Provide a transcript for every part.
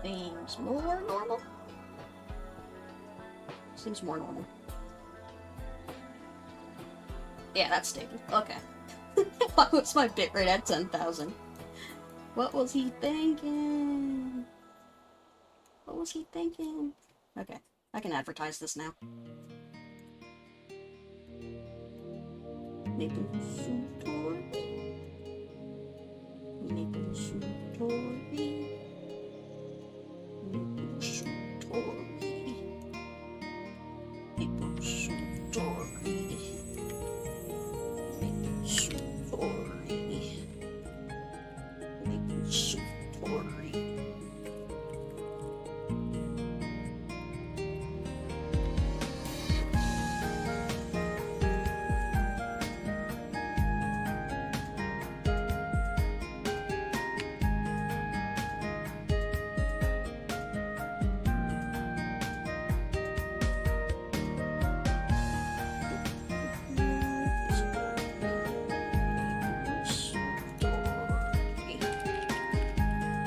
seems more normal. Seems more normal. Yeah, that's stable. Okay. Why was my bitrate at 10,000? What was he thinking? What was he thinking? Okay, I can advertise this now. Maple Sutori. Maple Sutori. Maple Sutori. Maple Sutori. Maple Sutori. Maple Sutori.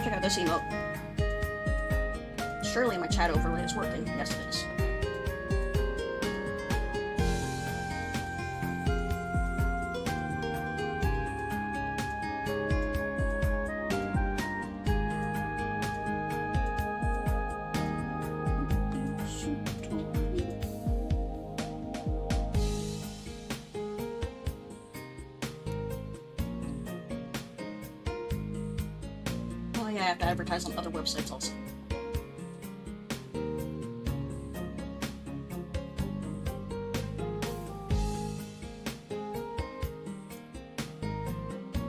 Check out this emote. Surely my chat overlay is working. Yes, it is. Oh yeah, I have to advertise on other websites also.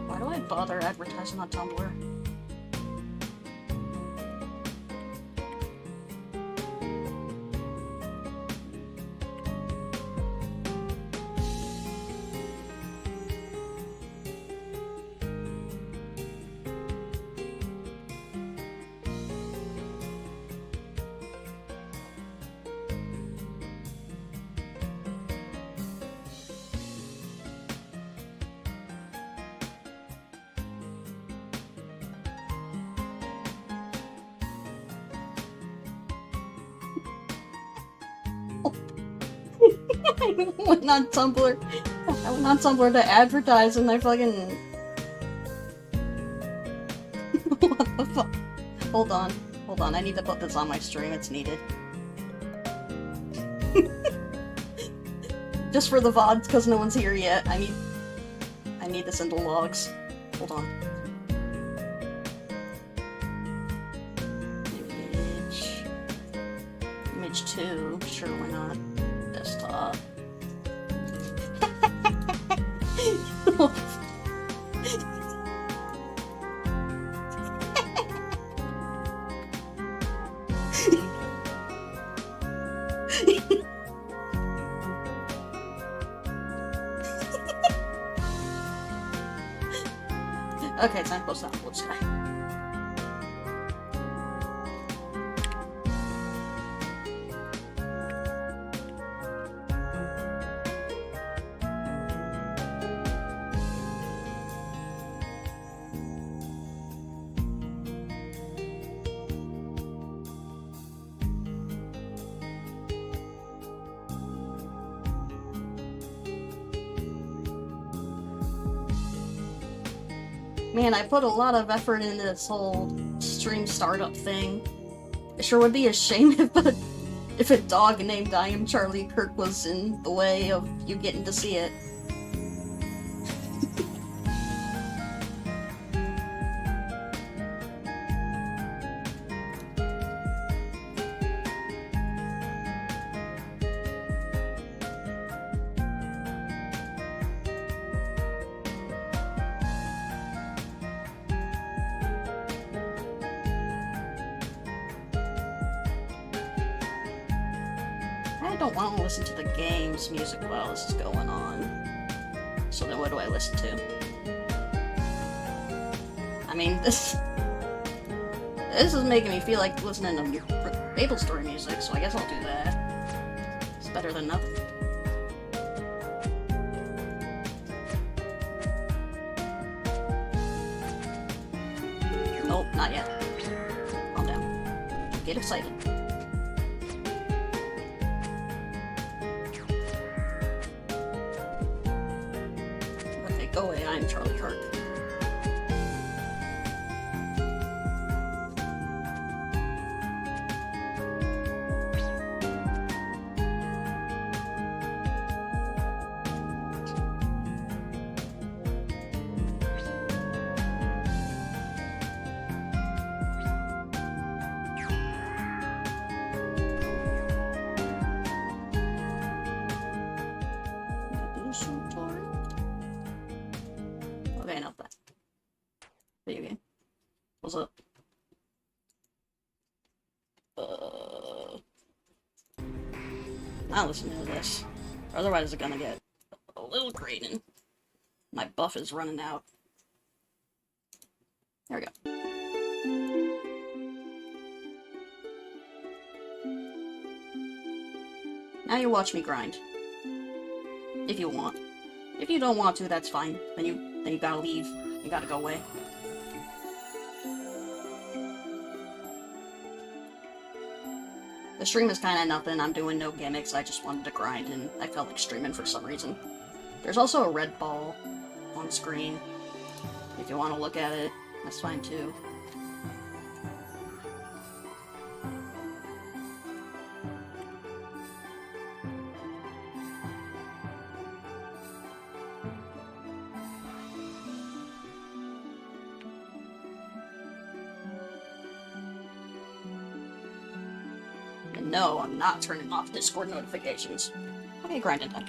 Why do I bother advertising on Tumblr? I went on Tumblr. I went on Tumblr to advertise and I fucking... What the fuck? Hold on. Hold on, I need to put this on my stream, it's needed. Just for the VODs, because no one's here yet. I need this into logs. Hold on. Image 2, sure, why not? Desktop. Okay, time to post that on Blue Sky. Man, I put a lot of effort into this whole stream startup thing. It sure would be a shame if a dog named I Am Charlie Kirk was in the way of you getting to see it. I don't want to listen to the game's music while this is going on. So then what do I listen to? I mean, this is making me feel like listening to MapleStory music, so I guess I'll do that. It's better than nothing. Nope, not yet. Calm down. get excited. Okay, go away, I'm Charlie Kirk. Okay, enough of that. Video game. What's up? I'll listen to this. Otherwise, it's gonna get a little grating. My buff is running out. There we go. Now you watch me grind. If you want. If you don't want to, that's fine. Then you gotta leave. You gotta go away. The stream is kinda nothing. I'm doing no gimmicks. I just wanted to grind and I felt like streaming for some reason. There's also a red ball on screen. If you want to look at it, that's fine too. No, I'm not turning off Discord notifications. Okay, grinding time.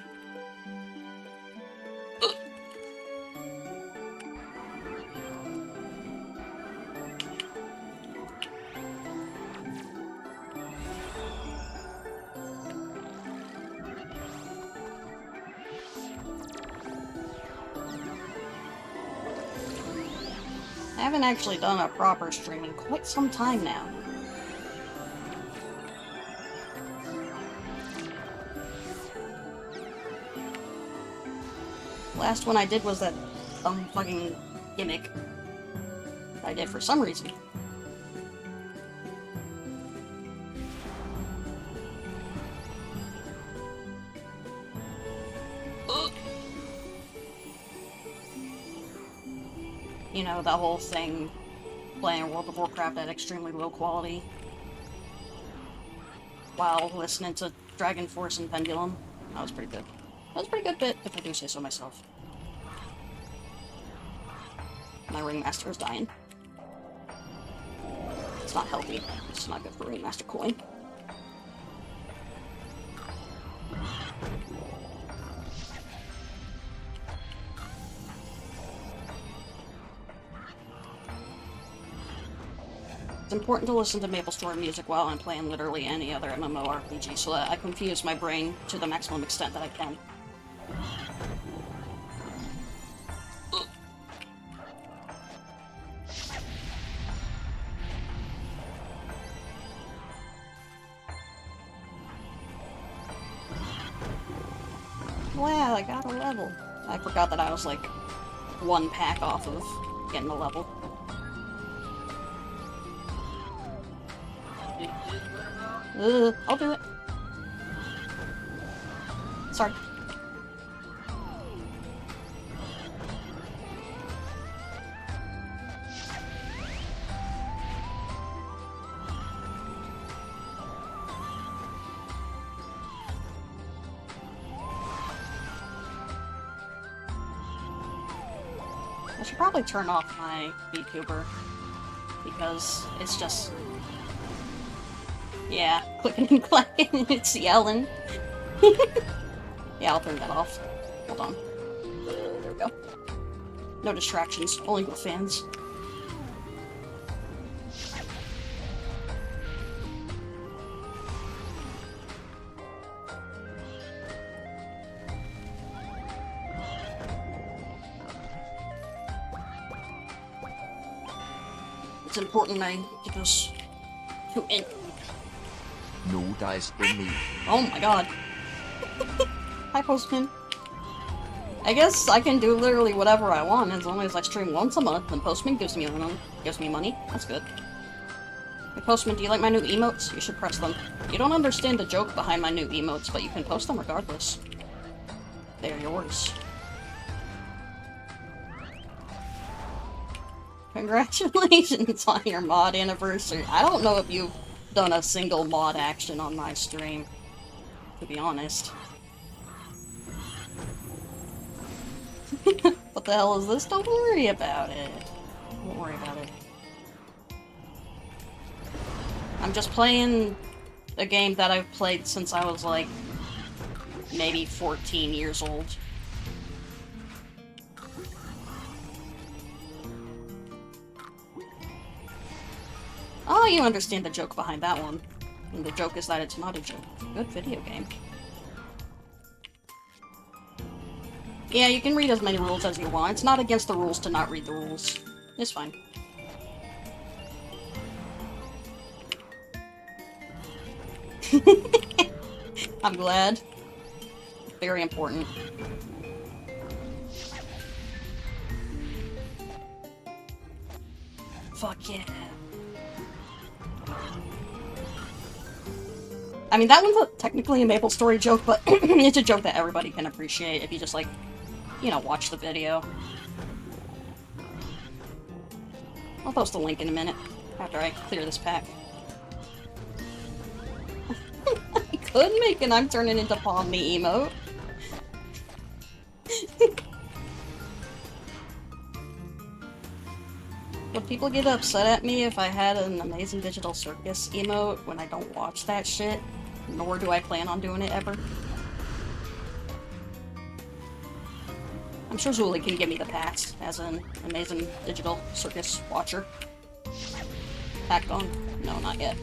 I haven't actually done a proper stream in quite some time now. Last one I did was that fucking gimmick I did for some reason. You know, the whole thing, playing World of Warcraft at extremely low quality while listening to Dragon Force and Pendulum. That was pretty good. That was a pretty good bit, if I do say so myself. My Ringmaster is dying. It's not healthy. It's not good for Ringmaster coin. It's important to listen to MapleStory music while I'm playing literally any other MMORPG so that I confuse my brain to the maximum extent that I can. Wow, I got a level. I forgot that I was like one pack off of getting a level. I'll do it. Sorry. I should probably turn off my VTuber because it's just, yeah, clicking and clacking, it's yelling. Yeah, I'll turn that off. Hold on. There we go. No distractions, only good fans. It's important I get those two in. No dice for me. Oh my god. Hi, Postman. I guess I can do literally whatever I want as long as I stream once a month and Postman gives me money. That's good. Hey, Postman, do you like my new emotes? You should press them. You don't understand the joke behind my new emotes, but you can post them regardless. They're yours. Congratulations on your mod anniversary. I don't know if you've done a single mod action on my stream, to be honest. What the hell is this? Don't worry about it. Don't worry about it. I'm just playing a game that I've played since I was like maybe 14 years old. Oh, you understand the joke behind that one. And the joke is that it's not a joke. It's a good video game. Yeah, you can read as many rules as you want. It's not against the rules to not read the rules. It's fine. I'm glad. Very important. Fuck yeah. I mean, that one's technically a MapleStory joke, but it's a joke that everybody can appreciate if you just, like, you know, watch the video. I'll post a link in a minute, after I clear this pack. I could make an I'm turning into Palm Me emote. Would people get upset at me if I had an Amazing Digital Circus emote when I don't watch that shit? Nor do I plan on doing it ever. I'm sure Zuli can give me the pass as an Amazing Digital Circus watcher. Packed on? No, not yet.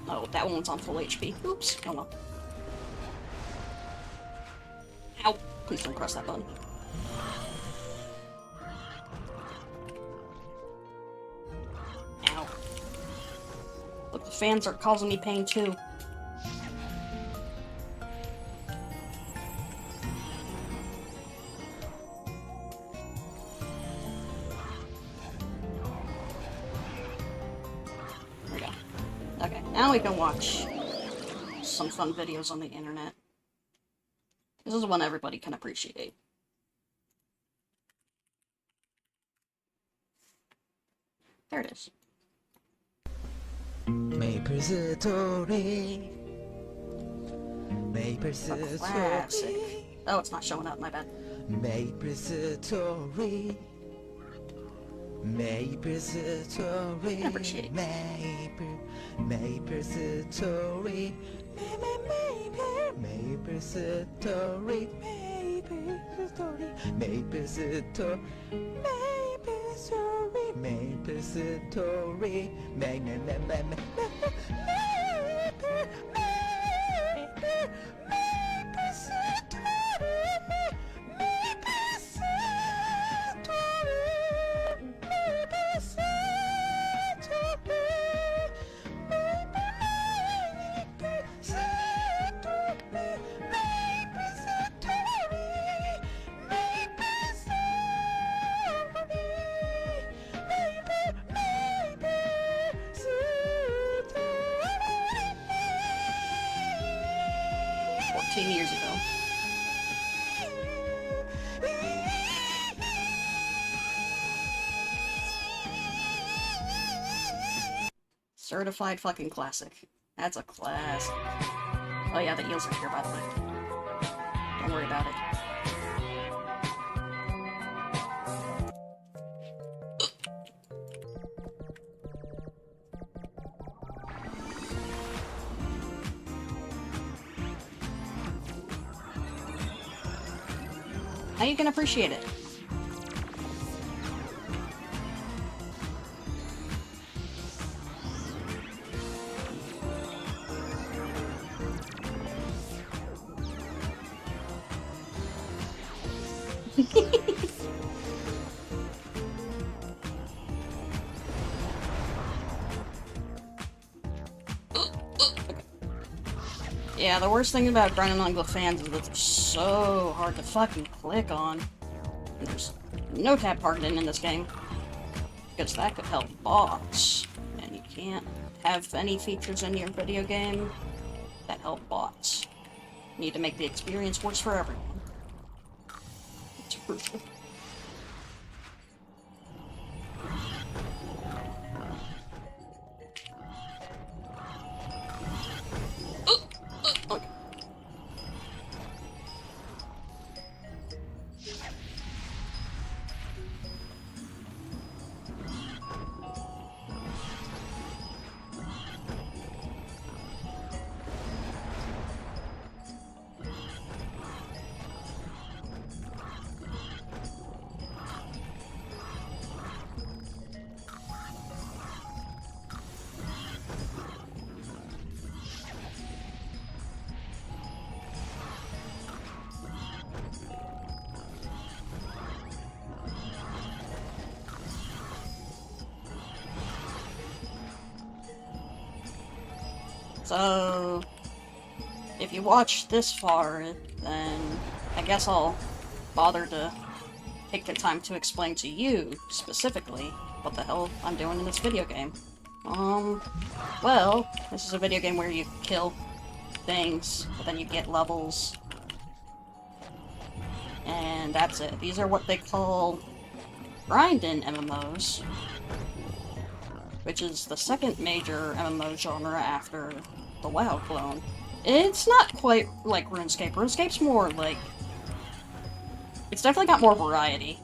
Oh, that one's on full HP. Oops. Oh no. Ow. Please don't press that button. Ow. Look, the fans are causing me pain too. There we go. Okay, now we can watch some fun videos on the internet. This is one everybody can appreciate. There it is. Maple Story. Maple Classic. Story. Oh, it's not showing up, my bad. Maple Story. Maple Story. Appreciate it. Maple Story. Maple Story. Maple Story. Maple Story. Maple Story. Years ago. Certified fucking classic. That's a classic. Oh yeah, the eels are here, by the way. Don't worry about it. Now you can appreciate it. Yeah, the worst thing about grinding on the fans is that they're so hard to fucking click on. And there's no tab targeting in this game. because that could help bots, and you can't have any features in your video game that help bots. You need to make the experience worse for everyone. It's crucial. Okay. So, if you watched this far, then I guess I'll bother to take the time to explain to you, specifically, what the hell I'm doing in this video game. Well, this is a video game where you kill things, but then you get levels, and that's it. These are what they call grind-in MMOs, which is the second major MMO genre after the WoW clone. It's not quite like RuneScape. RuneScape's more like... It's definitely got more variety.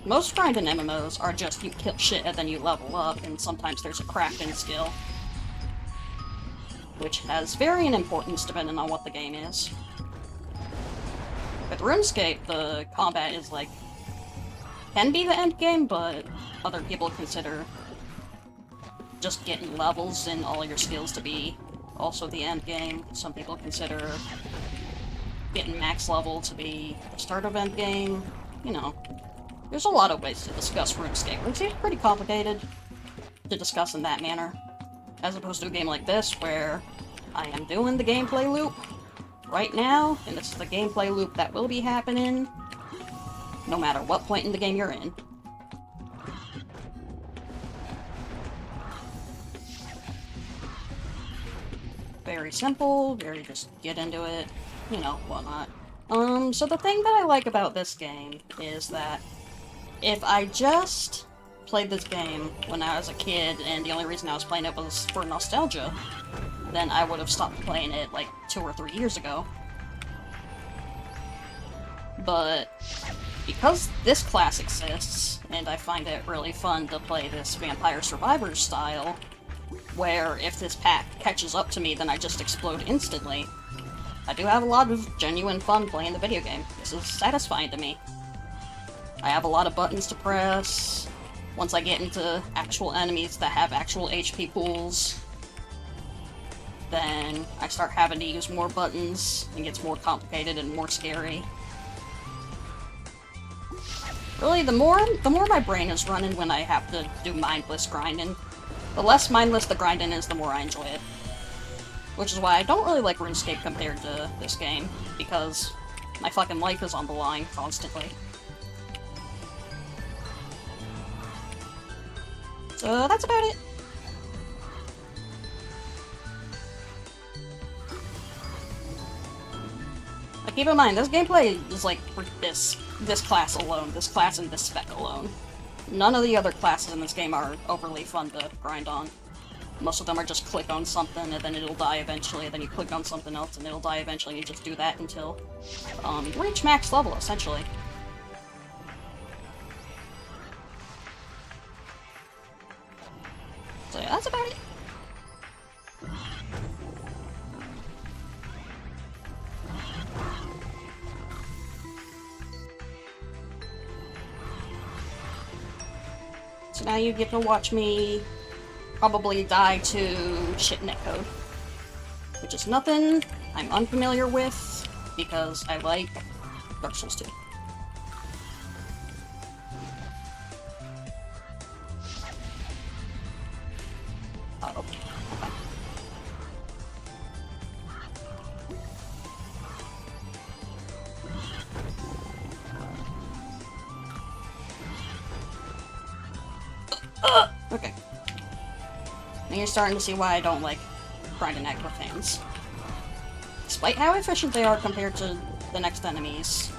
Most grind-in MMOs are just you kill shit and then you level up, and sometimes there's a crafting skill, which has varying importance depending on what the game is. With RuneScape, the combat is like... can be the end game, but other people consider just getting levels and all your skills to be also the end game. Some people consider getting max level to be the start of end game. You know, there's a lot of ways to discuss RuneScape. RuneScape's pretty complicated to discuss in that manner, as opposed to a game like this, where I am doing the gameplay loop right now, and this is the gameplay loop that will be happening no matter what point in the game you're in. Very simple, very just get into it, you know, whatnot. So the thing that I like about this game is that if I just played this game when I was a kid and the only reason I was playing it was for nostalgia, then I would have stopped playing it like 2 or 3 years ago. But because this class exists, and I find it really fun to play this Vampire Survivors style, where if this pack catches up to me, then I just explode instantly, I do have a lot of genuine fun playing the video game. This is satisfying to me. I have a lot of buttons to press. Once I get into actual enemies that have actual HP pools, then I start having to use more buttons, and it gets more complicated and more scary. Really, the more my brain is running when I have to do mindless grinding, the less mindless the grinding is, the more I enjoy it. Which is why I don't really like RuneScape compared to this game, because my fucking life is on the line constantly. So that's about it. But keep in mind, this gameplay is like for this class alone, this class and this spec alone. None of the other classes in this game are overly fun to grind on. Most of them are just click on something and then it'll die eventually, and then you click on something else and it'll die eventually, and you just do that until you reach max level, essentially. So yeah, that's about it. So now you get to watch me probably die to shit netcode, which is nothing I'm unfamiliar with, because I like Dark Souls 2. Oh, okay. And you're starting to see why I don't like grinding act with hands. Despite how efficient they are compared to the next enemies.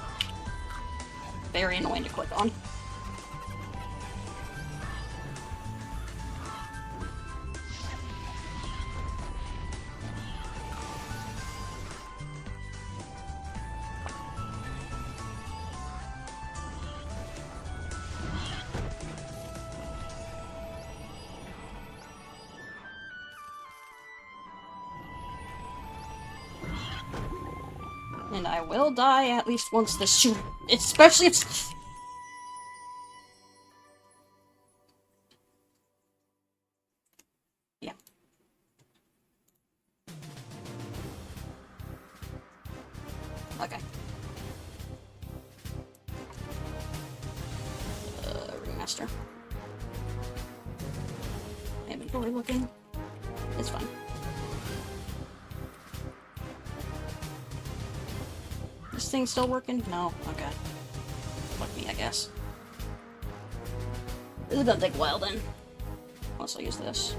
Very annoying to click on. And I will die at least once this shoot, especially if... Yeah. Okay. Remaster. Inventory looking. It's fine. This thing's still working? No? Okay. Fuck me, I guess. This is gonna take a while then. Unless I use this.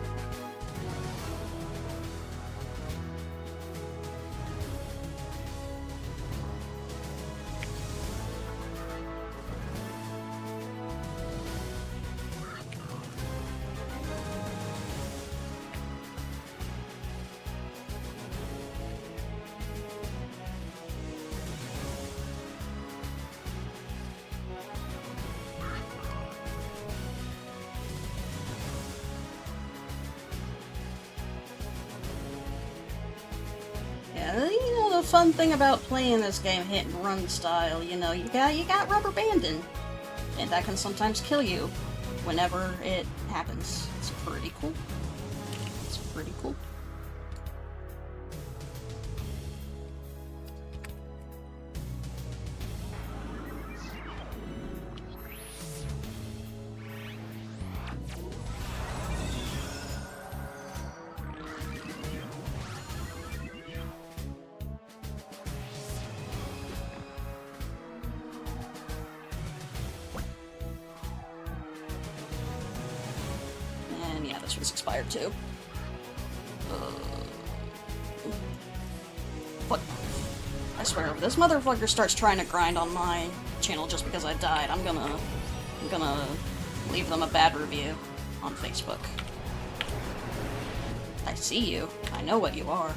You know, the fun thing about playing this game hit and run style, you know, you got rubber banding. And that can sometimes kill you whenever it happens. It's pretty cool. It's pretty cool. Yeah, this one's expired too. What? I swear, if this motherfucker starts trying to grind on my channel just because I died, I'm gonna leave them a bad review on Facebook. I see you. I know what you are.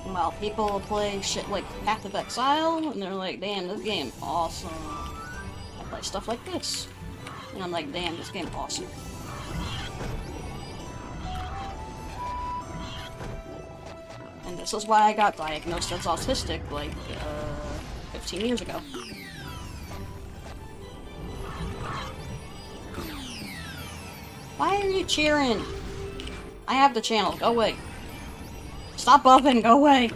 Well, people play shit like Path of Exile, and they're like, damn, this game awesome. I play stuff like this, and I'm like, damn, this game awesome. And this is why I got diagnosed as autistic, like, 15 years ago. Why are you cheering? I have the channel, go away. Stop buffing, go away!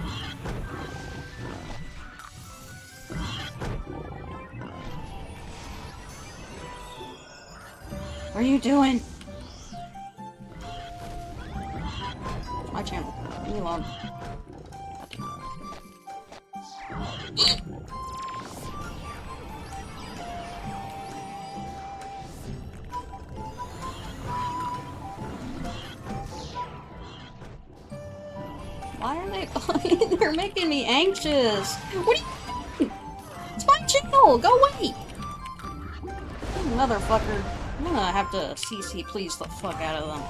What are you doing? It's my channel. Leave me alone. Why are they? They're making me anxious. What are you doing? It's my channel. Go away. Motherfucker. I'm gonna have to CC please the fuck out of them.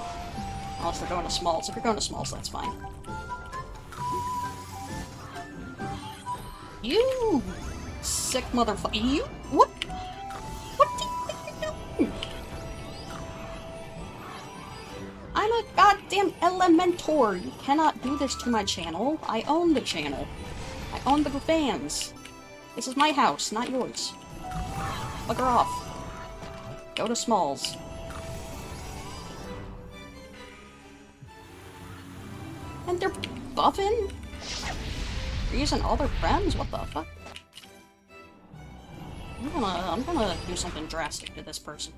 Unless they're going to smalls. If you're going to smalls, that's fine. You sick motherfucker. You? What? What do you think you're doing? I'm a goddamn Elementor. You cannot do this to my channel. I own the channel. I own the fans. This is my house, not yours. Fuck her off. Go to smalls. And they're buffing? They're using all their friends? What the fuck? I'm gonna do something drastic to this person.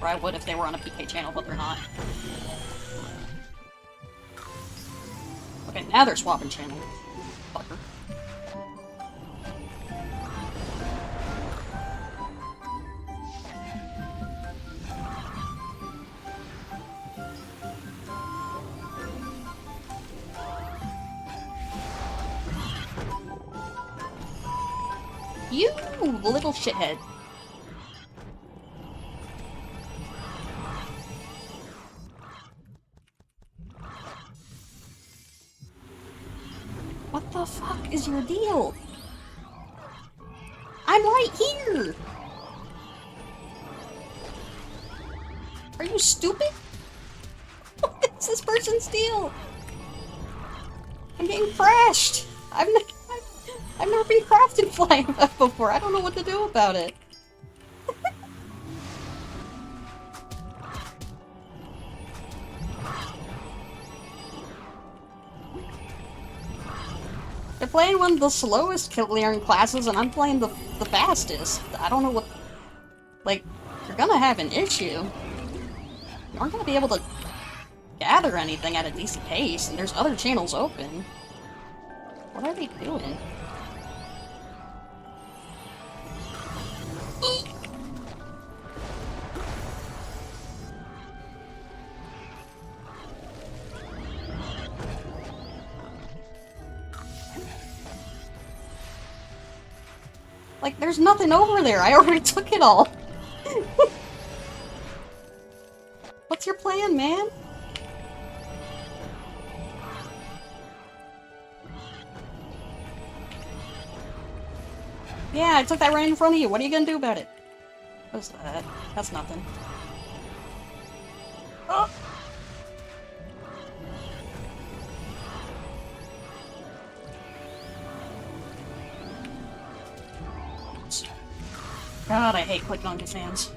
Or I would if they were on a PK channel, but they're not. Okay, now they're swapping channel. Fucker. You little shithead. What the fuck is your deal? I'm right here! Are you stupid? What is this person's deal? I'm getting crashed! I've never been crafted in FlyFF before. I don't know what to do about it. They're playing one of the slowest clearing classes, and I'm playing the fastest. I don't know what... Like, you're gonna have an issue. You aren't gonna be able to gather anything at a decent pace, and there's other channels open. What are they doing? Like, there's nothing over there. I already took it all. What's your plan, man? Yeah, I took that right in front of you. What are you gonna do about it? What's that? That's nothing. Oh! God, I hate clicking on fans.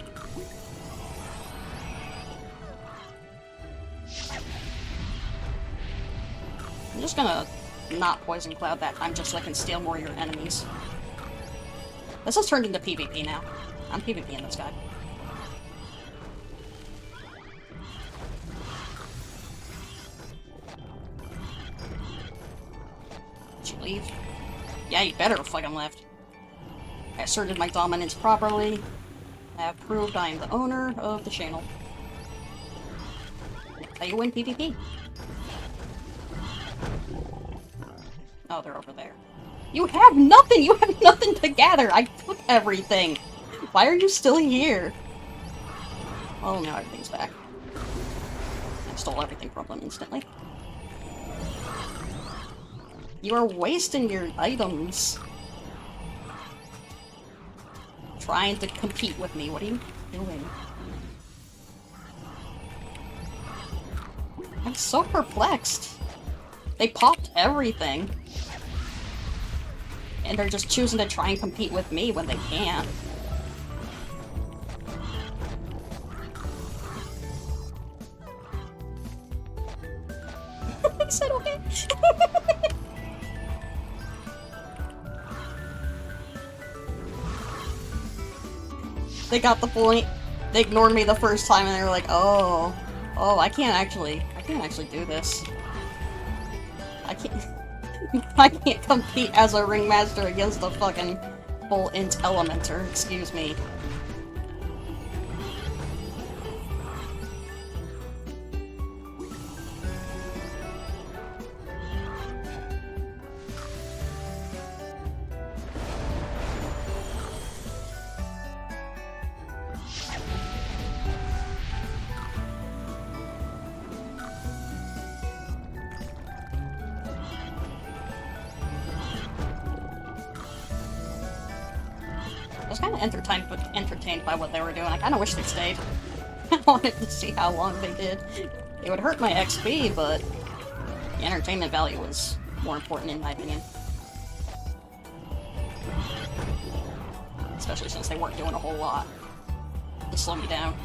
I'm just gonna not Poison Cloud that time just so I can steal more of your enemies. This has turned into PvP now. I'm PvPing this guy. Did you leave? Yeah, you better fucking left. I asserted my dominance properly. I have proved I am the owner of the channel. That's how you win PvP. Oh, they're over there. You have nothing! You have nothing to gather! I took everything! Why are you still here? Oh, now everything's back. I stole everything from them instantly. You are wasting your items. Trying to compete with me. What are you doing? I'm so perplexed. They popped everything. And they're just choosing to try and compete with me when they can't. I said okay. They got the point. They ignored me the first time and they were like, oh, I can't actually do this. I can't compete as a ringmaster against a fucking full int elementer, excuse me. kind of entertained by what they were doing. I kind of wish they stayed. I wanted to see how long they did. It would hurt my XP, but the entertainment value was more important in my opinion. Especially since they weren't doing a whole lot to slow me down.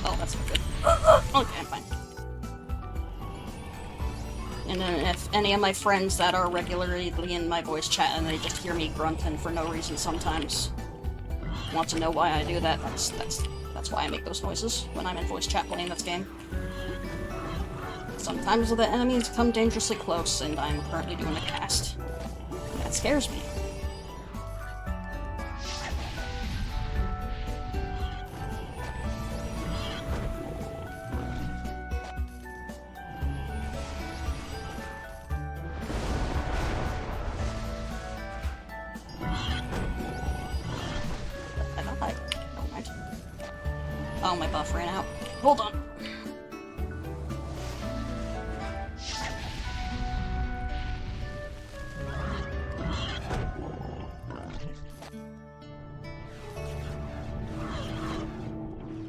Oh, that's not good. Okay, I'm fine. And then if any of my friends that are regularly in my voice chat and they just hear me grunting for no reason sometimes want to know why I do that, that's why I make those noises when I'm in voice chat playing this game. Sometimes the enemies come dangerously close and I'm currently doing a cast. That scares me. Oh, my buff ran out. Hold on.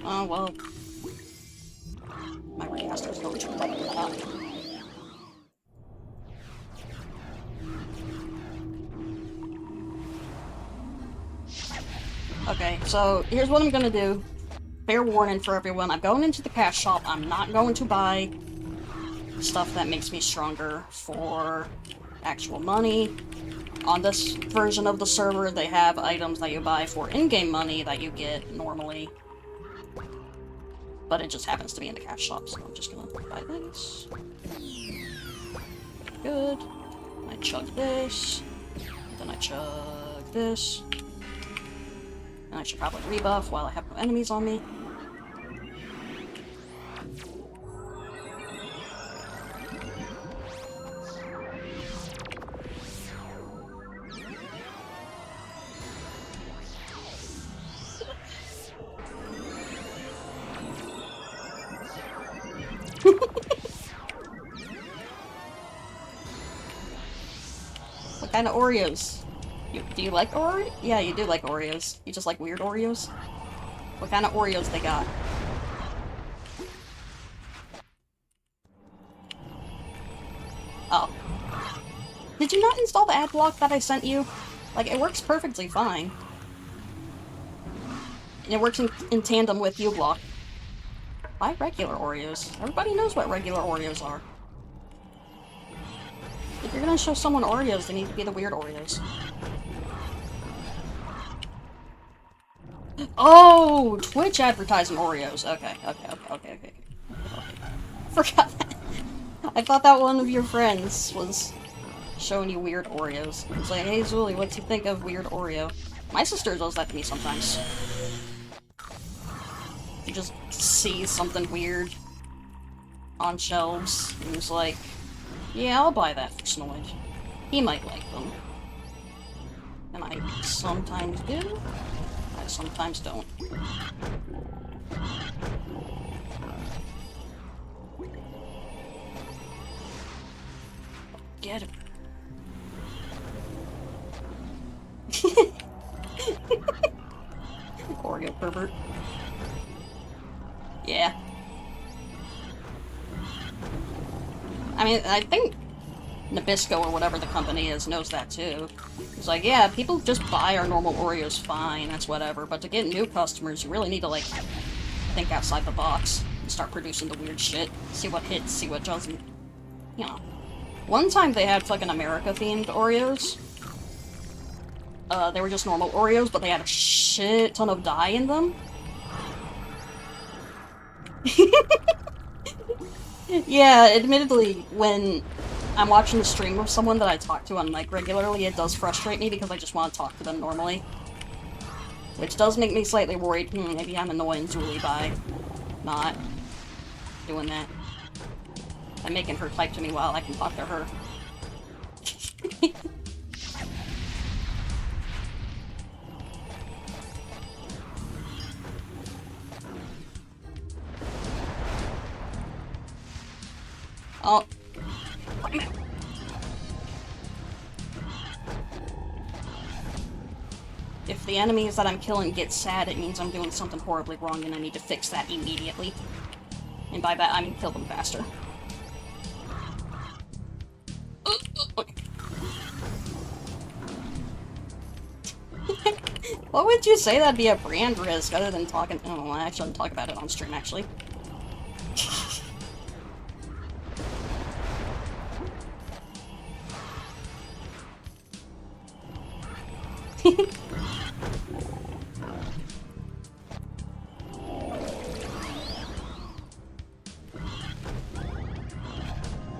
Oh, well. My recaster's going to play that up. Okay, so here's what I'm gonna do. Fair warning for everyone, I'm going into the cash shop, I'm not going to buy stuff that makes me stronger for actual money. On this version of the server, they have items that you buy for in-game money that you get normally. But it just happens to be in the cash shop, so I'm just gonna buy this. Good. I chug this. Then I chug this. And I should probably rebuff while I have no enemies on me. What kind of Oreos? Do you like Oreo? Yeah, you do like Oreos. You just like weird Oreos? What kind of Oreos they got? Oh. Did you not install the ad block that I sent you? Like, it works perfectly fine. And it works in tandem with uBlock. Why regular Oreos? Everybody knows what regular Oreos are. If you're gonna show someone Oreos, they need to be the weird Oreos. Oh! Twitch advertising Oreos. Okay. Forgot that. I thought that one of your friends was showing you weird Oreos. It's like, hey Zuli, what do you think of weird Oreo? My sister does that to me sometimes. You just see something weird on shelves, and it's like, yeah, I'll buy that for Snoid. He might like them. And I sometimes do, I sometimes don't. Get him. Oreo pervert. Yeah. I mean, I think Nabisco or whatever the company is knows that too. It's like, yeah, people just buy our normal Oreos fine, that's whatever, but to get new customers, you really need to, like, think outside the box and start producing the weird shit. See what hits, see what doesn't. You know. One time they had fucking America-themed Oreos. They were just normal Oreos, but they had a shit ton of dye in them. Yeah, admittedly, when I'm watching the stream of someone that I talk to on mic regularly, it does frustrate me because I just want to talk to them normally. Which does make me slightly worried. Maybe I'm annoying Julie by not doing that. I'm making her type to me while I can talk to her. Oh. If the enemies that I'm killing get sad, it means I'm doing something horribly wrong and I need to fix that immediately. And by that, I mean kill them faster. What would you say that'd be a brand risk other than talking? Oh, I shouldn't talk about it on stream, actually.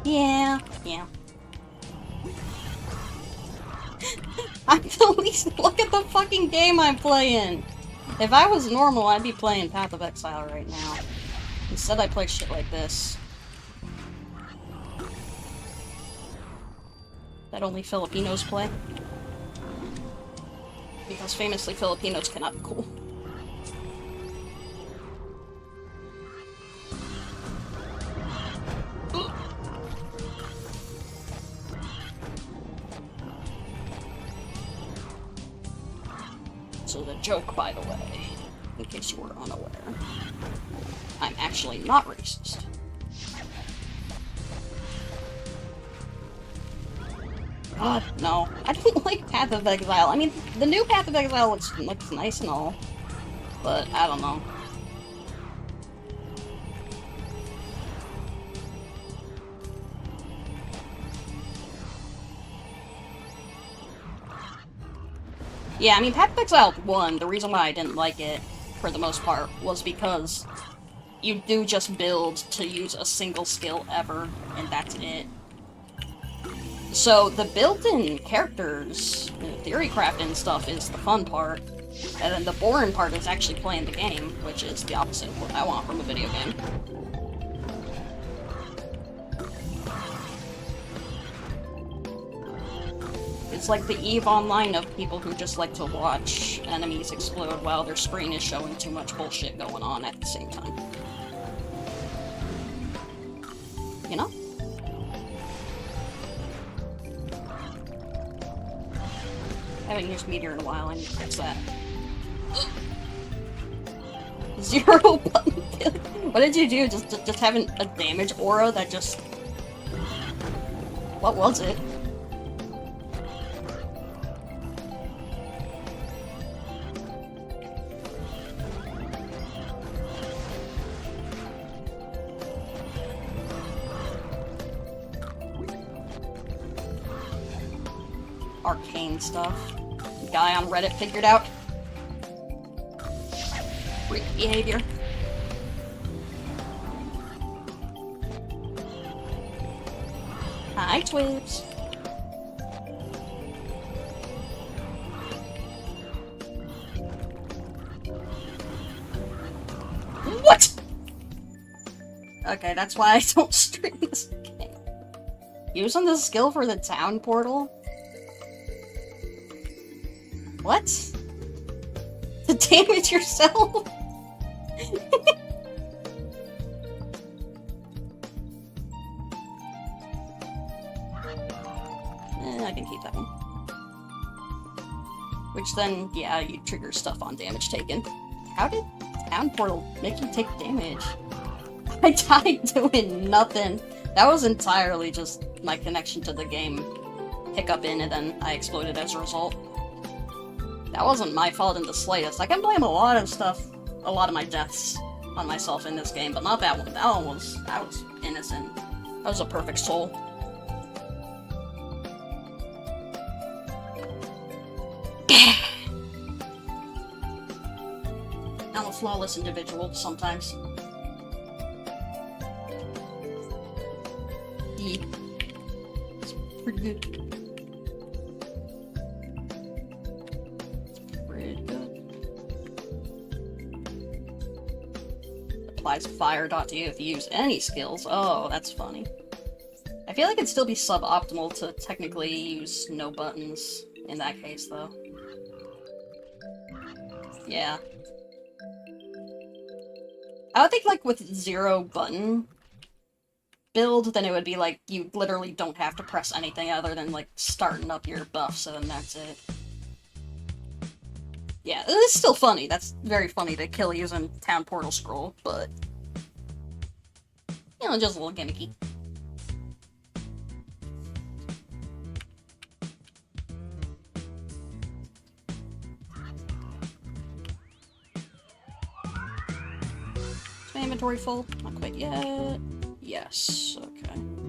Yeah. I'm the least. Look at the fucking game I'm playing! If I was normal, I'd be playing Path of Exile right now. Instead, I play shit like this. That only Filipinos play. Because famously, Filipinos cannot be cool. So the joke, by the way, in case you were unaware, I'm actually not racist. God, no. I don't like Path of Exile. I mean, the new Path of Exile looks nice and all, but I don't know. Yeah, I mean, Path of Exile 1, the reason why I didn't like it, for the most part, was because you do just build to use a single skill ever, and that's it. So, the built-in characters, theory crafting stuff is the fun part, and then the boring part is actually playing the game, which is the opposite of what I want from a video game. It's like the EVE Online of people who just like to watch enemies explode while their screen is showing too much bullshit going on at the same time. You know? I haven't used Meteor in a while, I need to fix that. 0 button. What did you do? Just having a damage aura that just... What was it? Arcane stuff. The guy on Reddit figured out. Freak behavior. Hi, Twibs. What? Okay, that's why I don't stream this game. Using the skill for the town portal? What? To damage yourself? I can keep that one. Which then, yeah, you trigger stuff on damage taken. How did Town Portal make you take damage? I died doing nothing. That was entirely just my connection to the game hiccup in, and then I exploded as a result. That wasn't my fault in the slightest. I can blame a lot of stuff, a lot of my deaths on myself in this game, but not that one. That was innocent. That was a perfect soul. I'm a flawless individual sometimes. Yeah. It's pretty good. Pretty good. applies fire dot to you if you use any skills. Oh, that's funny. I feel like it'd still be suboptimal to technically use no buttons in that case, though. Yeah. I would think, like, with 0 button build, then it would be like, you literally don't have to press anything other than, like, starting up your buffs, and then that's it. Yeah, it's still funny. That's very funny to kill using Town Portal Scroll, but... you know, just a little gimmicky. Is my inventory full? Not quite yet. Yes, okay. I'm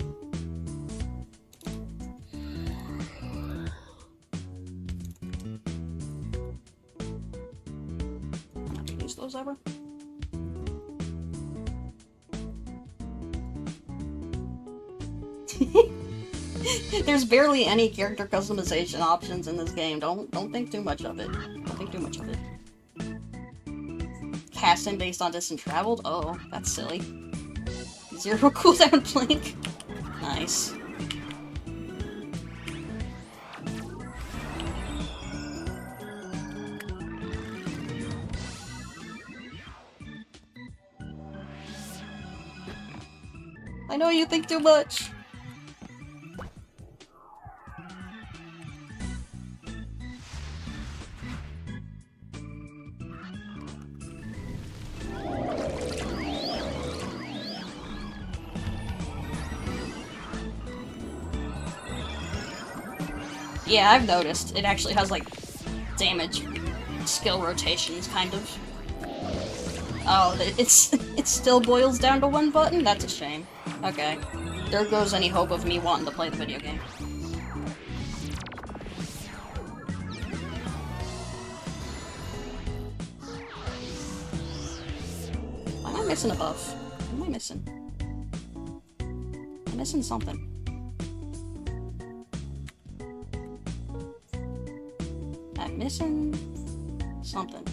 not gonna use those ever. There's barely any character customization options in this game. Don't think too much of it. Don't think too much of it. Casting based on distance traveled? Oh, that's silly. 0 cooldown blink? Nice. I know you think too much! Yeah, I've noticed. It actually has, like, damage skill rotations, kind of. Oh, it still boils down to 1 button? That's a shame. Okay. There goes any hope of me wanting to play the video game. Why am I missing a buff? What am I missing? I'm missing something. I'm missing something.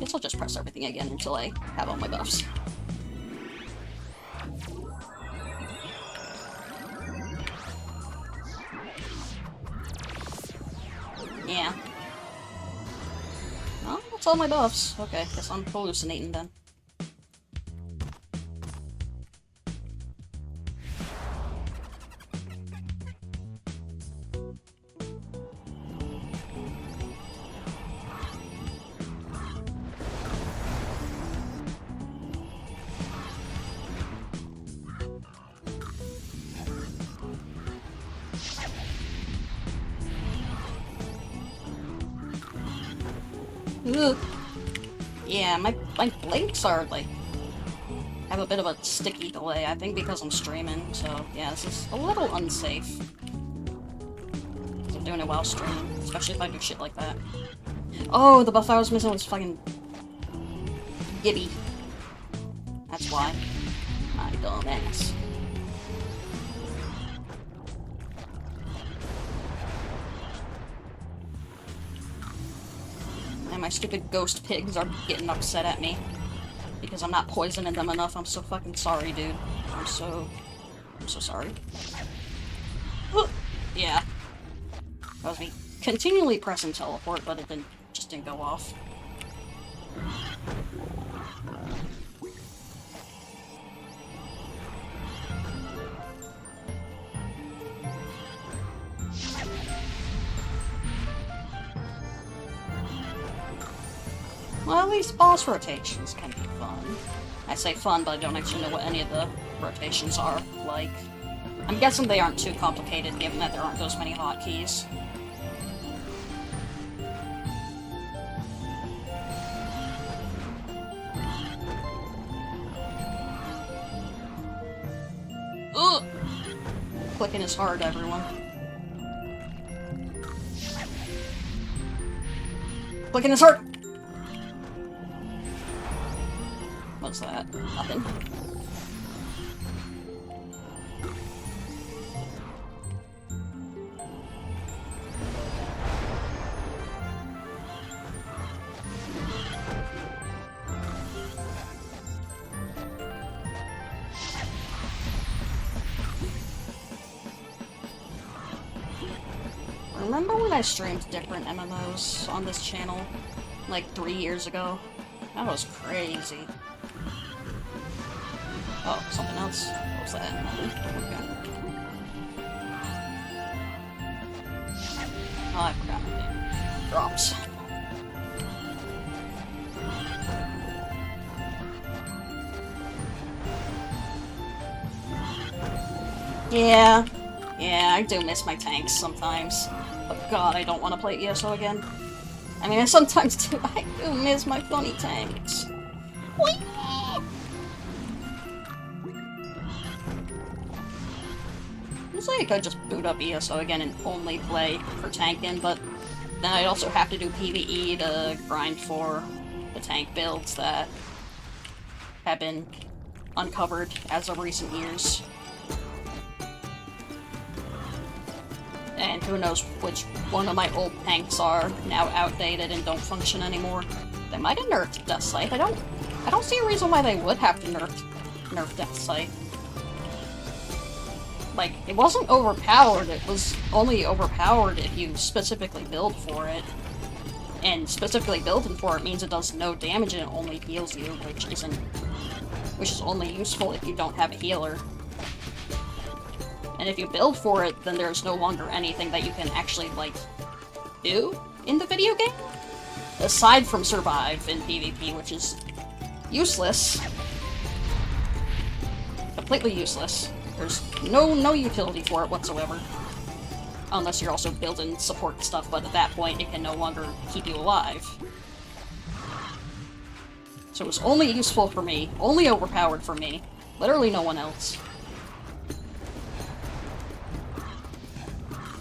Guess I'll just press everything again until I have all my buffs. Yeah. Well, that's all my buffs. Okay, guess I'm hallucinating then. Ugh. Yeah, my blinks are, like, have a bit of a sticky delay, I think because I'm streaming, so yeah, this is a little unsafe. Because I'm doing it while streaming, especially if I do shit like that. Oh, the buff I was missing was fucking... Gibby. That's why. My dumb ass. And my stupid ghost pigs are getting upset at me. Because I'm not poisoning them enough. I'm so fucking sorry, dude. I'm so sorry. Yeah. That was me continually pressing teleport, but it just didn't go off. Well, at least boss rotations can be fun. I say fun, but I don't actually know what any of the rotations are like. I'm guessing they aren't too complicated, given that there aren't those many hotkeys. Ugh! Clicking is hard, everyone. Clicking is hard! What's that? Nothing. Remember when I streamed different MMOs on this channel? Like 3 years ago? That was crazy. Oh, something else? What was that? Okay. Oh, I forgot my name. Drops. Yeah. Yeah, I do miss my tanks sometimes. But god, I don't want to play ESO again. I mean, I sometimes do. I do miss my funny tanks. Whee! Looks like I could just boot up ESO again and only play for tanking, but then I'd also have to do PvE to grind for the tank builds that have been uncovered as of recent years. And who knows which one of my old tanks are now outdated and don't function anymore. They might have nerfed Death Sight. I don't see a reason why they would have to nerf Death Sight. Like, it wasn't overpowered, it was only overpowered if you specifically build for it. And specifically building for it means it does no damage and it only heals you, which is only useful if you don't have a healer. And if you build for it, then there's no longer anything that you can actually, like, do in the video game? Aside from survive in PvP, which is useless. Completely useless. There's no utility for it whatsoever. Unless you're also building support stuff, but at that point it can no longer keep you alive. So it was only useful for me, only overpowered for me. Literally no one else.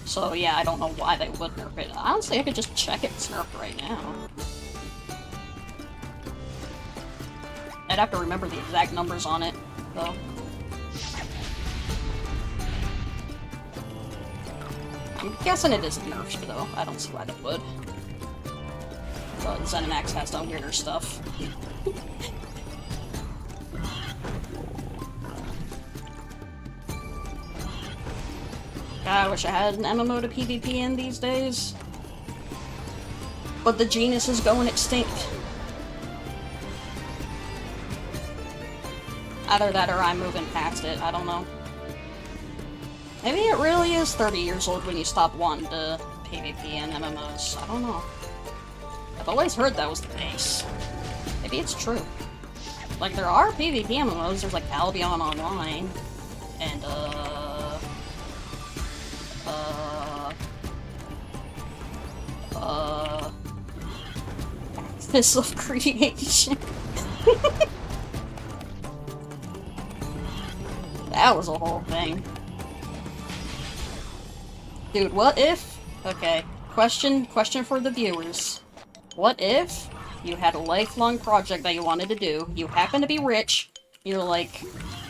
So yeah, I don't know why they would nerf it. Honestly, I could just check it's nerfed right now. I'd have to remember the exact numbers on it, though. I'm guessing it is nerfed, though. I don't see why they would. But ZeniMax has done weirder stuff. God, I wish I had an MMO to PvP in these days. But the genus is going extinct. Either that or I'm moving past it, I don't know. Maybe it really is 30 years old when you stop wanting to PvP in MMOs. I don't know. I've always heard that was the case. Maybe it's true. Like, there are PvP MMOs, there's like Albion Online, and Fist of Creation. That was a whole thing. Dude, what if... Okay, question for the viewers. What if you had a lifelong project that you wanted to do, you happen to be rich, you're like,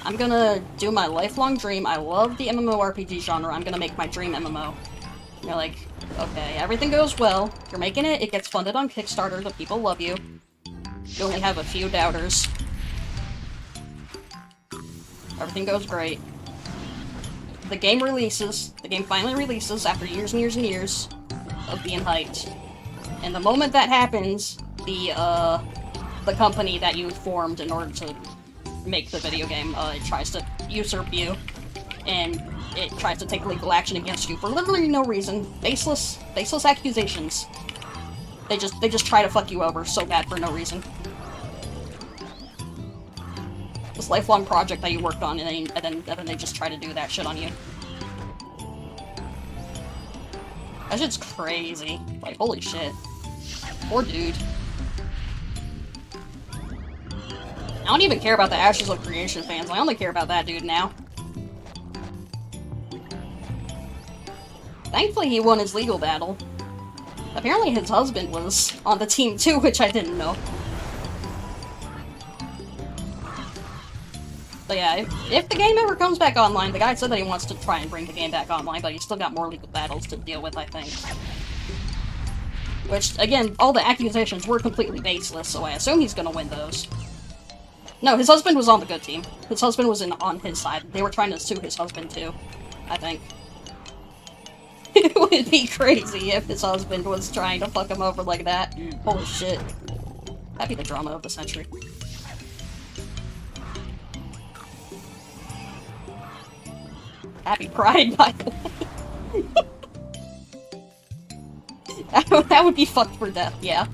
I'm gonna do my lifelong dream, I love the MMORPG genre, I'm gonna make my dream MMO. And you're like, okay, everything goes well, you're making it, it gets funded on Kickstarter, the people love you. You only have a few doubters. Everything goes great. The game finally releases after years and years and years of being hyped. And the moment that happens, the company that you formed in order to make the video game, it tries to usurp you, and it tries to take legal action against you for literally no reason. Baseless accusations. They just try to fuck you over so bad for no reason. This lifelong project that you worked on, and then they just try to do that shit on you. That shit's crazy. Like, holy shit. Poor dude. I don't even care about the Ashes of Creation fans, I only care about that dude now. Thankfully he won his legal battle. Apparently his husband was on the team too, which I didn't know. But yeah, if the game ever comes back online, the guy said that he wants to try and bring the game back online, but he's still got more legal battles to deal with, I think. Which, again, all the accusations were completely baseless, so I assume he's gonna win those. No, his husband was on the good team. His husband was on his side. They were trying to sue his husband too, I think. would be crazy if his husband was trying to fuck him over like that. Holy shit. That'd be the drama of the century. Happy Pride, by the way. That would be fucked for death, yeah.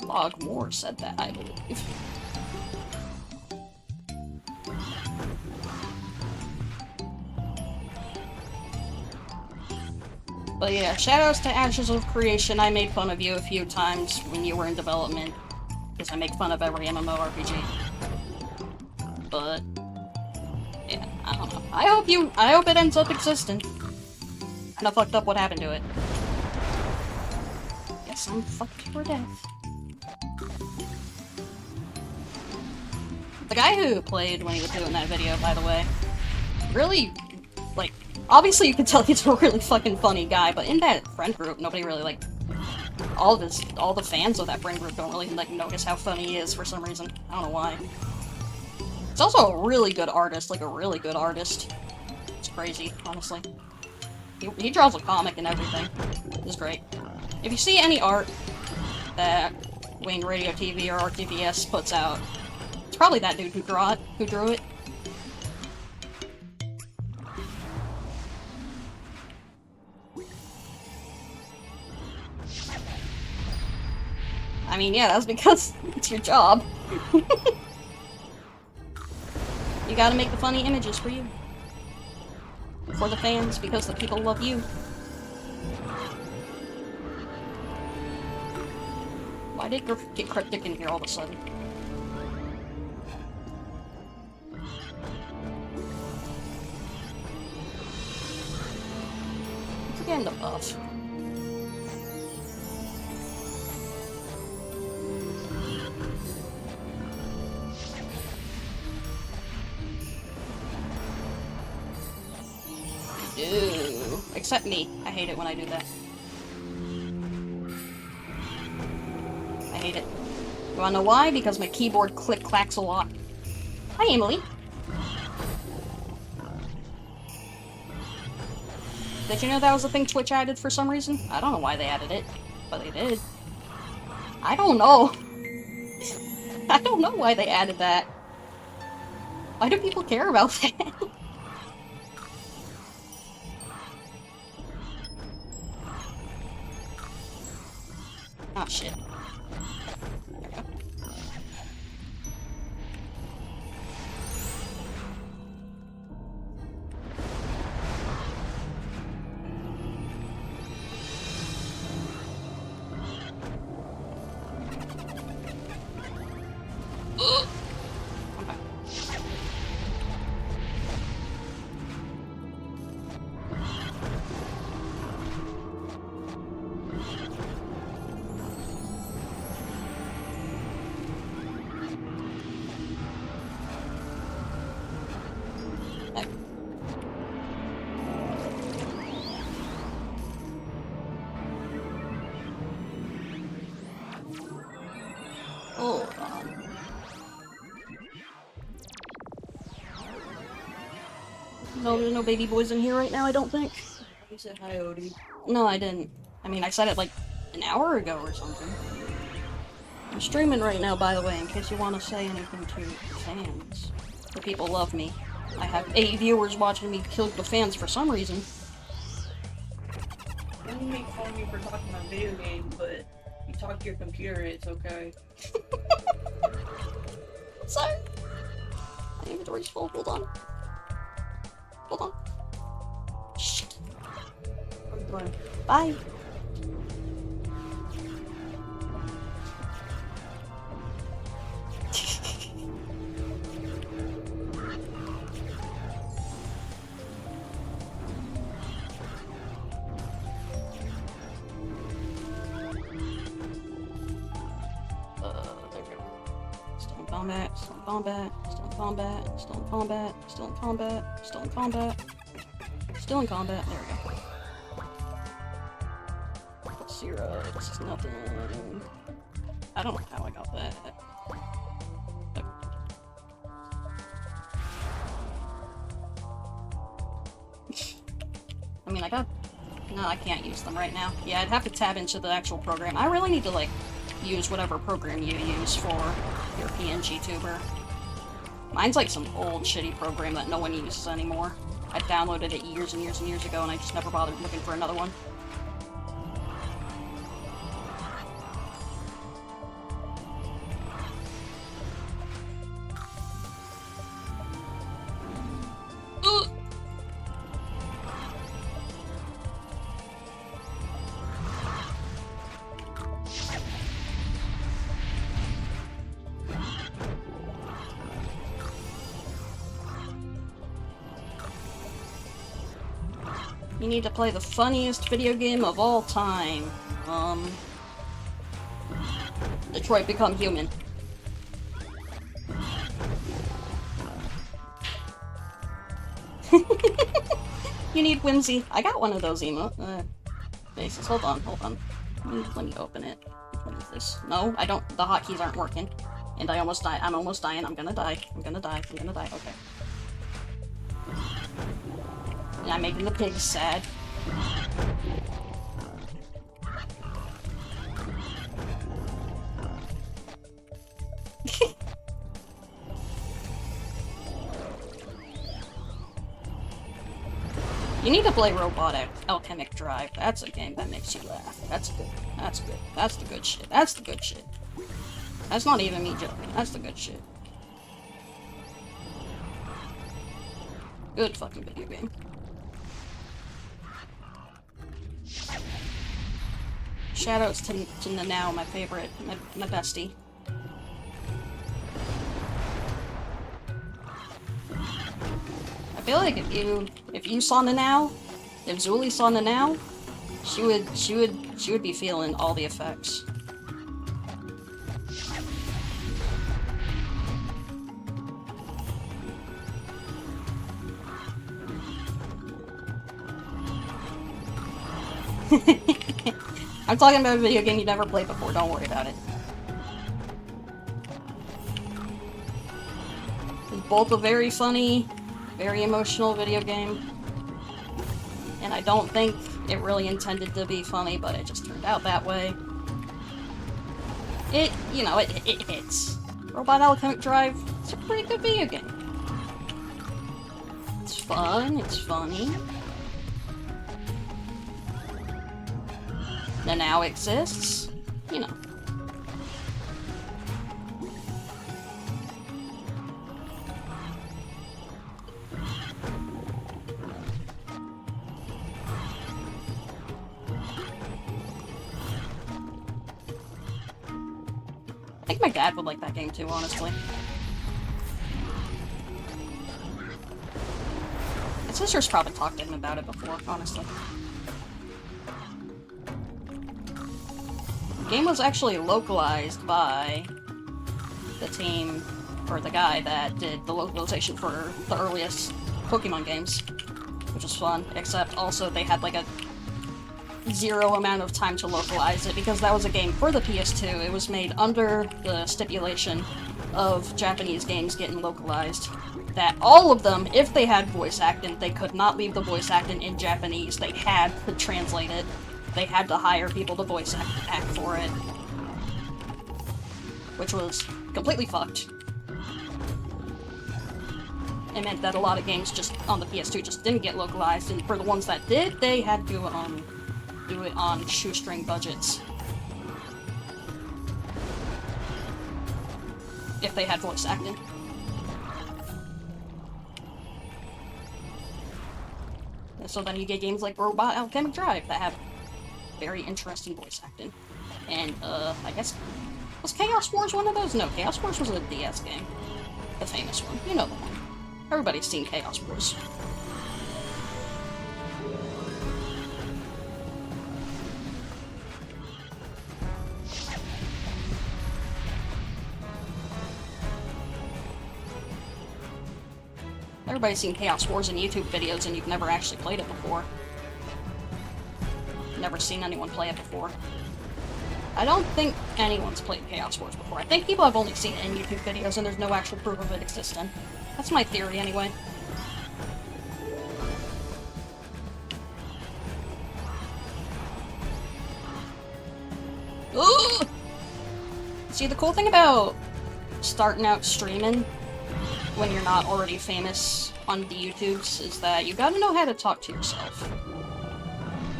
Log Moore said that, I believe. But yeah, shoutouts to Ashes of Creation. I made fun of you a few times when you were in development, because I make fun of every MMORPG. But yeah, I don't know. I hope it ends up existing. Kinda fucked up what happened to it. Guess I'm fucked for death. The guy who played when he was doing that video, by the way, really, like, obviously you can tell he's a really fucking funny guy, but in that friend group, nobody really, like, all the fans of that friend group don't really, like, notice how funny he is for some reason. I don't know why. He's also a really good artist, like, a really good artist. It's crazy, honestly. He draws a comic and everything. It's great. If you see any art that Wayne Radio TV or RTVS puts out, it's probably that dude who drew it. I mean, yeah, that's because it's your job. You gotta make the funny images for you. For the fans, because the people love you. Why did Griff get cryptic in here all of a sudden? It's again the buff. Ew. Except me. I hate it when I do that. I hate it. You wanna know why? Because my keyboard click-clacks a lot. Hi, Emily. Did you know that was a thing Twitch added for some reason? I don't know why they added it, but they did. I don't know. I don't know why they added that. Why do people care about that? Oh shit. There we go. Hold on. No, there's no baby boys in here right now, I don't think. You said hi, Odie. No, I didn't. I mean, I said it like an hour ago or something. I'm streaming right now, by the way, in case you want to say anything to fans. The people love me. I have 8 viewers watching me kill the fans for some reason. Let me make fun of you for talking about video games, but you talk to your computer, it's okay. Sorry. My inventory's full. Hold on. Hold on. Shit. I'm done. Bye. There we go. Still in combat, still in combat, still in combat, still in combat, still in combat, still in combat, still in combat. There we go. Zero, this is nothing. I don't know how I got that. I mean, I got... No, I can't use them right now. Yeah, I'd have to tab into the actual program. I really need to, like, use whatever program you use for your PNG tuber. Mine's like some old shitty program that no one uses anymore. I downloaded it years and years and years ago and I just never bothered looking for another one. You need to play the funniest video game of all time. Detroit Become Human. You need whimsy. I got one of those faces. Hold on. Let me open it. What is this? No, I don't. The hotkeys aren't working. And I almost died. I'm almost dying. I'm gonna die. Okay. And I'm making the pigs sad. You need to play Robotic Alchemic Drive. That's a game that makes you laugh. That's good. That's good. That's the good shit. That's the good shit. That's not even me joking. That's the good shit. Good fucking video game. Shoutouts to Nanao, my favorite, my bestie. I feel like if you saw Nanao, if Zuli saw Nanao, she would be feeling all the effects. I'm talking about a video game you never played before, don't worry about it. It's both a very funny, very emotional video game. And I don't think it really intended to be funny, but it just turned out that way. It hits. Robot Alchemic Drive, it's a pretty good video game. It's fun, it's funny. Nanao exists, you know. I think my dad would like that game too, honestly. My sister's probably talked to him about it before, honestly. The game was actually localized by the team, or the guy that did the localization for the earliest Pokemon games, which was fun, except also they had like a zero amount of time to localize it, because that was a game for the PS2. It was made under the stipulation of Japanese games getting localized, that all of them, if they had voice acting, they could not leave the voice acting in Japanese. They had to translate it. They had to hire people to voice act for it. Which was completely fucked. It meant that a lot of games just on the PS2 just didn't get localized, and for the ones that did, they had to do it on shoestring budgets. If they had voice acting. And so then you get games like Robot Alchemic Drive that have very interesting voice acting. And, I guess... Was Chaos Wars one of those? No, Chaos Wars was a DS game. The famous one. You know the one. Everybody's seen Chaos Wars. Everybody's seen Chaos Wars in YouTube videos and you've never actually played it before. Never seen anyone play it before. I don't think anyone's played Chaos Wars before. I think people have only seen it in YouTube videos and there's no actual proof of it existing. That's my theory anyway. See, the cool thing about starting out streaming when you're not already famous on the YouTubes is that you gotta know how to talk to yourself.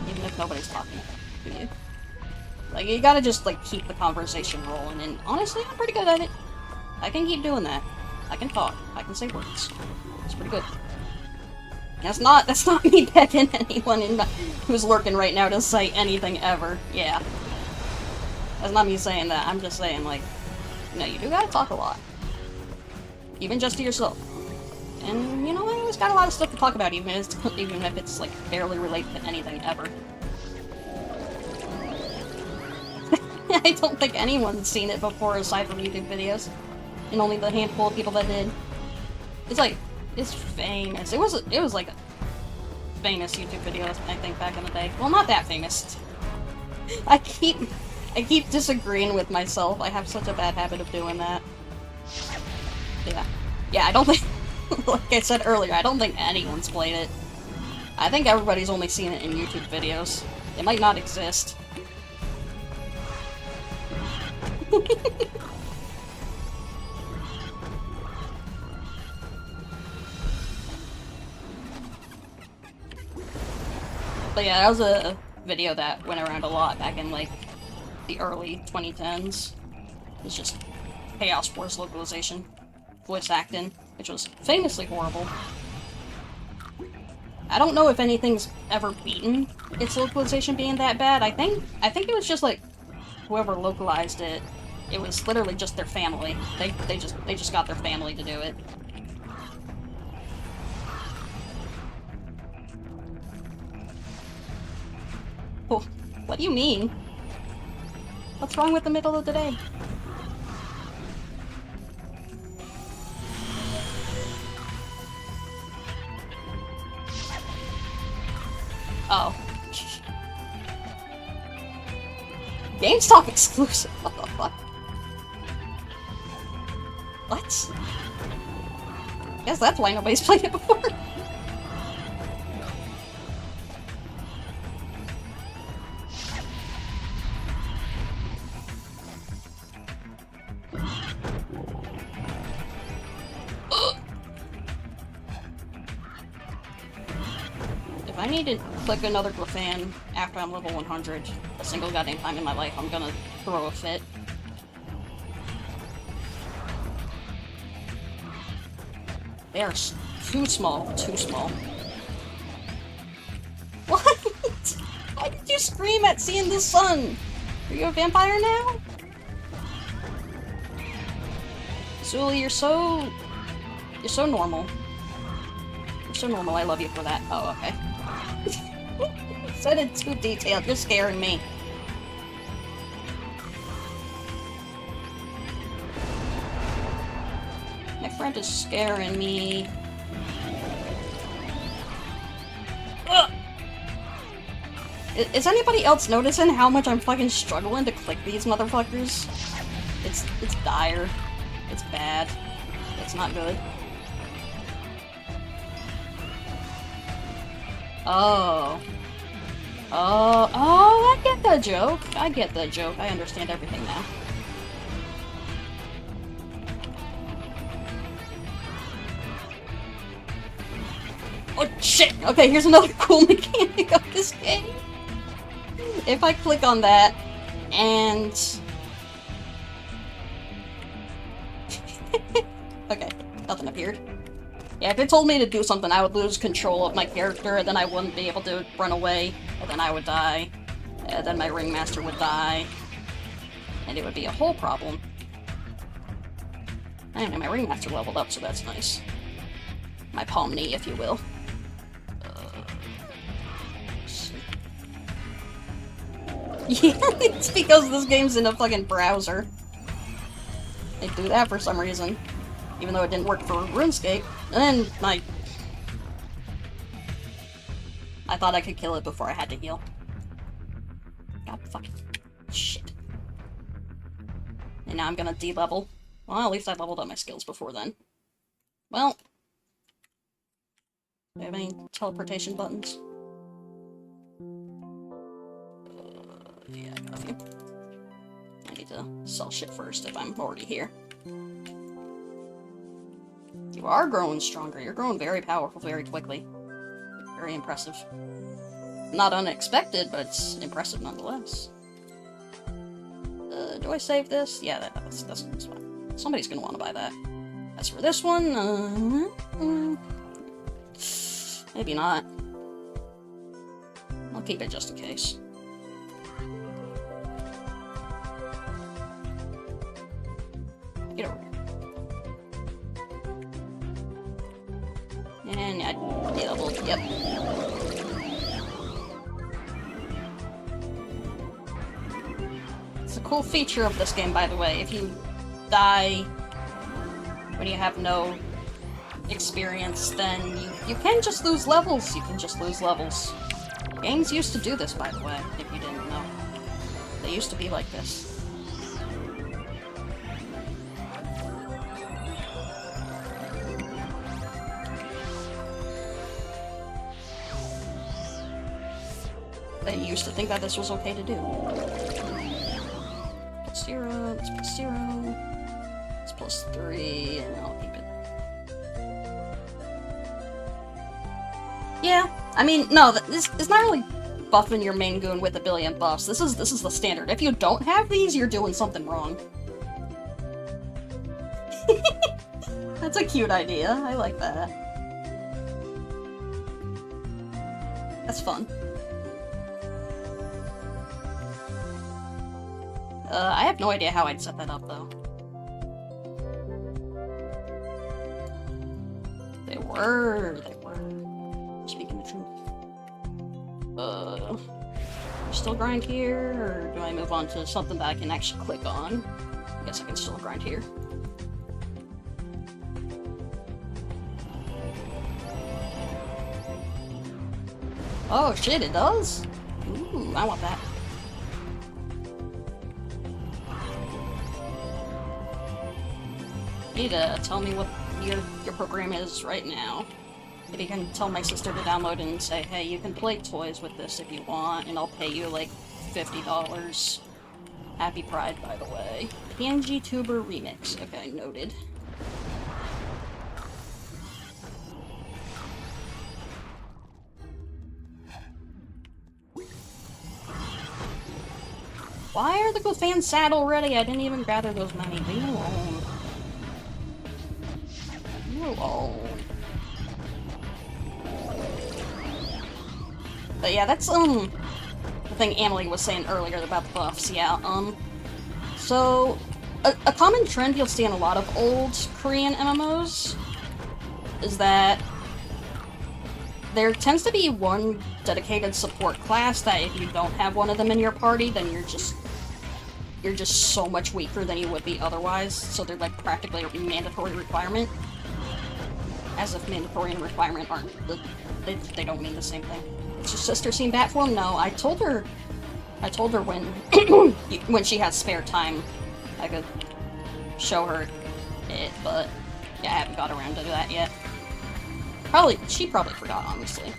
Even if nobody's talking to you. Like, you gotta just, like, keep the conversation rolling, and honestly, I'm pretty good at it. I can keep doing that. I can talk. I can say words. It's pretty good. That's not me begging anyone who's lurking right now to say anything ever. Yeah. That's not me saying that. I'm just saying, like, no, you do gotta talk a lot. Even just to yourself. And, you know, I always got a lot of stuff to talk about, even if it's, like, barely related to anything ever. I don't think anyone's seen it before aside from YouTube videos. And only the handful of people that did. It's like, it's famous. It was like a famous YouTube video, I think, back in the day. Well, not that famous. I keep disagreeing with myself. I have such a bad habit of doing that. Yeah, I don't think, like I said earlier, I don't think anyone's played it. I think everybody's only seen it in YouTube videos. It might not exist. But yeah, that was a video that went around a lot back in, like, the early 2010s. It's just Chaos Force localization. Voice acting, which was famously horrible. I don't know if anything's ever beaten its localization being that bad. I think it was just, like, whoever localized it, it was literally just their family. They just got their family to do it. Oh, what do you mean? What's wrong with the middle of the day? Oh. GameStop exclusive? What the fuck? What? Guess that's why nobody's played it before. If I need to click another Glyphan after I'm level 100 a single goddamn time in my life, I'm gonna throw a fit. They are too small, too small. What? Why did you scream at seeing the sun? Are you a vampire now? Zuli, you're so normal. You're so normal, I love you for that. Oh, okay. Said it too detailed, you're scaring me. My friend is scaring me. Ugh. Is anybody else noticing how much I'm fucking struggling to click these motherfuckers? It's dire. It's bad. It's not good. Oh. Oh, I get the joke. I get the joke. I understand everything now. Oh, shit! Okay, here's another cool mechanic of this game. If I click on that, and... okay, nothing appeared. Yeah, if it told me to do something, I would lose control of my character, and then I wouldn't be able to run away, and then I would die, and then my ringmaster would die, and it would be a whole problem. Anyway, my ringmaster leveled up, so that's nice. My Pomni, if you will. Yeah, it's because this game's in a fucking browser. They do that for some reason. Even though it didn't work for RuneScape. And then, I thought I could kill it before I had to heal. God fucking shit. And now I'm gonna de-level. Well, at least I leveled up my skills before then. Well. Do I have any teleportation buttons? Yeah, I got a few. I need need to sell shit first if I'm already here. You are growing stronger. You're growing very powerful very quickly. Very impressive. Not unexpected, but it's impressive nonetheless. Do I save this? Yeah, that's fine. Somebody's gonna want to buy that. As for this one, maybe not. I'll keep it just in case. Get over here. And I double, yep. It's a cool feature of this game, by the way. If you die when you have no experience, then you can just lose levels. You can just lose levels. Games used to do this, by the way, if you didn't know. They used to be like this. They used to think that this was okay to do. +0, it's +0, it's +3, and I'll keep it. Yeah, I mean, no, this is not really buffing your main goon with a billion buffs. This is the standard. If you don't have these, you're doing something wrong. That's a cute idea. I like that. That's fun. I have no idea how I'd set that up, though. They were. Speaking the truth. Still grind here, or do I move on to something that I can actually click on? I guess I can still grind here. Oh shit, it does? Ooh, I want that. You need to tell me what your program is right now. If you can tell my sister to download and say, hey, you can play toys with this if you want, and I'll pay you like $50. Happy Pride, by the way. PNG Tuber Remix. Okay, noted. Why are the good fans sad already? I didn't even gather those many. Leave me alone. Leave me alone. But yeah, that's, the thing Emily was saying earlier about the buffs, yeah, so, a common trend you'll see in a lot of old Korean MMOs is that there tends to be one dedicated support class that if you don't have one of them in your party, then you're just so much weaker than you would be otherwise, so they're like practically a mandatory requirement. As if mandatory and requirement aren't, they don't mean the same thing. Has your sister seen Batform? No, I told her when when she has spare time, I could show her it, but yeah, I haven't got around to that yet. She probably forgot, honestly.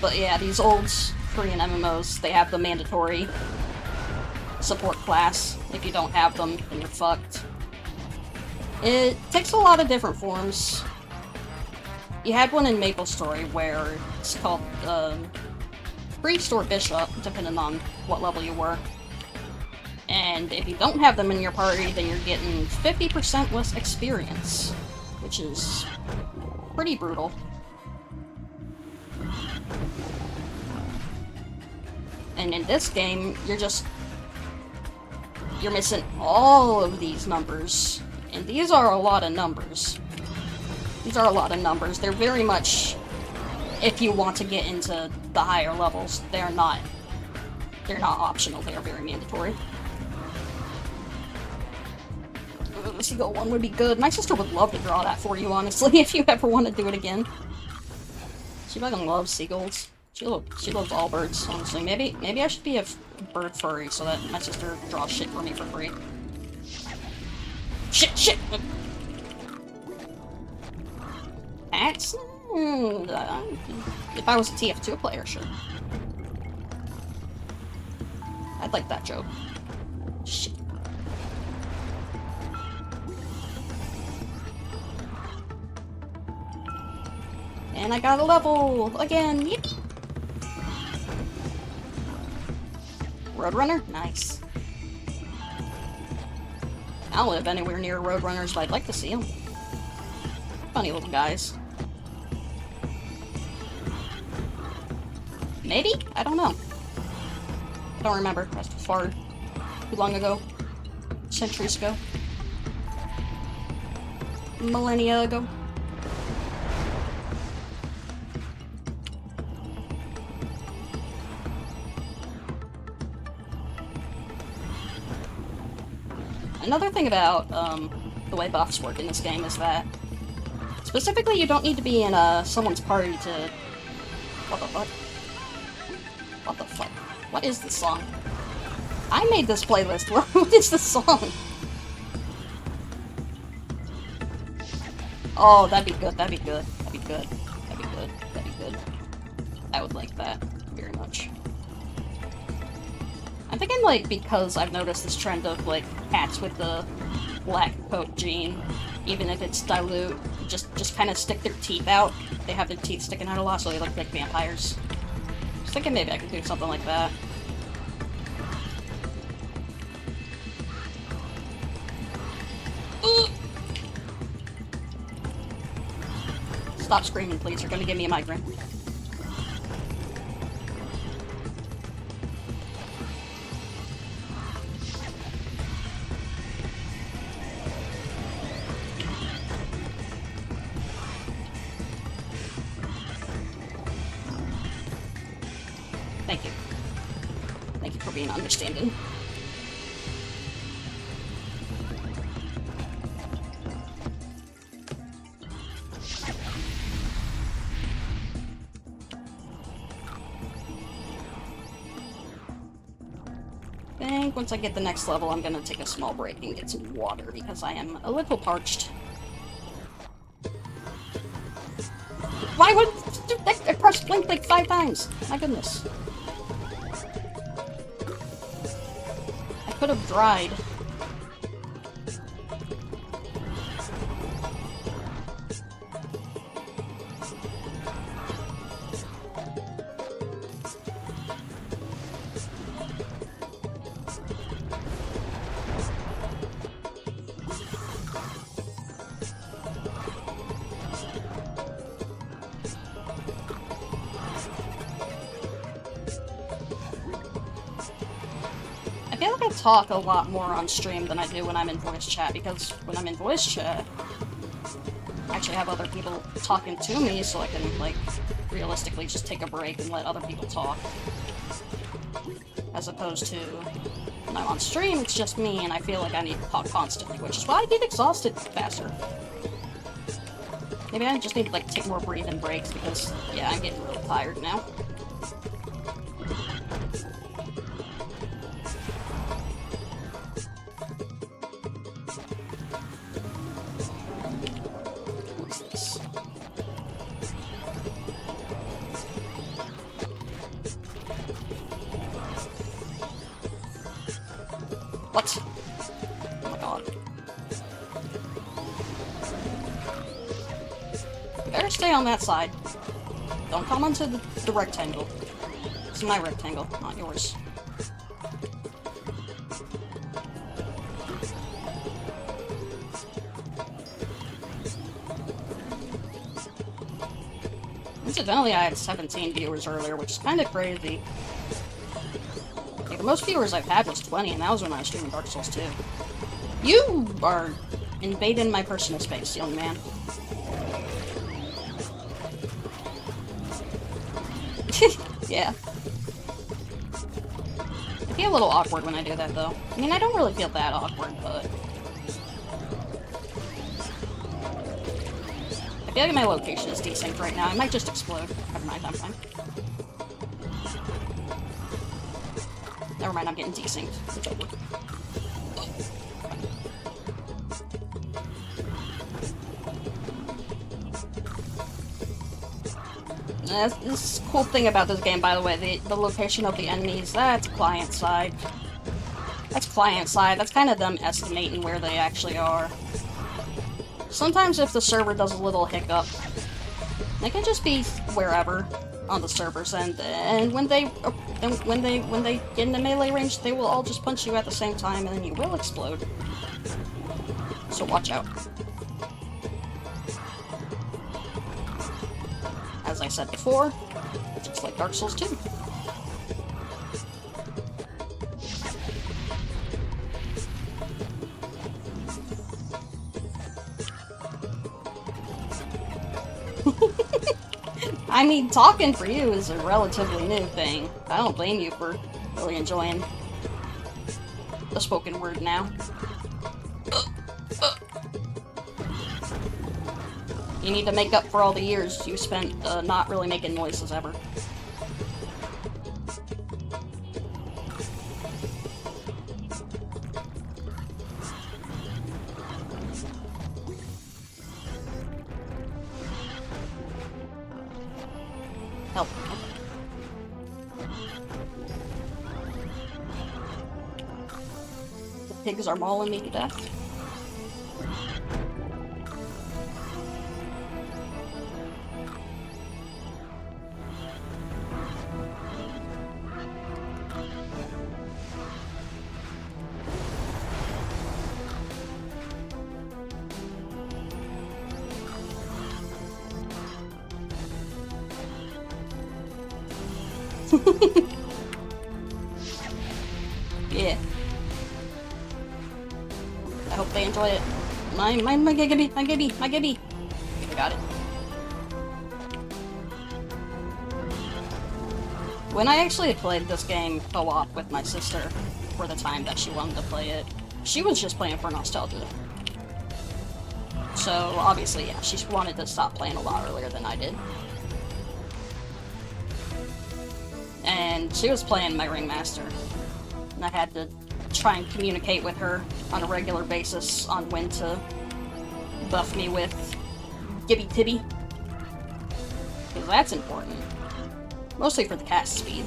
But yeah, these old Korean MMOs, they have the mandatory support class. If you don't have them, then you're fucked. It takes a lot of different forms. You had one in MapleStory where it's called Priest or Bishop, depending on what level you were. And if you don't have them in your party, then you're getting 50% less experience, which is pretty brutal. And in this game, you're missing all of these numbers. And these are a lot of numbers. These are a lot of numbers. They're very much, if you want to get into the higher levels, they're not optional, they are very mandatory. The Seagull one would be good. My sister would love to draw that for you, honestly, if you ever want to do it again. She fucking loves seagulls. She loves all birds, honestly. Maybe I should be a bird furry so that my sister draws shit for me for free. Shit! That's... if I was a TF2 player, sure. I'd like that joke. Shit. And I got a level again. Yippee! Roadrunner? Nice. I don't live anywhere near Roadrunners, but I'd like to see them. Funny little guys. Maybe? I don't know. I don't remember. That's too long ago. Centuries ago. Millennia ago. Another thing about the way buffs work in this game is that specifically you don't need to be in someone's party to... What the fuck? What the fuck? What is this song? I made this playlist. What is this song? Oh, that'd be good. That'd be good. That'd be good. That'd be good. That'd be good. I would like that very much. I'm thinking, like, because I've noticed this trend of, like, cats with the black coat gene, even if it's dilute, just kind of stick their teeth out. They have their teeth sticking out a lot, so they look like vampires. I was thinking maybe I could do something like that. Stop screaming, please. You're gonna give me a migraine. Thank you. Thank you for being understanding. I think once I get the next level, I'm gonna take a small break and get some water because I am a little parched. Why would I pressed blink like 5 times? My goodness. I could have dried. I feel like I talk a lot more on stream than I do when I'm in voice chat, because when I'm in voice chat, I actually have other people talking to me, so I can, like, realistically just take a break and let other people talk. As opposed to when I'm on stream, it's just me, and I feel like I need to talk constantly, which is why I get exhausted faster. Maybe I just need to, like, take more breathing breaks, because, yeah, I'm getting really tired now. What? Oh my god. You better stay on that side. Don't come onto the rectangle. This is my rectangle, not yours. Incidentally, I had 17 viewers earlier, which is kind of crazy. Like, the most viewers I've had was 20, and that was when I was streaming Dark Souls 2. You are invading my personal space, young man. Yeah. I feel a little awkward when I do that, though. I mean, I don't really feel that awkward, but... I feel like my location is desynced right now. I might just explode. Never mind, I'm fine. Never mind, I'm getting desynced. It's over. And this cool thing about this game, by the way, the location of the enemies, that's client side. That's client side. That's kind of them estimating where they actually are. Sometimes if the server does a little hiccup, they can just be wherever on the server's end, and when they get in the melee range, they will all just punch you at the same time, and then you will explode. So watch out. As I said before, just like Dark Souls 2. I mean, talking for you is a relatively new thing. I don't blame you for really enjoying the spoken word now. You need to make up for all the years you spent not really making noises ever. Help. The pigs are mauling me to death. Yeah. I hope they enjoy it. My giggity, my gibby, my gibby. I got it. When I actually played this game co-op with my sister for the time that she wanted to play it, she was just playing for nostalgia. So obviously, yeah, she wanted to stop playing a lot earlier than I did. And she was playing my Ringmaster. And I had to try and communicate with her on a regular basis on when to buff me with Gibby Tibby. Because that's important. Mostly for the cast speed.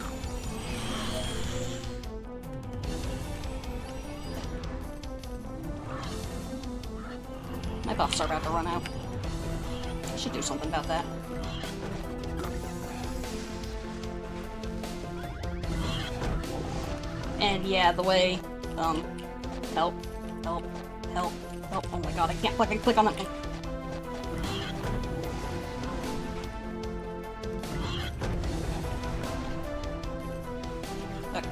My buffs are about to run out. I should do something about that. And yeah, the way, help, help, help, help. Oh my god, I can't fucking click on that thing. Okay.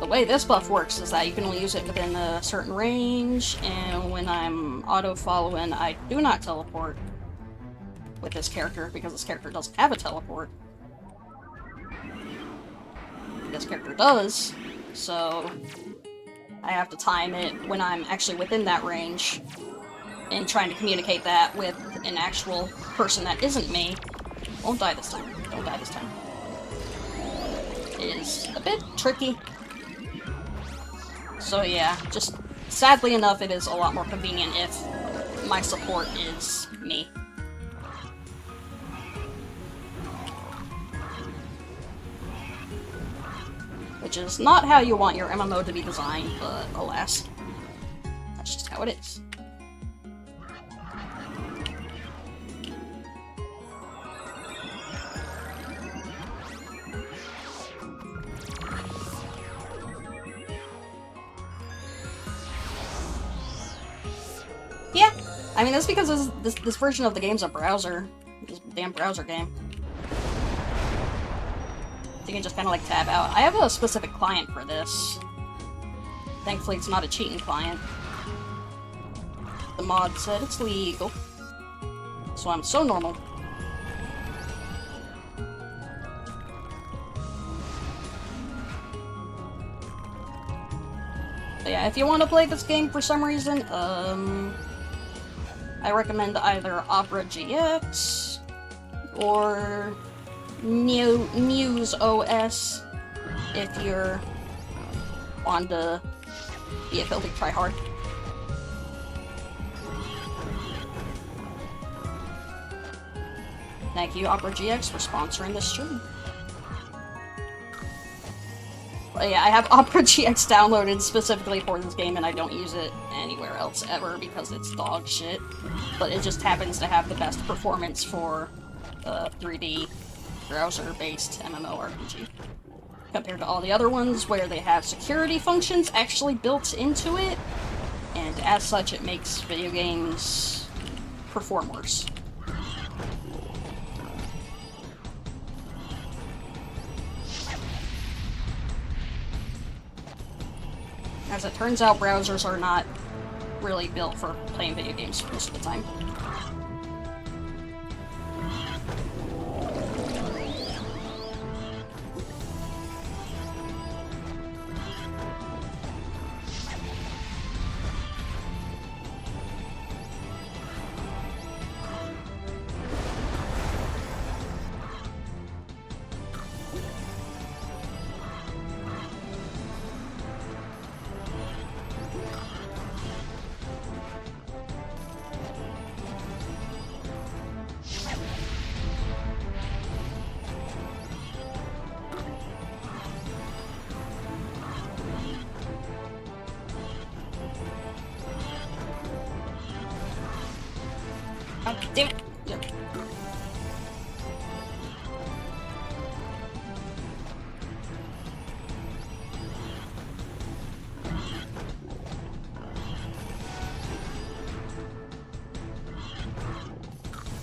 The way this buff works is that you can only use it within a certain range, and when I'm auto-following, I do not teleport with this character, because this character doesn't have a teleport. This character does, so I have to time it when I'm actually within that range and trying to communicate that with an actual person that isn't me. Won't die this time. Don't die this time. It is a bit tricky. So yeah, just sadly enough, it is a lot more convenient if my support is me. Which is not how you want your MMO to be designed, but alas, that's just how it is. Yeah, I mean, that's because this version of the game's a browser. This damn browser game. You can just kind of like tab out. I have a specific client for this. Thankfully, it's not a cheating client. The mod said it's legal. So I'm so normal. But yeah, if you want to play this game for some reason, I recommend either Opera GX or Muse OS if you're on to be a filthy tryhard. Thank you, Opera GX, for sponsoring this stream. But yeah, I have Opera GX downloaded specifically for this game, and I don't use it anywhere else ever because it's dog shit. But it just happens to have the best performance for a 3D browser-based MMORPG. Compared to all the other ones where they have security functions actually built into it, and as such it makes video games perform worse. As it turns out, browsers are not really built for playing video games most of the time. Oh, damn it! Yep.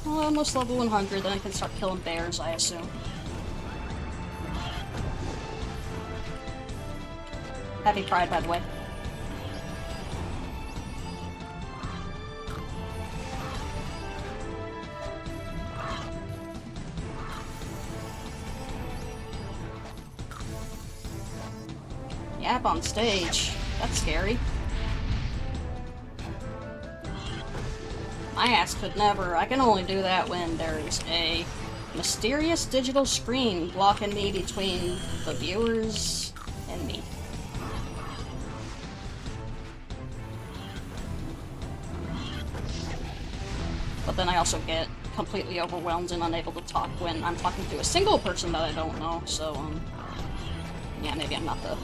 Well, almost level 100, then I can start killing bears, I assume. Happy Pride, by the way. Yap on stage. That's scary. My ass could never. I can only do that when there's a mysterious digital screen blocking me between the viewers and me. But then I also get completely overwhelmed and unable to talk when I'm talking to a single person that I don't know, so, yeah, maybe I'm not the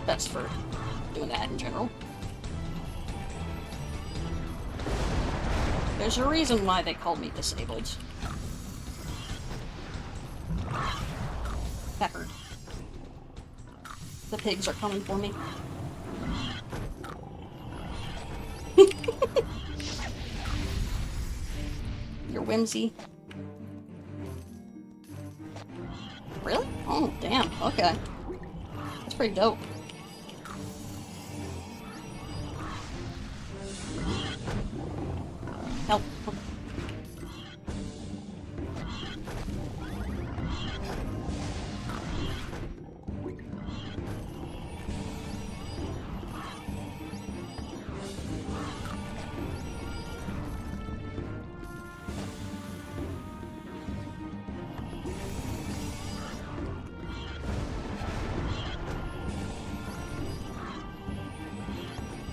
best for doing that in general. There's a reason why they called me disabled. Peppered. The pigs are coming for me. You're whimsy. Really? Oh, damn. Okay. That's pretty dope. Help.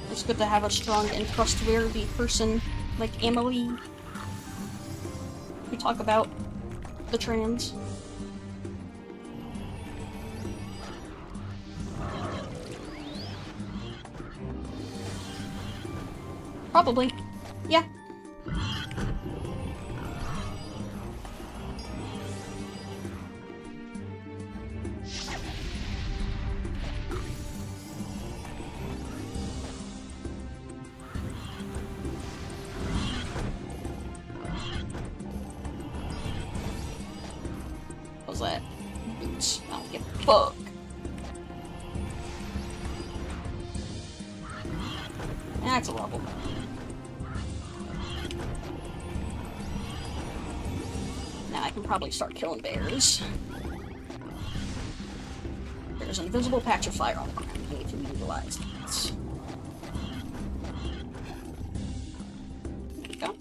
It's good to have a strong and trustworthy person like Emily. We talk about the trans. Probably. Yeah. What was that? Boots. I don't give a fuck. That's a level. Now I can probably start killing bears. There's an invisible patch of fire on the ground. You need to utilize it. There we go.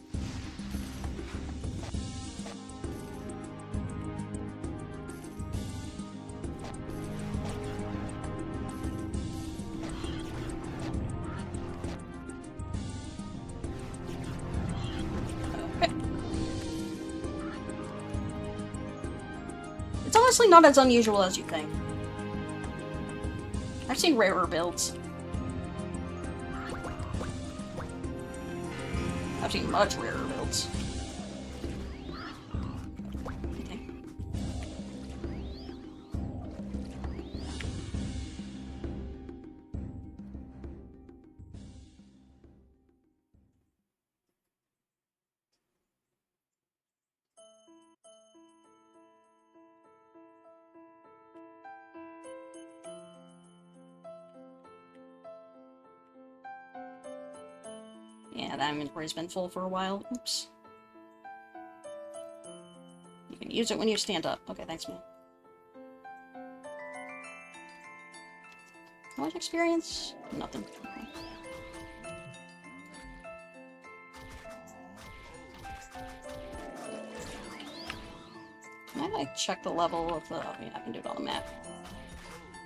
honestly not as unusual as you think. I've seen rarer builds. I've seen much rarer builds. Okay. Yeah, that inventory's been full for a while. Oops. You can use it when you stand up. Okay, thanks, man. How much experience? Nothing. Okay. Can I, like, check the level of the... Oh, yeah, I can do it on the map.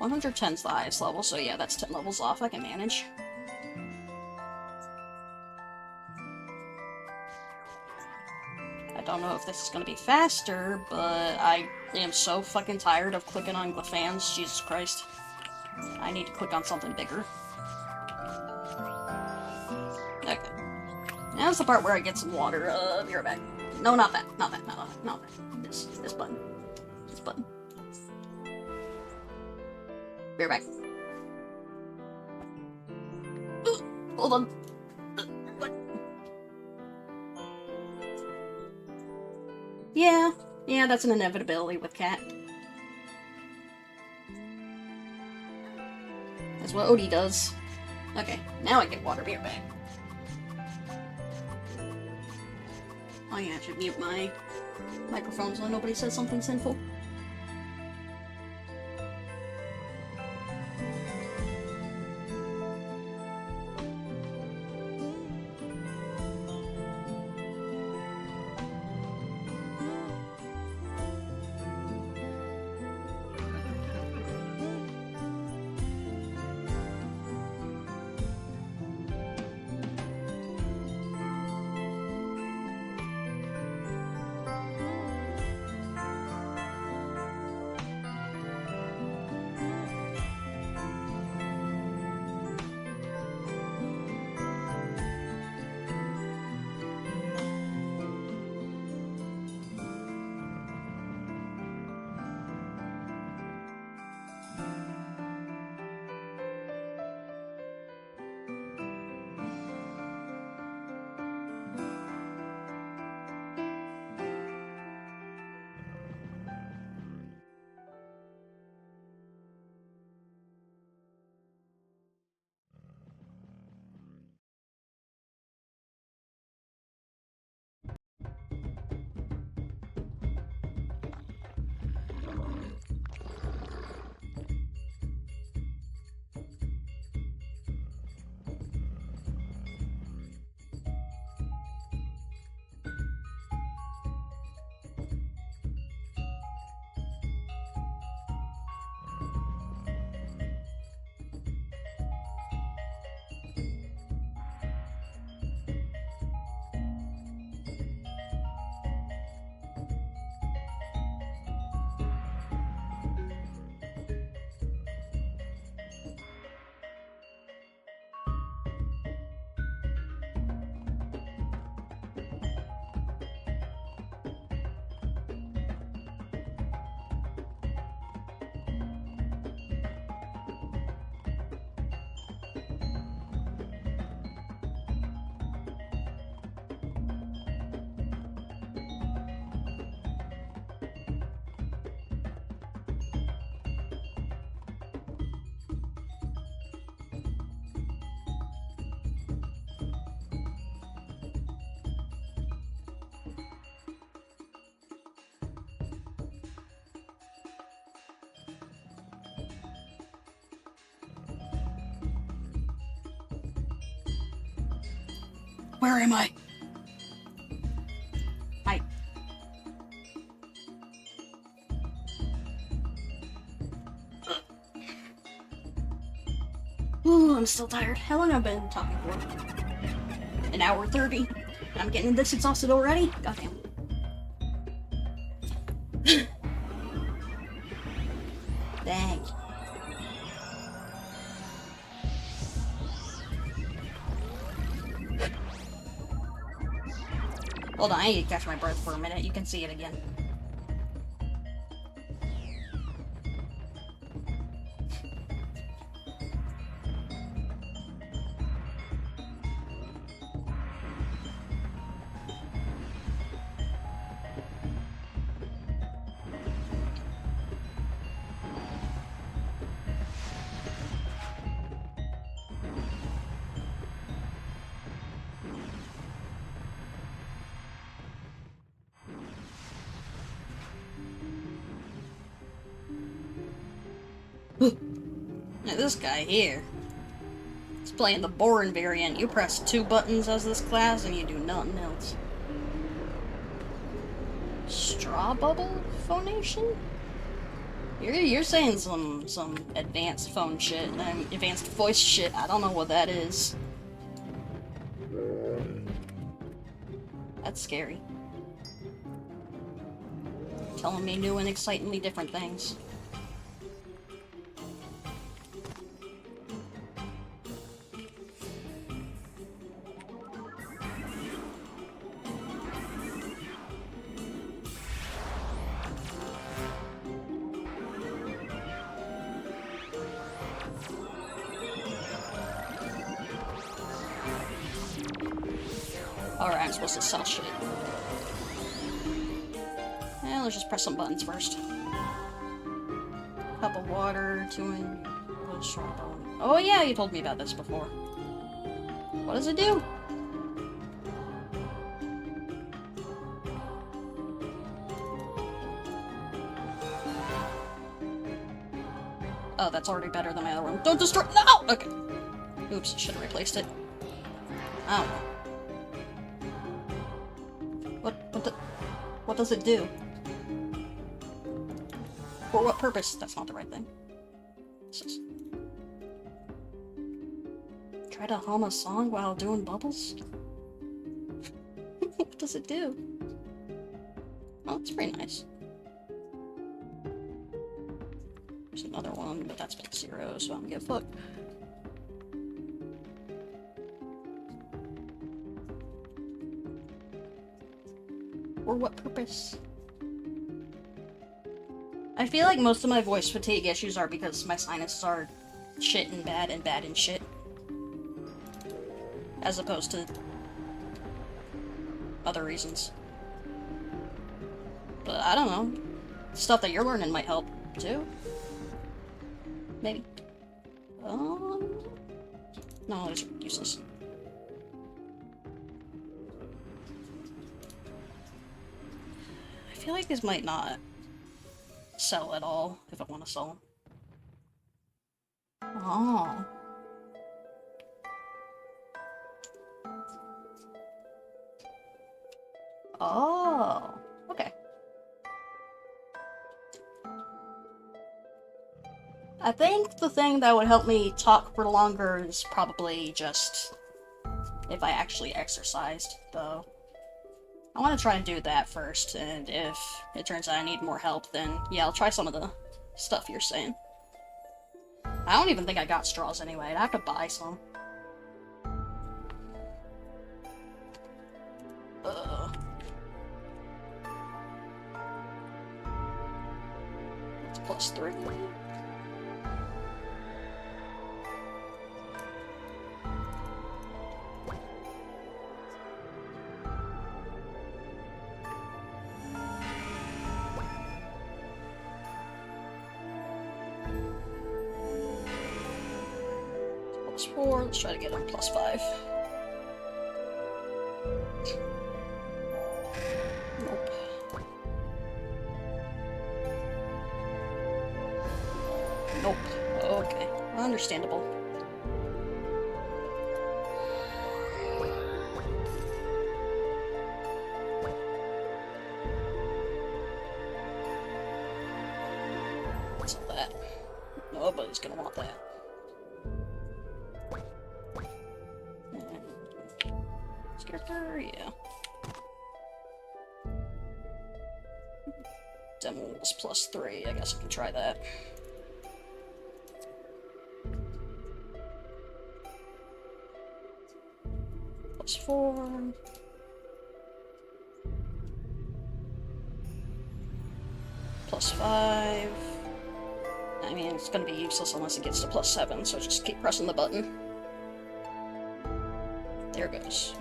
110's the highest level, so yeah, that's 10 levels off. I can manage. I don't know if this is gonna be faster, but I am so fucking tired of clicking on the fans. Jesus Christ. I need to click on something bigger. Okay. Now's the part where I get some water. Be right back. No, not that. Not that. Not that. Not that. This button. This button. Be right back. Hold on. What? Yeah, that's an inevitability with Cat. That's what Odie does. Okay, now I get water. Be right back. Oh yeah, I should mute my microphone so nobody says something sinful. Where am I? Ooh, I'm still tired. How long have I been talking for? An hour 30. I'm getting this exhausted already? Goddamn. Dang. Hold on, I need to catch my breath for a minute. You can see it again. Now this guy here. He's playing the boring variant. You press 2 buttons as this class and you do nothing else. Straw bubble phonation? You're saying some advanced phone shit, advanced voice shit. I don't know what that is. That's scary. Telling me new and excitingly different things. Alright, I'm supposed to sell shit. Yeah, let's just press some buttons first. Cup of water, 2 in... Oh yeah, you told me about this before. What does it do? Oh, that's already better than my other one. Don't destroy- No! Okay. Oops, should have replaced it. Oh. What does it do? For what purpose? That's not the right thing. Try to hum a song while doing bubbles? What does it do? Oh, it's pretty nice. There's another one, but that's been 0, so I don't give a fuck. For what purpose? I feel like most of my voice fatigue issues are because my sinuses are shit and bad and shit. As opposed to other reasons. But I don't know. Stuff that you're learning might help, too. Maybe. No, those are useless. I feel like these might not sell at all, if I want to sell them. Oh. Oh. Okay. I think the thing that would help me talk for longer is probably just if I actually exercised, though. I want to try and do that first, and if it turns out I need more help, then yeah, I'll try some of the stuff you're saying. I don't even think I got straws anyway. I'd have to buy some. It's +3. +4, let's try to get him +5. Nope. Nope. Okay. Understandable. What's that? Nobody's gonna want that. Character, yeah. Demos +3, I guess I can try that. Plus 4. Plus 5. I mean, it's gonna be useless unless it gets to plus 7, so just keep pressing the button. There it goes.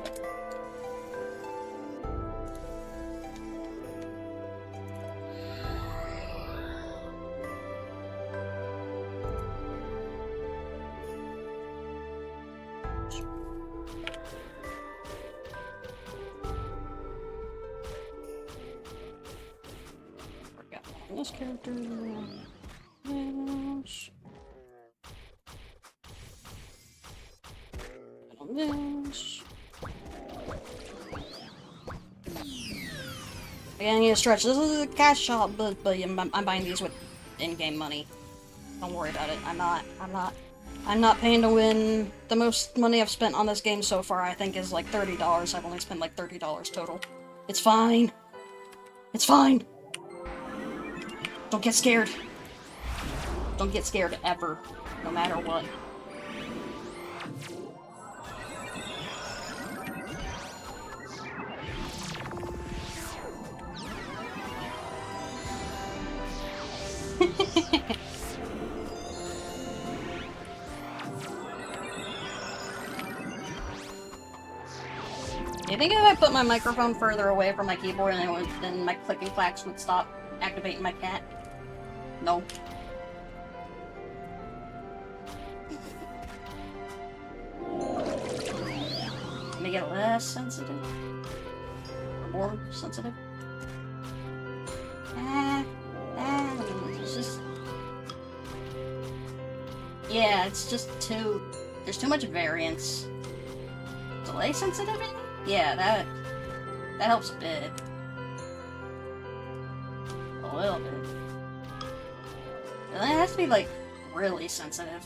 Forgot this character. This. This. Again, I need to stretch. This is a cash shop, but I'm buying these with in-game money. Don't worry about it. I'm not paying to win. The most money I've spent on this game so far, I think, is like $30. I've only spent like $30 total. It's fine. It's fine. Don't get scared. Don't get scared ever, no matter what. You think if I put my microphone further away from my keyboard then my clicking clacks would stop activating my cat? No. Make it less sensitive? Or more sensitive? It's just... Yeah, it's just too... There's too much variance. Delay sensitivity? Yeah, that helps a bit. A little bit. And it has to be, like, really sensitive.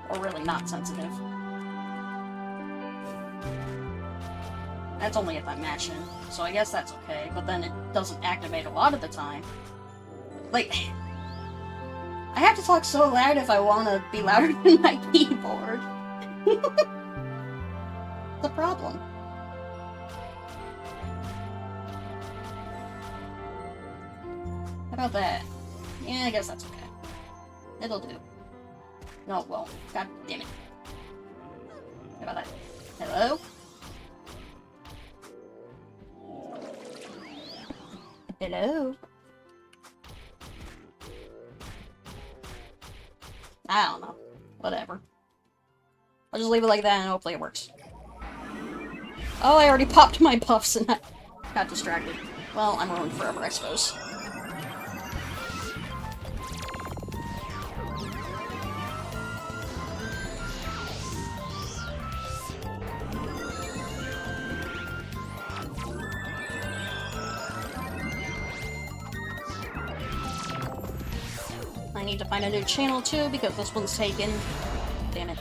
Or really not sensitive. That's only if I'm matching, so I guess that's okay, but then it doesn't activate a lot of the time. Like, I have to talk so loud if I want to be louder than my keyboard. The problem. How about that? Yeah, I guess that's okay. It'll do. No, it won't. God damn it. How about that? Hello? Hello? I don't know. Whatever. I'll just leave it like that and hopefully it works. Oh, I already popped my buffs and I got distracted. Well, I'm ruined forever, I suppose. I need to find a new channel too because this one's taken. Damn it.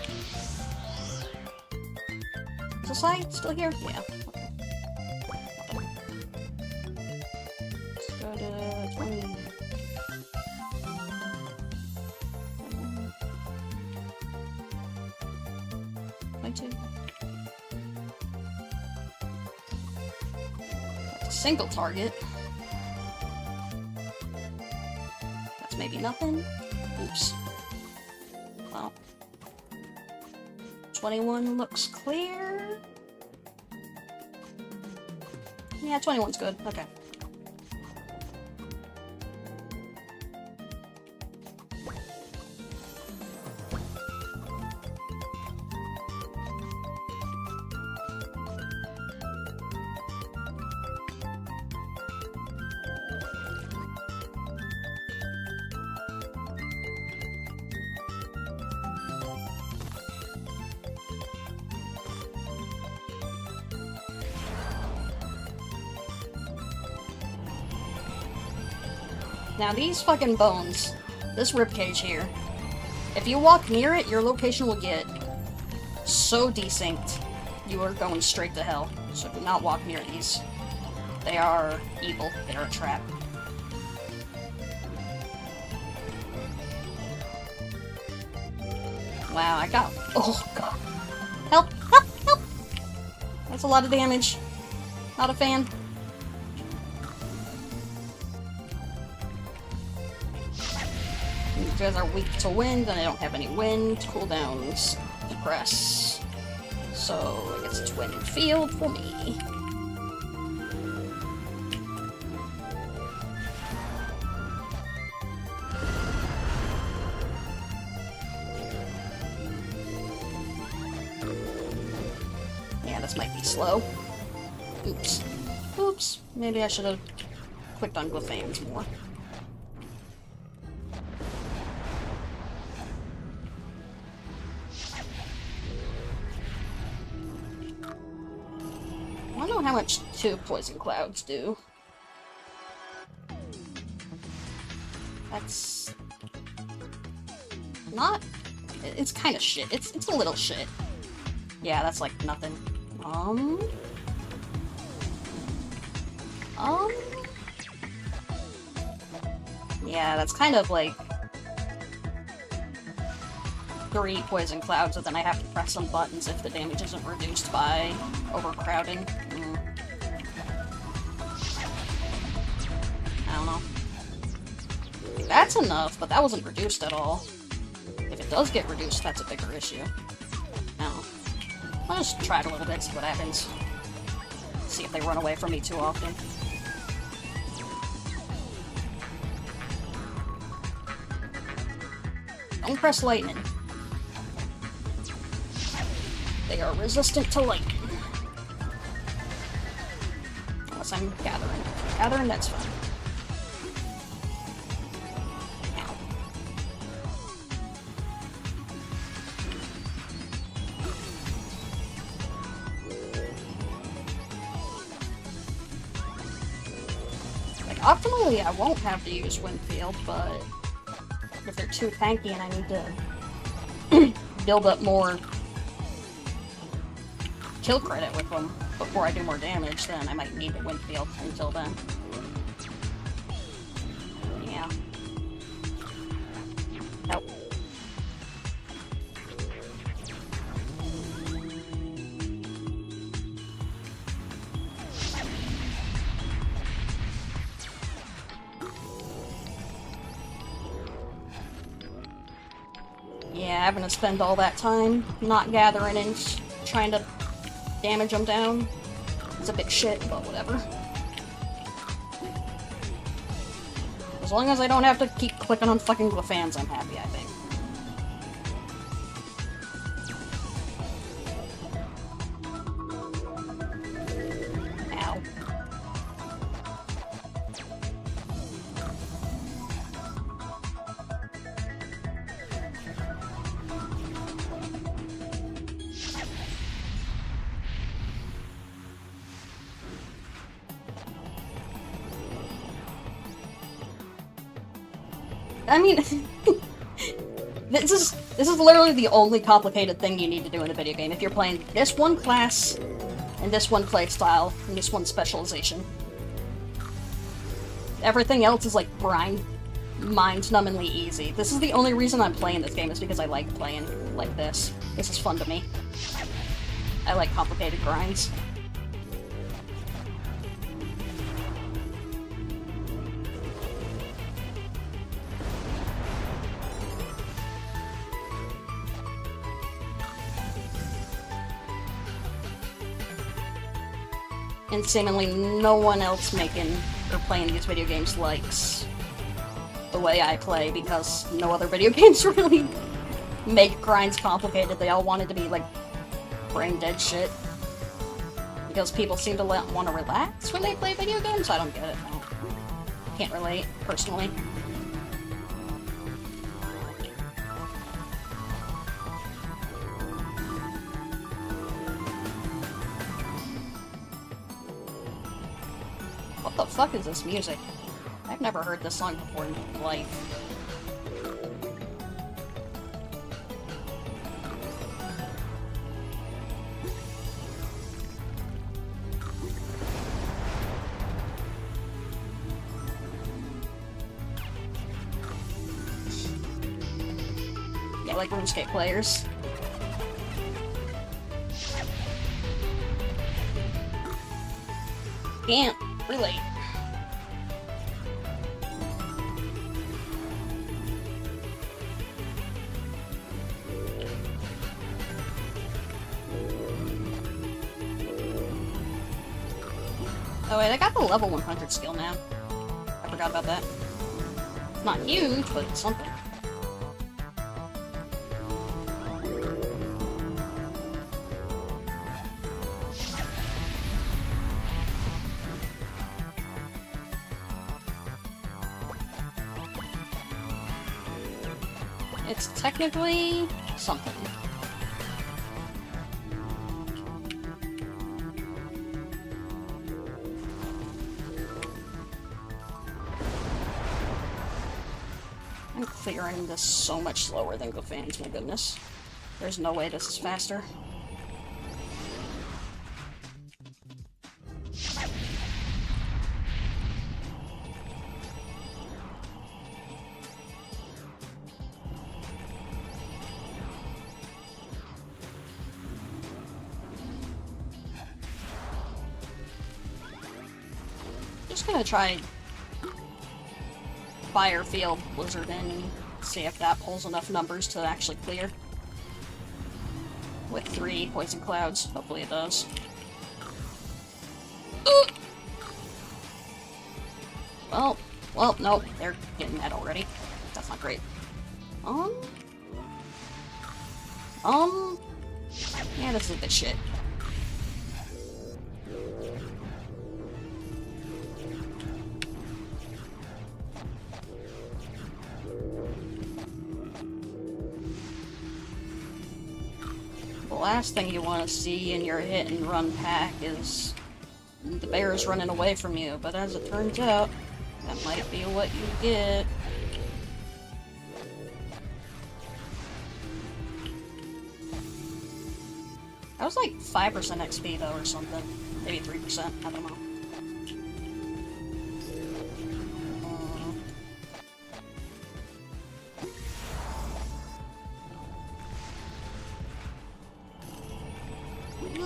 Is the site still here? Yeah. Okay. Let's go to 20. That's a single target. That's maybe nothing. Oops. Well. 21 looks clear. Yeah, 21's good. Okay. Now these fucking bones, this ribcage here, if you walk near it, your location will get so desynced, you are going straight to hell. So do not walk near these. They are evil. They are a trap. Wow, I got... Oh, God. Help! Help! Help! That's a lot of damage. Not a fan. These guys are weak to wind, and I don't have any wind cooldowns to press. So I guess it's wind and field for me. Yeah, this might be slow. Oops. Oops. Maybe I should have clicked on Glyphans more. I don't know how much 2 poison clouds do. That's not. It's kind of shit. It's a little shit. Yeah, that's like nothing. Yeah, that's kind of like 3 poison clouds, and then I have to press some buttons if the damage isn't reduced by overcrowding. I don't know. That's enough, but that wasn't reduced at all. If it does get reduced, that's a bigger issue. I don't know. I'll just try it a little bit, see what happens. See if they run away from me too often. Don't press lightning. They are resistant to lightning. Unless I'm gathering. Gathering, that's fine. Ow. Like, optimally, I won't have to use Windfield, but if they're too tanky and I need to build up more kill credit with them before I do more damage, then I might need the Windfield until then. Yeah. Nope. Yeah, having to spend all that time not gathering and trying to damage them down. It's a bit shit, but whatever. As long as I don't have to keep clicking on fucking Glyphans, I'm happy, I think. Ow. I mean, this is literally the only complicated thing you need to do in a video game if you're playing this one class, and this one playstyle, and this one specialization. Everything else is like mind-numbingly easy. This is the only reason I'm playing this game, is because I like playing like this. This is fun to me. I like complicated grinds. And seemingly no one else making or playing these video games likes the way I play, because no other video games really make grinds complicated. They all wanted to be like brain dead shit. Because people seem to want to relax when they play video games. I don't get it. I can't relate, personally. What the fuck is this music? I've never heard this song before in my life. Yeah, like RuneScape players. Can't relate. Oh wait, I got the level 100 skill now. I forgot about that. It's not huge, but it's something. It's technically something. I'm clearing this so much slower than the fans, my goodness. There's no way this is faster. Just gonna try Fire Field Blizzard and see if that pulls enough numbers to actually clear. With 3 Poison Clouds, hopefully it does. Ooh! Well, nope, they're getting that already. That's not great. Yeah, this is a bit shit. The last thing you want to see in your hit and run pack is the bears running away from you, but as it turns out, that might be what you get. That was like 5% XP though, or something. Maybe 3%, I don't know.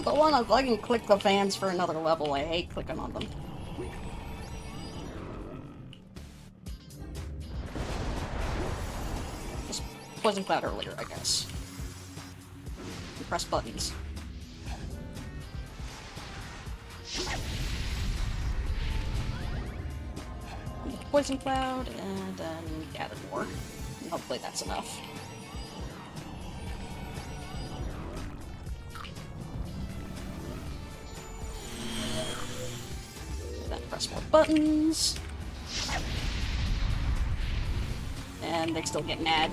The one if I can click the fans for another level, I hate clicking on them. Just Poison Cloud earlier, I guess. You press buttons. Poison Cloud, and then gather more. And hopefully that's enough. Then press more buttons. And they still get mad.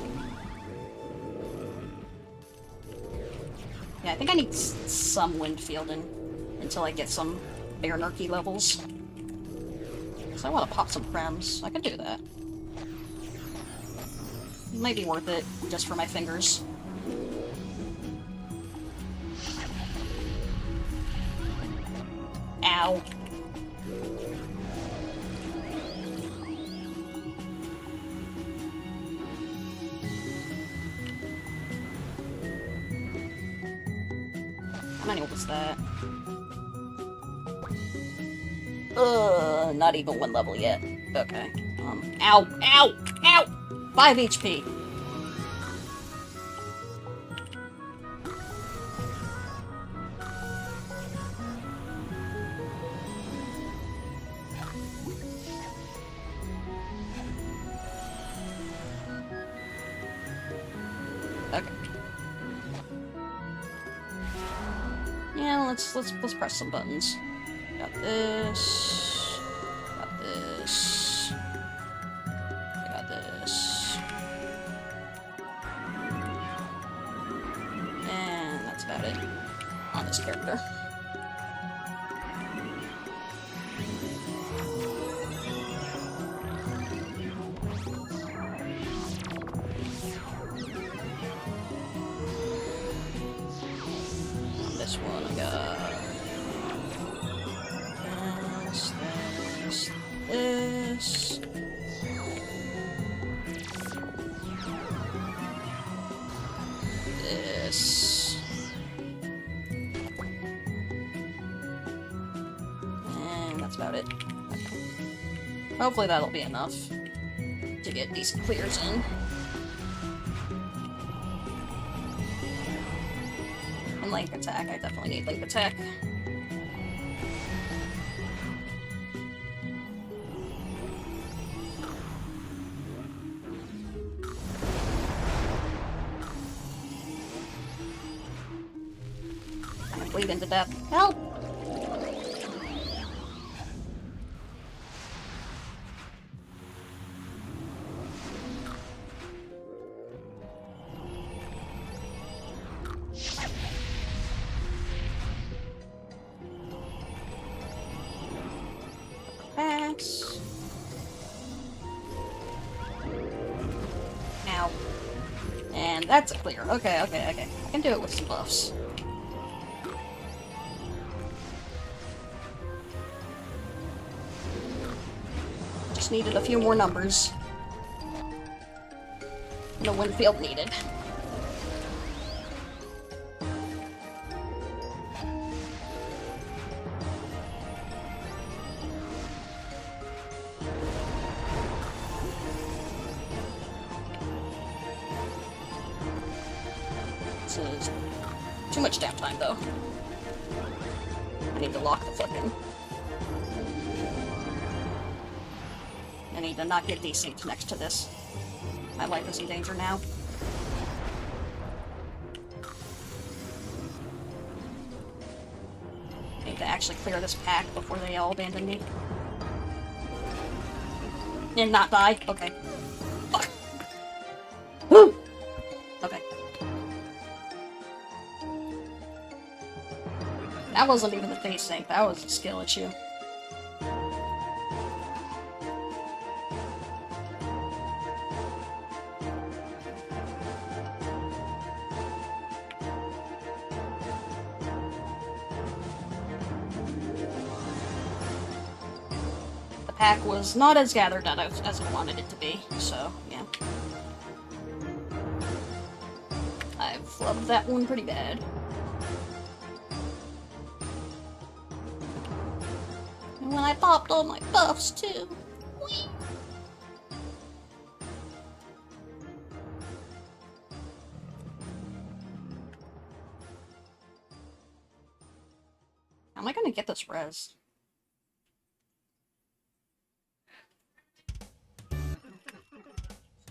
Yeah, I think I need some wind fielding until I get some Bear Nerky levels. So I want to pop some crems. I can do that. Might be worth it, just for my fingers. Ow. How many was that? Not even 1 level yet. Okay. Ow! Ow! Ow! 5 HP. Okay. Yeah, let's press some buttons. Got this. Got this. Got this. And that's about it on this character. This one I got. This. This. And that's about it. Hopefully that'll be enough to get decent clears in. And link attack, I definitely need link attack. I bleed into death. Help! Pass. Ow. And that's a clear. Okay. I can do it with some buffs. Just needed a few more numbers. No Winfield needed. This is too much downtime, though. I need to lock the fucking... I need to not get desync next to this. My life is in danger now. I need to actually clear this pack before they all abandon me. And not die? Okay. Fuck. Woo! Okay. That wasn't even the face sync, that was a skill issue. The pack was not as gathered as I wanted it to be, so yeah. I've flubbed that one pretty bad. And when I popped all my buffs too. Whee! How am I gonna get this res?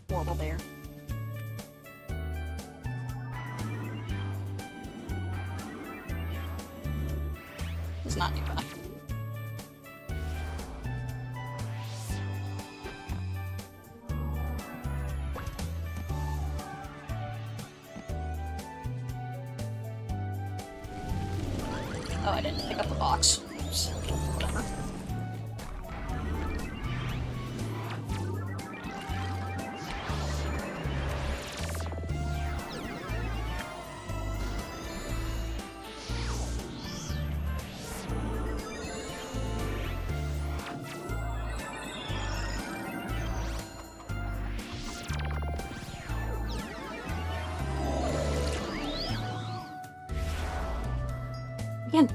Horrible bear. It's not too bad. Oh, I didn't pick up the box. Oops. Whatever. Again.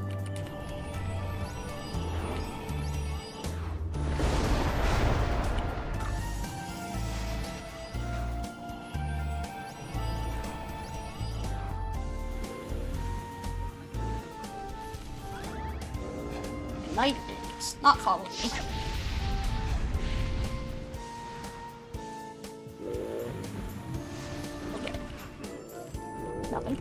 Night is not following me. Okay. Nothing.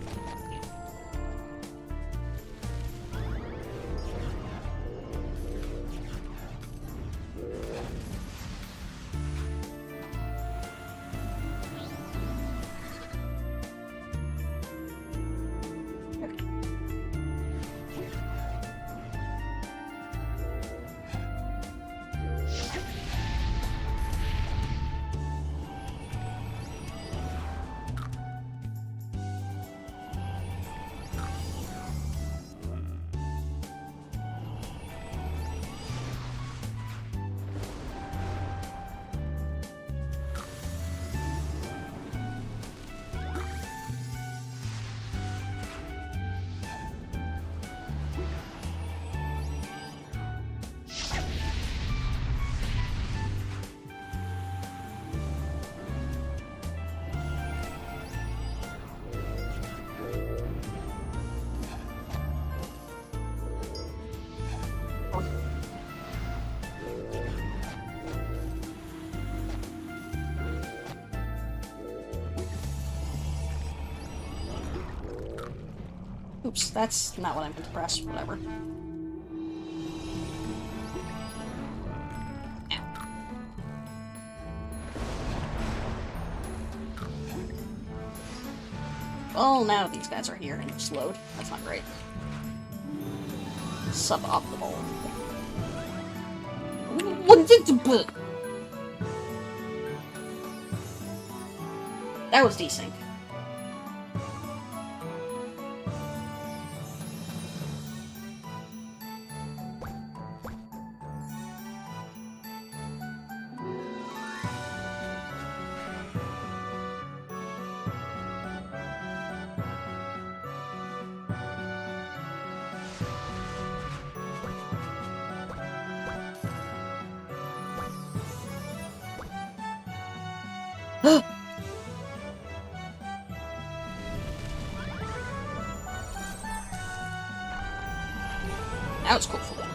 Oops, that's not what I meant to press. Whatever. Well, now these guys are here and just load. That's not great. Suboptimal. What did you put? That was desync. That was cool for them.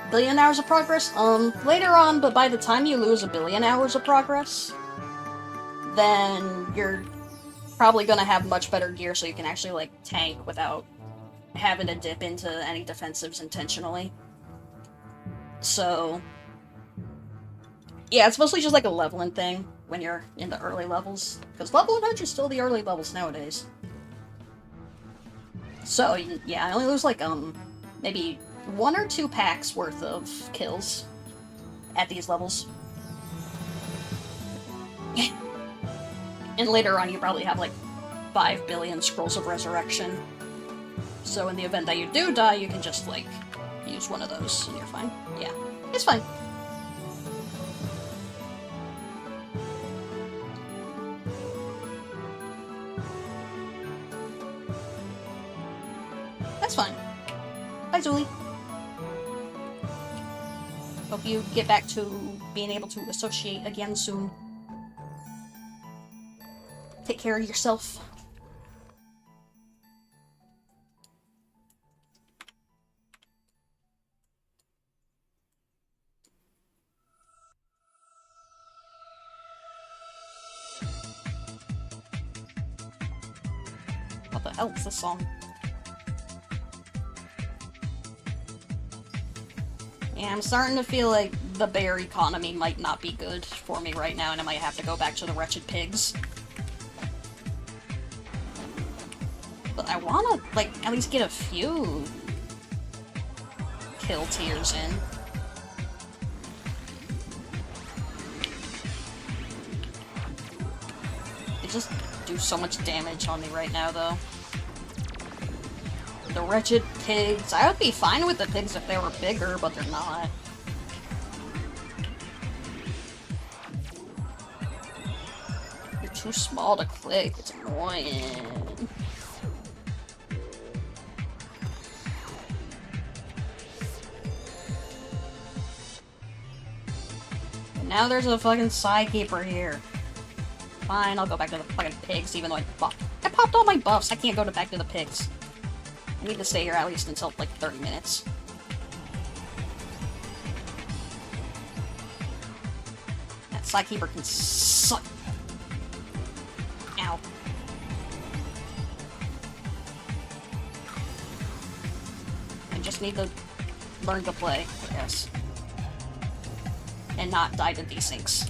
Billion hours of progress? Later on, but by the time you lose a billion hours of progress, then you're probably gonna have much better gear so you can actually, like, tank without having to dip into any defensives intentionally. So, yeah, it's mostly just like a leveling thing when you're in the early levels. Because level 100 is still the early levels nowadays. So, yeah, I only lose, like, maybe 1 or 2 packs worth of kills at these levels. And later on, you probably have, like, 5 billion Scrolls of Resurrection. So in the event that you do die, you can just, like, use one of those and you're fine. Yeah, it's fine. That's fine. Bye, Zuli. Hope you get back to being able to associate again soon. Take care of yourself. What the hell is this song? Yeah, I'm starting to feel like the bear economy might not be good for me right now, and I might have to go back to the wretched pigs. But I wanna, like, at least get a few kill tiers in. They just do so much damage on me right now, though. The wretched pigs. I would be fine with the pigs if they were bigger, but they're not. They're too small to click. It's annoying. And now there's a fucking sidekeeper here. Fine, I'll go back to the fucking pigs, even though I popped all my buffs. I can't go back to the pigs. I need to stay here at least until, like, 30 minutes. That sidekeeper can suck. Ow. I just need to learn to play, I guess. And not die to desyncs.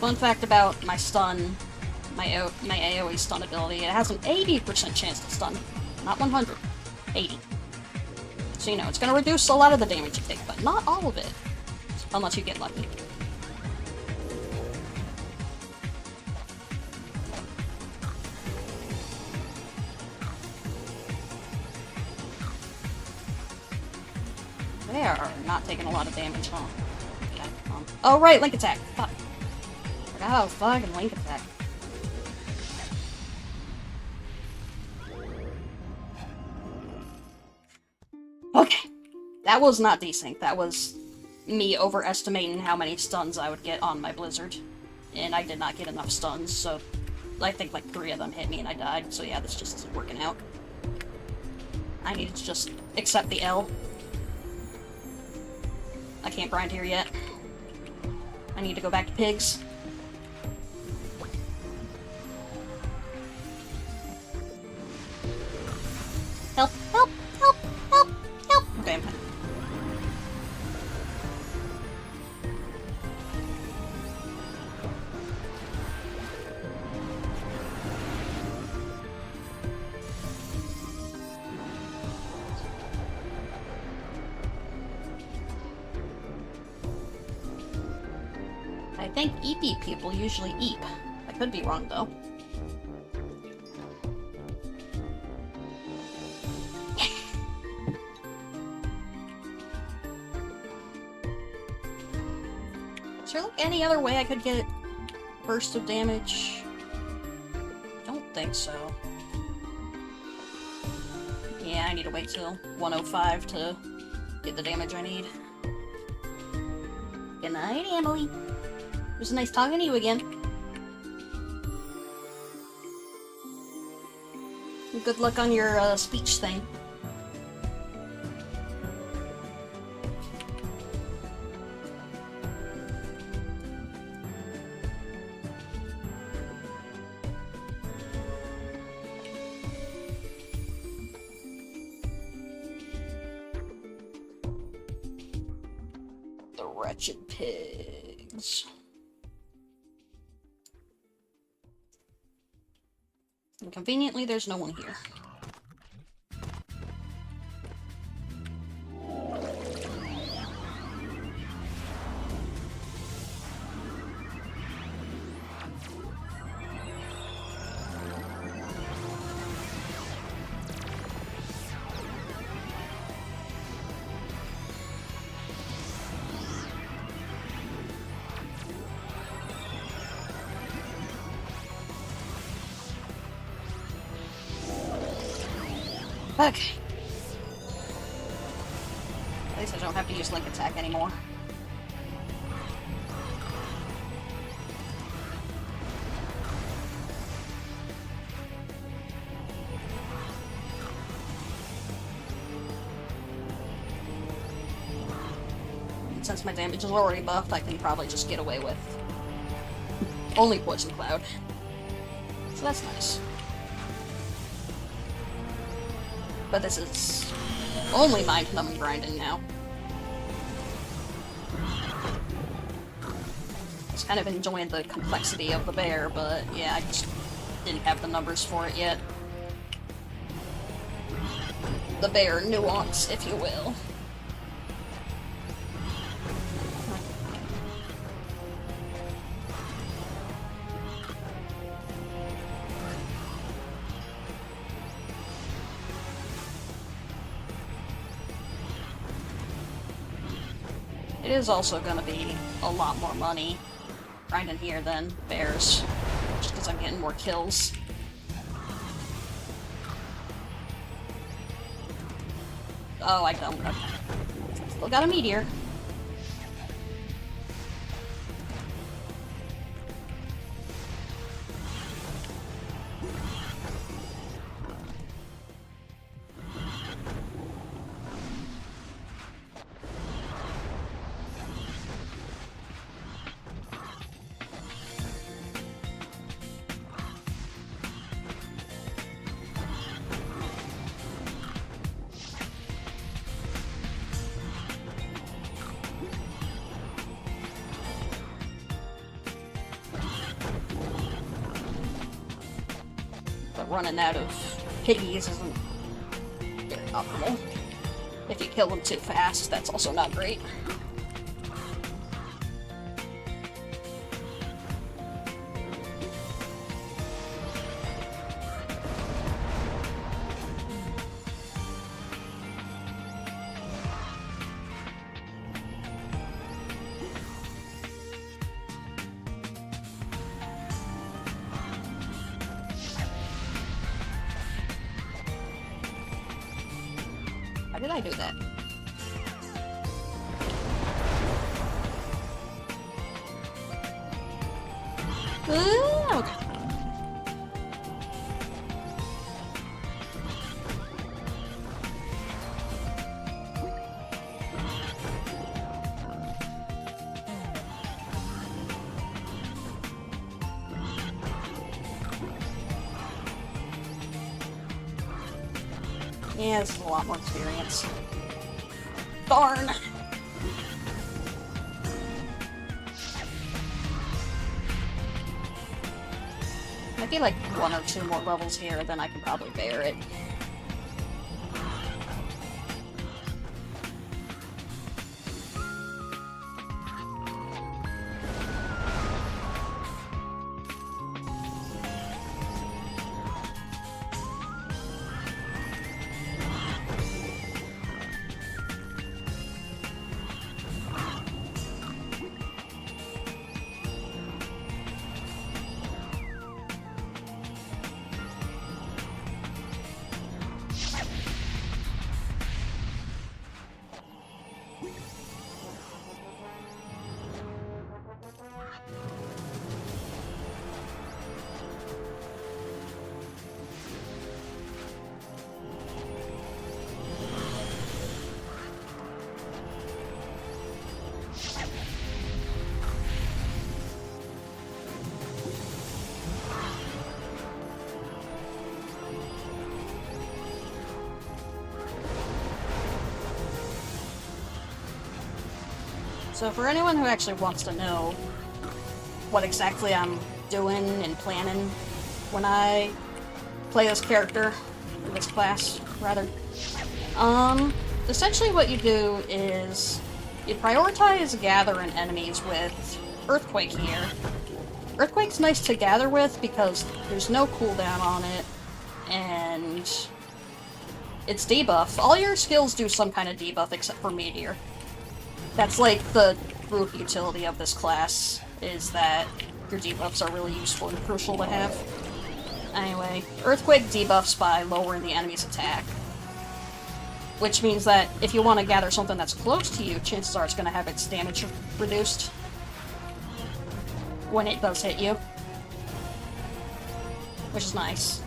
Fun fact about my stun, my AoE stun ability, it has an 80% chance to stun. Not 100. 80. So, you know, it's gonna reduce a lot of the damage you take, but not all of it. Unless you get lucky. They are not taking a lot of damage, huh? Okay, oh, right, Link Attack. Fuck. Oh, fucking Link Attack. Okay. That was not desync. That was me overestimating how many stuns I would get on my Blizzard. And I did not get enough stuns, so I think like 3 of them hit me and I died. So yeah, this just isn't working out. I need to just accept the L. I can't grind here yet. I need to go back to pigs. Help, help, help, help, help! Okay, I'm fine. I think EP people usually eep. I could be wrong though. Is there like any other way I could get burst of damage? Don't think so. Yeah, I need to wait till 105 to get the damage I need. Good night, Emily. It was nice talking to you again. Good luck on your speech thing. The wretched pigs. And conveniently, there's no one here. Okay. At least I don't have to use Link Attack anymore. And since my damage is already buffed, I can probably just get away with only Poison Cloud. So that's nice. But this is only mind-numbing grinding now. I was kind of enjoying the complexity of the bear, but yeah, I just didn't have the numbers for it yet. The bear nuance, if you will. It is also gonna be a lot more money grinding here than bears, just because I'm getting more kills. Oh, I don't. Okay. Still got a meteor. Running out of piggies isn't very optimal. If you kill them too fast, that's also not great. How did I do that? Okay. Yeah, this is a lot more experience. Darn! Maybe like 1 or 2 more levels here, then I can probably bear it. So for anyone who actually wants to know what exactly I'm doing and planning when I play this character, or this class, rather, essentially what you do is you prioritize gathering enemies with Earthquake here. Earthquake's nice to gather with because there's no cooldown on it, and it's debuff. All your skills do some kind of debuff except for Meteor. That's like the root utility of this class, is that your debuffs are really useful and crucial to have. Anyway, Earthquake debuffs by lowering the enemy's attack. Which means that if you want to gather something that's close to you, chances are it's going to have its damage reduced when it does hit you. Which is nice.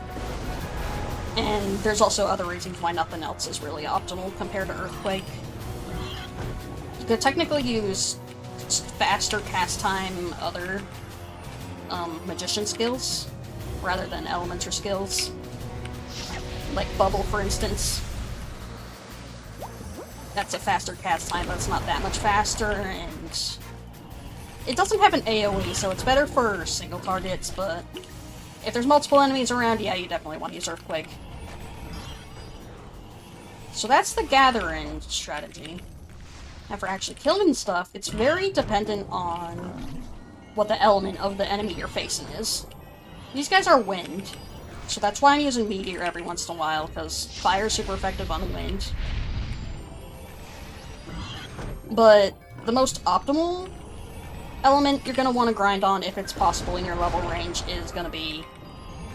And there's also other reasons why nothing else is really optimal compared to Earthquake. You could technically use faster cast time other magician skills rather than elemental skills. Like Bubble, for instance. That's a faster cast time, but it's not that much faster, and it doesn't have an AoE, so it's better for single targets, but if there's multiple enemies around, yeah, you definitely want to use Earthquake. So that's the gathering strategy. And for actually killing stuff, it's very dependent on what the element of the enemy you're facing is. These guys are wind, so that's why I'm using Meteor every once in a while, because fire is super effective on wind. But the most optimal element you're going to want to grind on, if it's possible in your level range, is going to be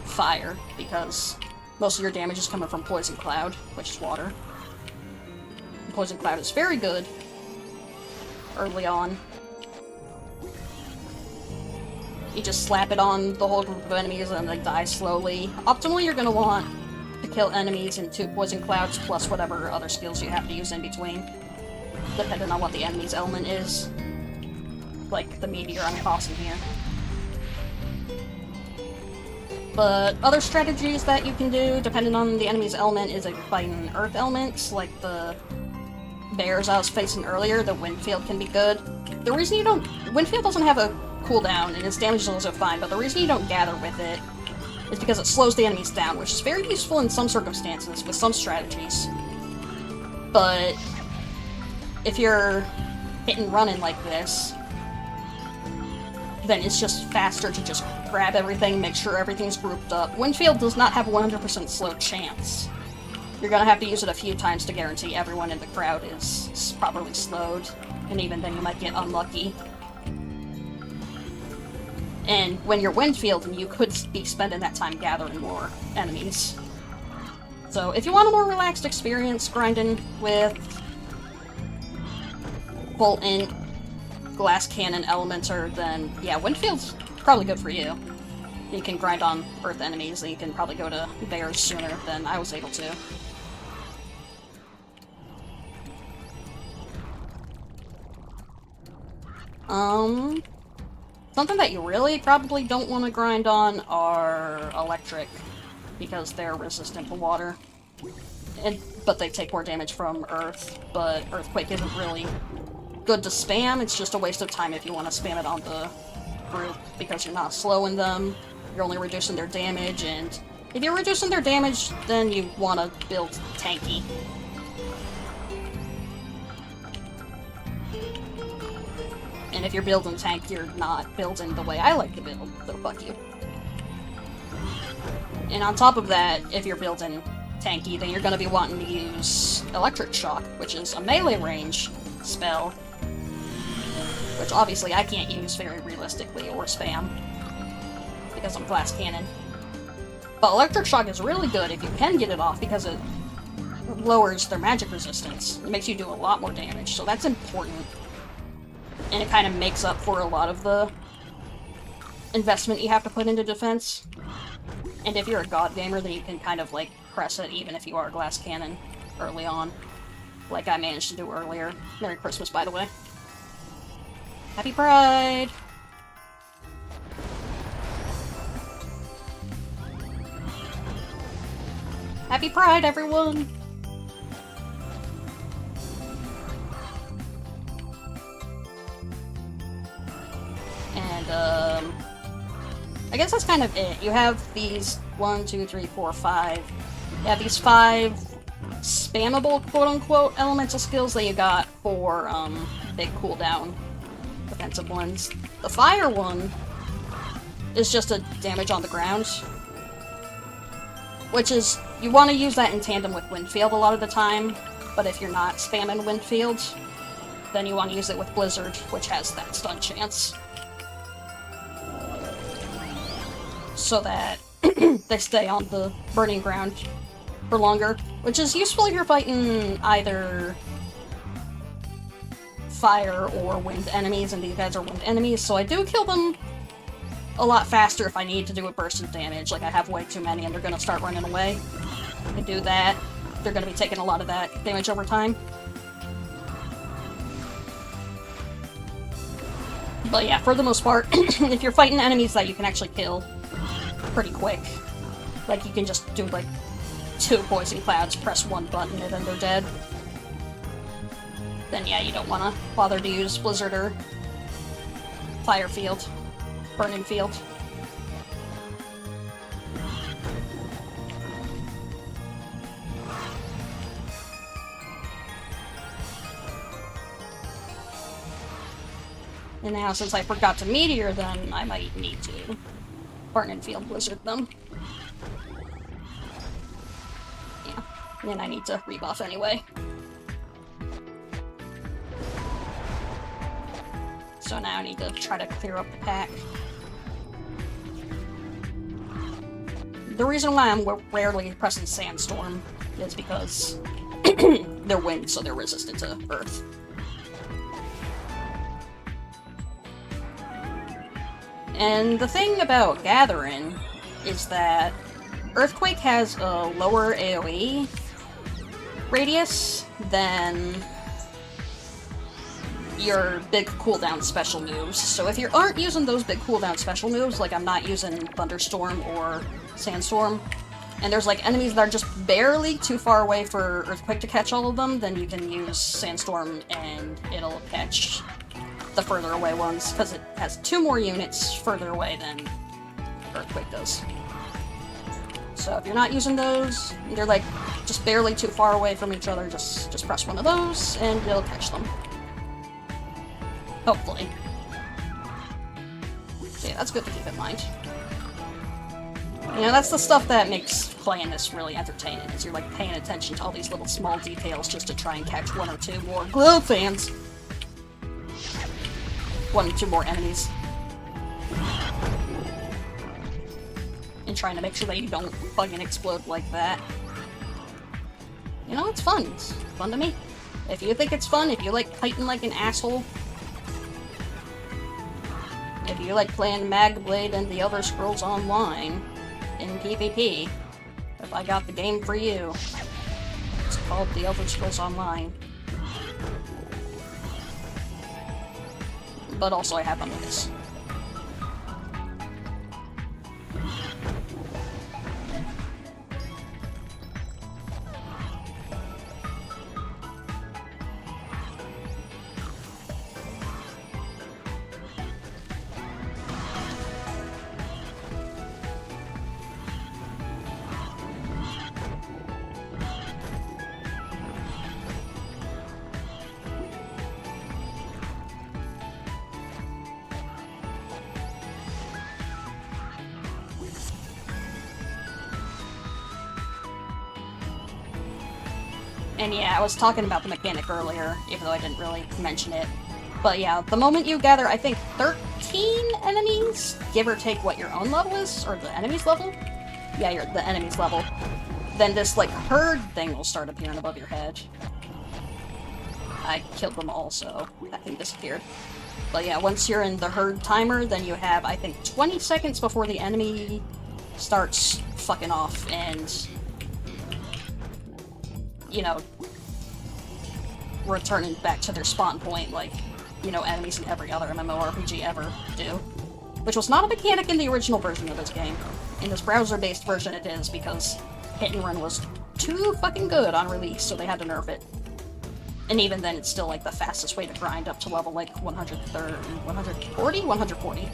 fire, because most of your damage is coming from Poison Cloud, which is water. Poison Cloud is very good early on. You just slap it on the whole group of enemies and they die slowly. Optimally, you're going to want to kill enemies in 2 Poison Clouds, plus whatever other skills you have to use in between, depending on what the enemy's element is. Like the Meteor I'm tossing here. But other strategies that you can do, depending on the enemy's element, is like fighting earth elements, like the bears I was facing earlier. The Windfield can be good. The reason you don't... Windfield doesn't have a cooldown, and its damage is also fine, but the reason you don't gather with it is because it slows the enemies down, which is very useful in some circumstances, with some strategies. But if you're hit and running like this, then it's just faster to just grab everything, make sure everything's grouped up. Windfield does not have a 100% slow chance. You're gonna have to use it a few times to guarantee everyone in the crowd is properly slowed, and even then you might get unlucky. And when you're Windfield, you could be spending that time gathering more enemies. So if you want a more relaxed experience grinding with Bolt-In, Glass Cannon, Elementer, then yeah, Windfield's probably good for you. You can grind on Earth enemies, and you can probably go to bears sooner than I was able to. Something that you really probably don't want to grind on are electric, because they're resistant to water. But they take more damage from Earth, but Earthquake isn't really good to spam. It's just a waste of time if you want to spam it on the group, because you're not slowing them, you're only reducing their damage, and if you're reducing their damage, then you want to build tanky. And if you're building tank, you're not building the way I like to build, so fuck you. And on top of that, if you're building tanky, then you're going to be wanting to use Electric Shock, which is a melee range spell, which obviously I can't use very realistically or spam, because I'm Glass Cannon. But Electric Shock is really good if you can get it off, because it lowers their magic resistance. It makes you do a lot more damage, so that's important. And it kind of makes up for a lot of the investment you have to put into defense. And if you're a god gamer, then you can kind of, like, press it even if you are Glass Cannon early on. Like I managed to do earlier. Merry Christmas, by the way. Happy Pride! Happy Pride, everyone! And, I guess that's kind of it. You have these 1, 2, 3, 4, 5. You have these 5 spammable, quote-unquote, elemental skills that you got for, big cooldown defensive ones. The fire one is just a damage on the ground, which is, you want to use that in tandem with Windfield a lot of the time, but if you're not spamming Windfield, then you want to use it with Blizzard, which has that stun chance. So that they stay on the burning ground for longer, which is useful if you're fighting either fire or wind enemies, and these guys are wind enemies, so I do kill them a lot faster if I need to do a burst of damage. Like, I have way too many and they're gonna start running away. I do that, they're gonna be taking a lot of that damage over time. But yeah, for the most part, if you're fighting enemies that you can actually kill pretty quick, like you can just do like 2 poison clouds, press 1 button, and then they're dead, then yeah, you don't want to bother to use Blizzard or Fire Field, Burning Field. And now, since I forgot to Meteor them, I might need to Burning Field Blizzard them. Yeah, and I need to rebuff anyway. So now I need to try to clear up the pack. The reason why I'm rarely pressing Sandstorm is because they're wind, so they're resistant to Earth. And the thing about Gathering is that Earthquake has a lower AoE radius than your big cooldown special moves. So if you aren't using those big cooldown special moves, like I'm not using Thunderstorm or Sandstorm, and there's like enemies that are just barely too far away for Earthquake to catch all of them, then you can use Sandstorm and it'll catch the further away ones, because it has 2 more units further away than Earthquake does. So if you're not using those, they're like just barely too far away from each other, just press one of those and it'll catch them. Hopefully. So yeah, that's good to keep in mind. You know, that's the stuff that makes playing this really entertaining, is you're like paying attention to all these little small details just to try and catch 1 or 2 more Glow fans. 1 or 2 more enemies. And trying to make sure that you don't fucking explode like that. You know, it's fun. It's fun to me. If you think it's fun, if you like fighting like an asshole, If you like playing Magblade and the Elder Scrolls Online in PvP, if I got the game for you, it's called the Elder Scrolls Online. But also I have unlimited. And yeah, I was talking about the mechanic earlier, even though I didn't really mention it. But yeah, the moment you gather, I think, 13 enemies, give or take what your own level is, or the enemy's level? Yeah, the enemy's level. Then this, like, herd thing will start appearing above your head. I killed them all, so that thing disappeared. But yeah, once you're in the herd timer, then you have, I think, 20 seconds before the enemy starts fucking off, and you know, returning back to their spawn point like, you know, enemies in every other MMORPG ever do. Which was not a mechanic in the original version of this game. In this browser-based version it is, because hit and run was too fucking good on release, so they had to nerf it. And even then, it's still, like, the fastest way to grind up to level, like, 130, 140? 140.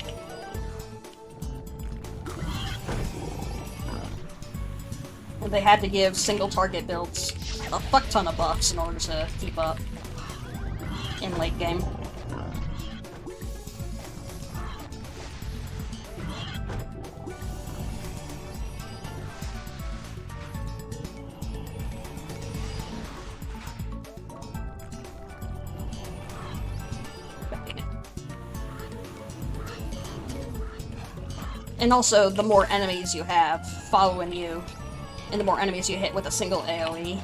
And they had to give single-target builds a fuck ton of buffs in order to keep up in late game. And also, the more enemies you have following you, and the more enemies you hit with a single AoE,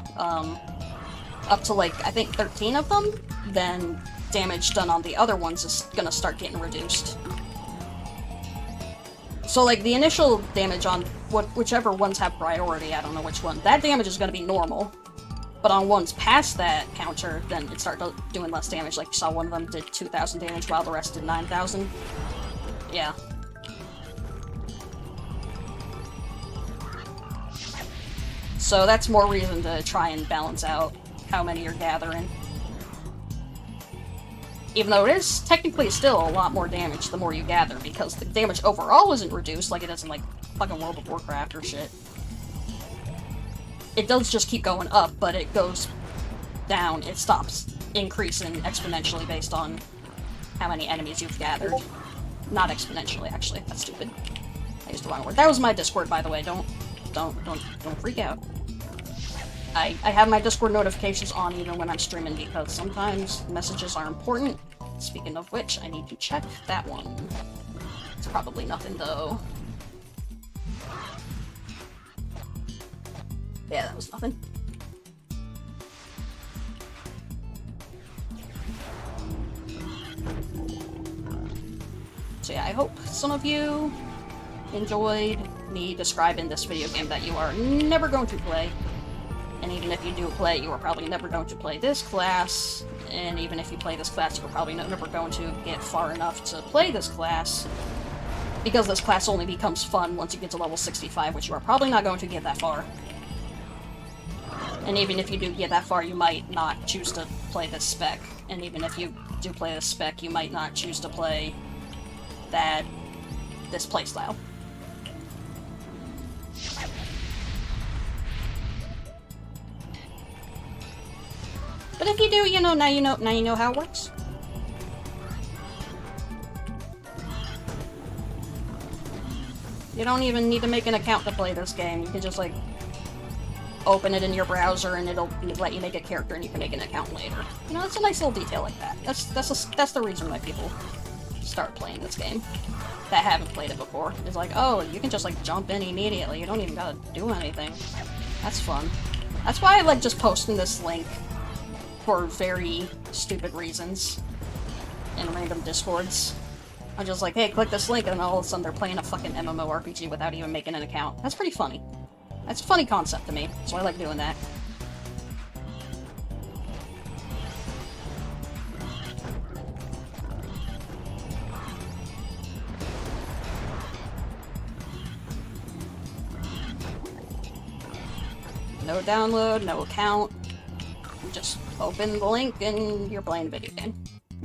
up to, like, I think 13 of them, then damage done on the other ones is gonna start getting reduced. So, like, the initial damage on whichever ones have priority, I don't know which one, that damage is gonna be normal. But on ones past that counter, then it starts doing less damage. Like, you saw one of them did 2,000 damage while the rest did 9,000. Yeah. So that's more reason to try and balance out how many you're gathering. Even though it is technically still a lot more damage the more you gather, because the damage overall isn't reduced like it is in, like, fucking World of Warcraft or shit. It does just keep going up, but it goes down. It stops increasing exponentially based on how many enemies you've gathered. Not exponentially, actually. That's stupid. I used the wrong word. That was my Discord, by the way. Don't freak out. I have my Discord notifications on even when I'm streaming because sometimes messages are important. Speaking of which, I need to check that one. It's probably nothing though. Yeah, that was nothing. So yeah, I hope some of you enjoyed me describing this video game that you are never going to play. And even if you do play, you are probably never going to play this class. And even if you play this class, you are probably never going to get far enough to play this class. Because this class only becomes fun once you get to level 65, which you are probably not going to get that far. And even if you do get that far, you might not choose to play this spec. And even if you do play this spec, you might not choose to play this playstyle. But if you do, you know, now you know how it works. You don't even need to make an account to play this game. You can just, like, open it in your browser and it'll let you make a character and you can make an account later. You know, it's a nice little detail like that. That's the reason why people start playing this game that haven't played it before. It's like, oh, you can just, like, jump in immediately. You don't even gotta do anything. That's fun. That's why I like just posting this link for very stupid reasons in random discords. I'm just like, hey, click this link, and then all of a sudden they're playing a fucking MMORPG without even making an account. That's pretty funny. That's a funny concept to me, so I like doing that. No download, no account. Just open the link and you're playing a video game.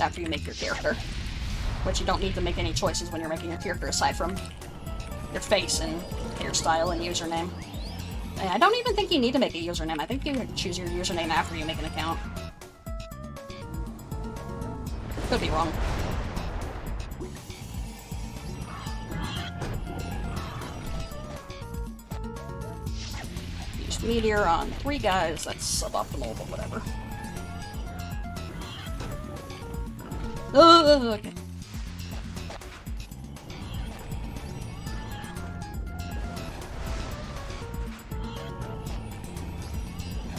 After you make your character. Which you don't need to make any choices when you're making your character aside from your face and hairstyle and username. And I don't even think you need to make a username. I think you choose your username after you make an account. Could be wrong. Used Meteor on 3 guys. That's suboptimal, but whatever. Okay.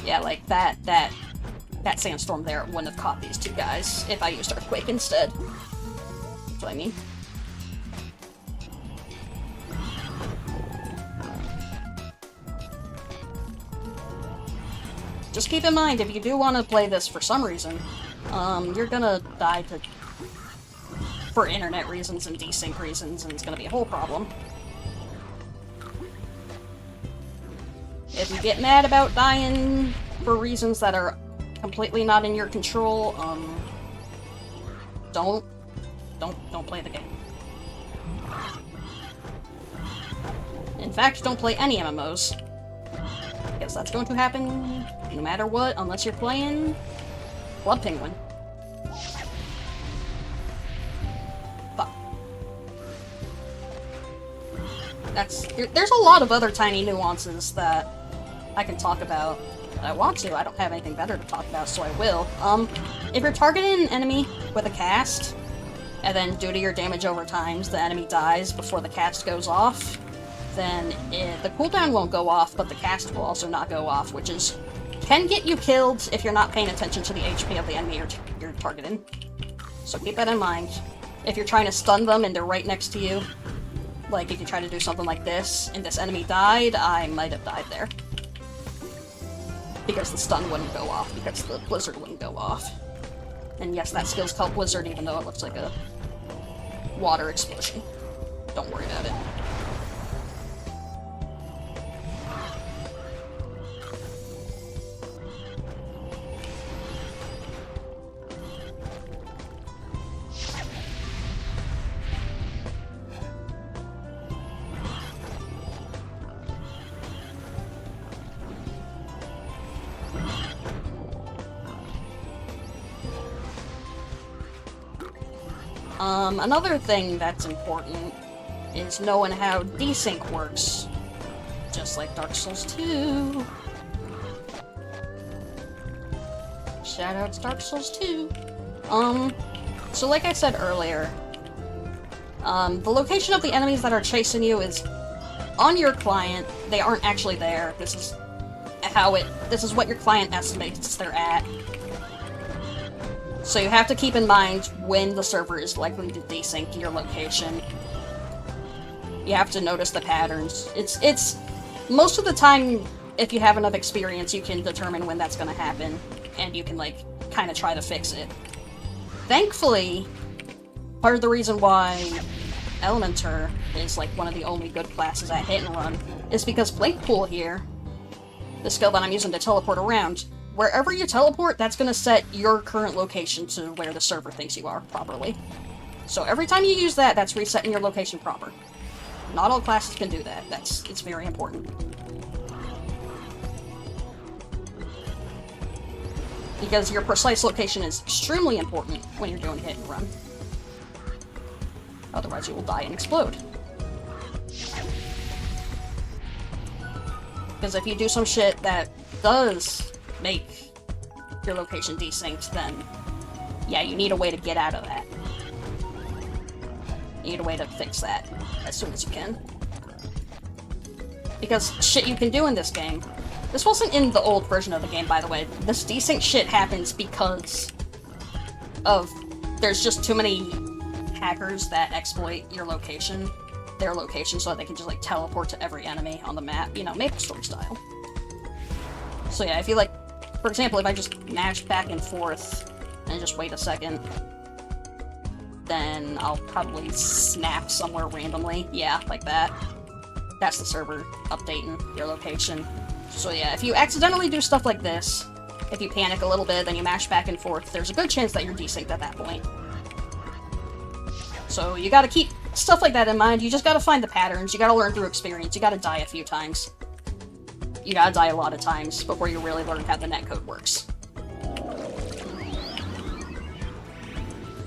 Yeah, like that sandstorm there wouldn't have caught these 2 guys if I used Earthquake instead. That's what I mean. Just keep in mind, if you do want to play this for some reason, you're gonna die for internet reasons and desync reasons, and it's gonna be a whole problem. If you get mad about dying for reasons that are completely not in your control, don't play the game. In fact, don't play any MMOs. Because that's going to happen no matter what, unless you're playing Blood Penguin. Fuck. There's a lot of other tiny nuances that I can talk about that I want to. I don't have anything better to talk about, so I will. If you're targeting an enemy with a cast, and then due to your damage over times, the enemy dies before the cast goes off, then the cooldown won't go off, but the cast will also not go off, which can get you killed if you're not paying attention to the HP of the enemy you're targeting. So keep that in mind. If you're trying to stun them and they're right next to you, like if you try to do something like this, and this enemy died, I might have died there. Because the stun wouldn't go off, because the blizzard wouldn't go off. And yes, that skill's called Blizzard, even though it looks like a water explosion. Don't worry about it. Another thing that's important is knowing how desync works. Just like Dark Souls 2. Shoutouts Dark Souls 2. So like I said earlier, the location of the enemies that are chasing you is on your client. They aren't actually there. This is what your client estimates they're at. So you have to keep in mind when the server is likely to desync your location. You have to notice the patterns. It's most of the time, if you have enough experience, you can determine when that's gonna happen, and you can, like, kind of try to fix it. Thankfully, part of the reason why Elementor is, like, one of the only good classes at hit and run is because Blink Pool here, the skill that I'm using to teleport around, wherever you teleport, that's going to set your current location to where the server thinks you are properly. So every time you use that, that's resetting your location proper. Not all classes can do that. It's very important. Because your precise location is extremely important when you're doing hit and run. Otherwise you will die and explode. Because if you do some shit that does make your location desynced, then yeah, you need a way to get out of that. You need a way to fix that as soon as you can. Because shit you can do in this game. This wasn't in the old version of the game, by the way. This desync shit happens because of there's just too many hackers that exploit your location, their location, so that they can just, like, teleport to every enemy on the map, you know, MapleStory style. So yeah, if you, like, for example, if I just mash back and forth and just wait a second, then I'll probably snap somewhere randomly. Yeah, like that. That's the server updating your location. So yeah, if you accidentally do stuff like this, if you panic a little bit, then you mash back and forth, there's a good chance that you're desynced at that point. So you gotta keep stuff like that in mind. You just gotta find the patterns. You gotta learn through experience. You gotta die a few times. You gotta die a lot of times before you really learn how the netcode works.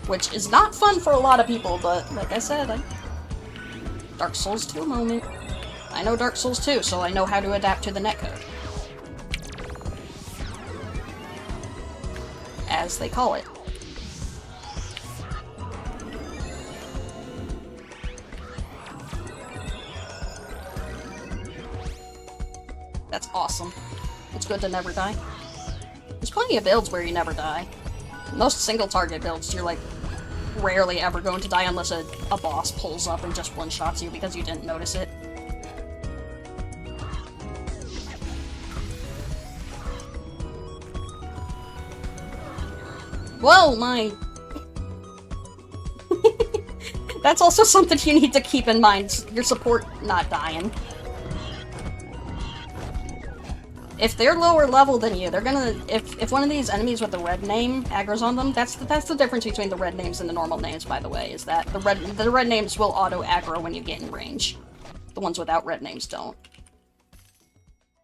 Which is not fun for a lot of people, but like I said, Dark Souls 2 moment. I know Dark Souls 2, so I know how to adapt to the netcode. As they call it. That's awesome. It's good to never die. There's plenty of builds where you never die. Most single-target builds, you're, like, rarely ever going to die unless a boss pulls up and just one-shots you because you didn't notice it. Whoa, my... That's also something you need to keep in mind, your support not dying. If they're lower level than you, they're gonna... If one of these enemies with the red name aggro's on them, that's the difference between the red names and the normal names, by the way, is that the red names will auto-aggro when you get in range. The ones without red names don't.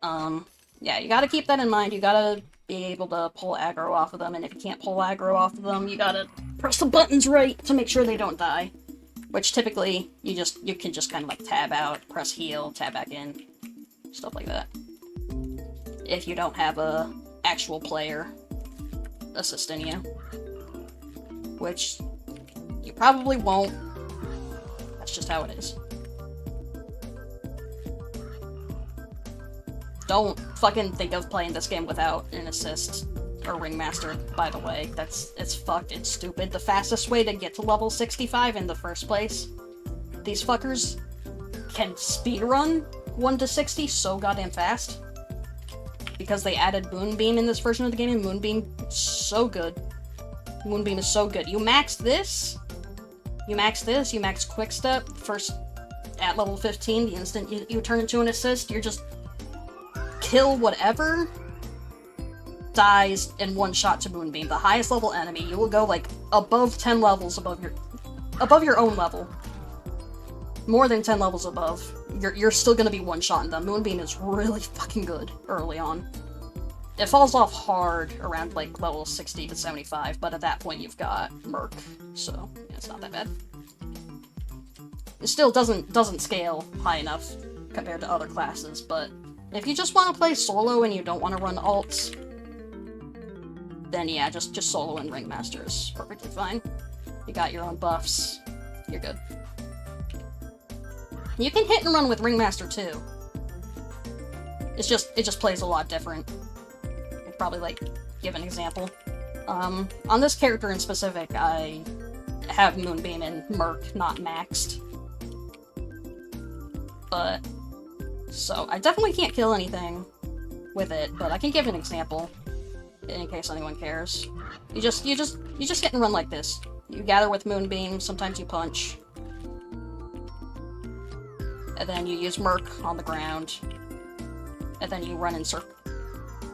Yeah, you gotta keep that in mind. You gotta be able to pull aggro off of them, and if you can't pull aggro off of them, you gotta press the buttons right to make sure they don't die. Which typically, you can just kind of like tab out, press heal, tab back in, stuff like that. If you don't have a actual player assisting you. Which you probably won't. That's just how it is. Don't fucking think of playing this game without an assist or ringmaster, by the way. It's fucked, it's stupid. The fastest way to get to level 65 in the first place, these fuckers can speedrun 1 to 60 so goddamn fast. Because they added Moonbeam in this version of the game, and Moonbeam is so good. Moonbeam is so good. You max this, you max Quickstep, first at level 15, the instant you turn into an assist, you're just kill whatever dies in one shot to Moonbeam. The highest level enemy, you will go like above 10 levels above your own level. More than 10 levels above. You're still gonna be one-shotting them. Moonbeam is really fucking good early on. It falls off hard around like level 60 to 75, but at that point you've got Merc, so yeah, it's not that bad. It still doesn't scale high enough compared to other classes, but if you just want to play solo and you don't want to run alts, then yeah, just solo and Ringmaster is perfectly fine. You got your own buffs, you're good. You can hit and run with Ringmaster too. It just plays a lot different. I'd probably like give an example. On this character in specific, I have Moonbeam and Merc not maxed. But so I definitely can't kill anything with it, but I can give an example in case anyone cares. You just hit and run like this. You gather with Moonbeam, sometimes you punch. And then you use Merc on the ground. And then you run in circle.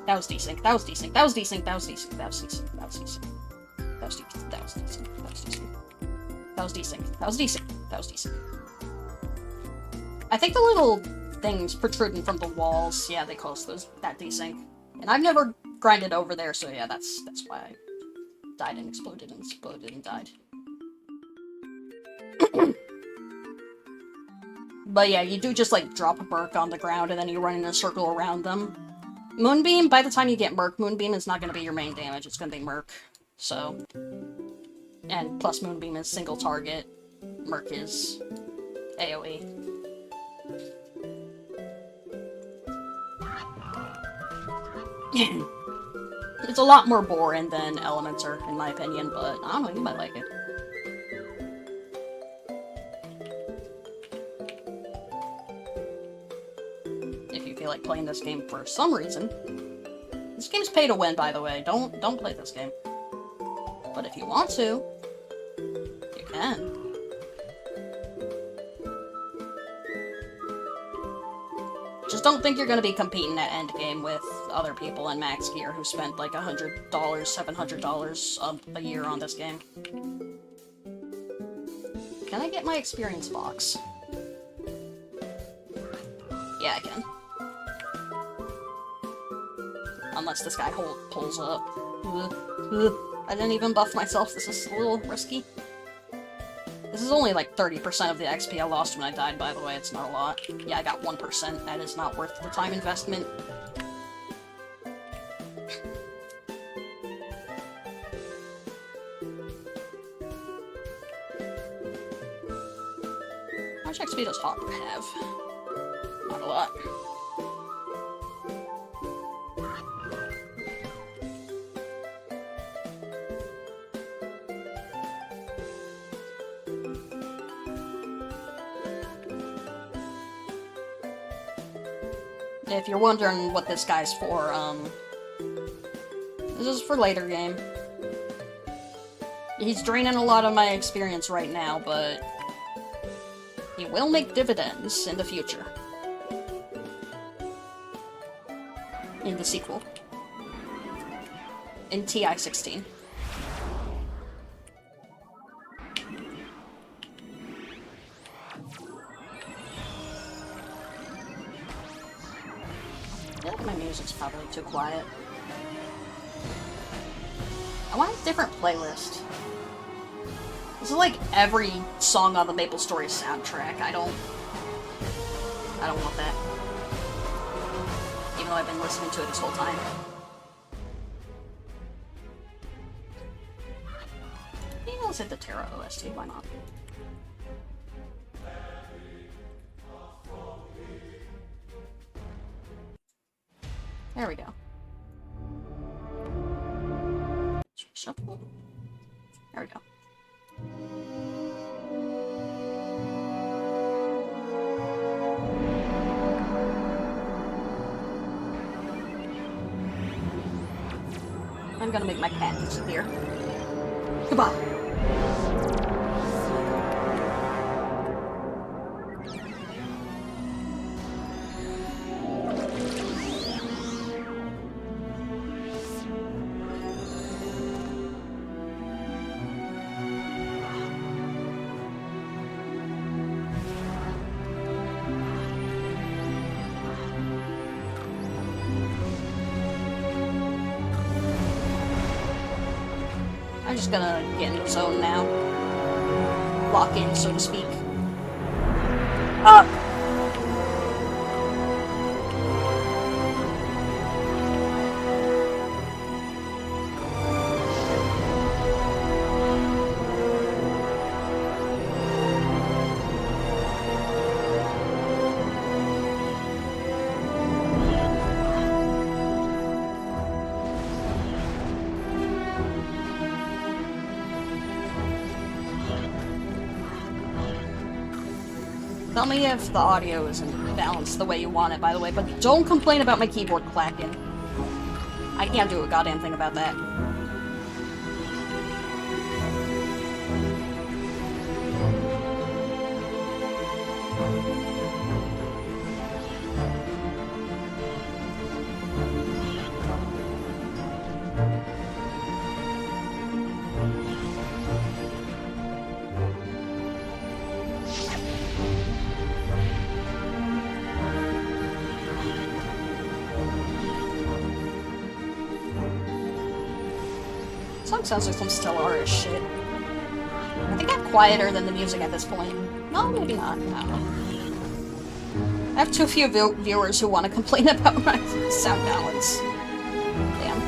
That was desync. That was desync. That was desync. That was desync. That was desync. That was desync. That was desync. That was desync. That was desync. That was desync. That was desync. That was desync. I think the little things protruding from the walls, yeah, they cause that desync. And I've never grinded over there, so yeah, that's why I died and exploded and died. But yeah, you do just like drop a Merc on the ground and then you run in a circle around them. Moonbeam, by the time you get Merc, Moonbeam is not going to be your main damage, it's going to be Merc. So, and plus Moonbeam is single target, Merc is AoE. It's a lot more boring than Elementer, in my opinion, but I don't know, you might like it. feel like playing this game for some reason. This game's pay to win, by the way. Don't play this game. But if you want to, you can. Just don't think you're gonna be competing at endgame with other people in max gear who spent like $100, $700 a year on this game. Can I get my experience box? Yeah, I can. Unless this guy pulls up. I didn't even buff myself. This is a little risky. This is only like 30% of the XP I lost when I died, by the way. It's not a lot. Yeah, I got 1%. That is not worth the time investment. How much XP does Hopper have? Not a lot. If you're wondering what this guy's for, this is for later game. He's draining a lot of my experience right now, but he will make dividends in the future. In the sequel. In TI-16. I feel like my music's probably too quiet. I want a different playlist. This is like every song on the MapleStory soundtrack. I don't want that. Even though I've been listening to it this whole time. Yeah, let's hit the Terra OST, why not? There we go. Shuffle. There we go. I'm gonna make my cat disappear. Goodbye. I'm just gonna get in the zone now. Lock in, so to speak. Tell me if the audio isn't balanced the way you want it, by the way, but don't complain about my keyboard clacking. I can't do a goddamn thing about that. Song sounds like some Stellaris shit. I think I'm quieter than the music at this point. No, maybe not. No. I have too few viewers who want to complain about my sound balance. Damn.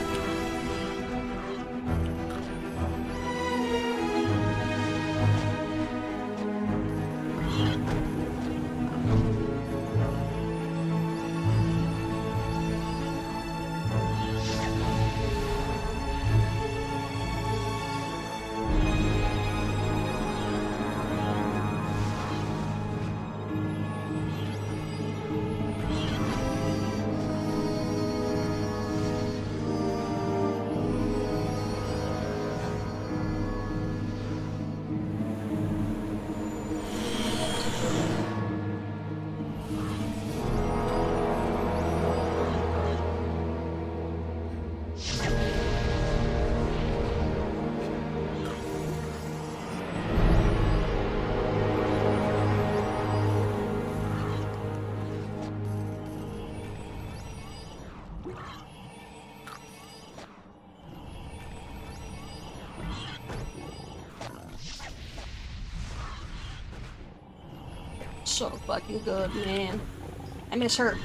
so fucking good, man. I miss her.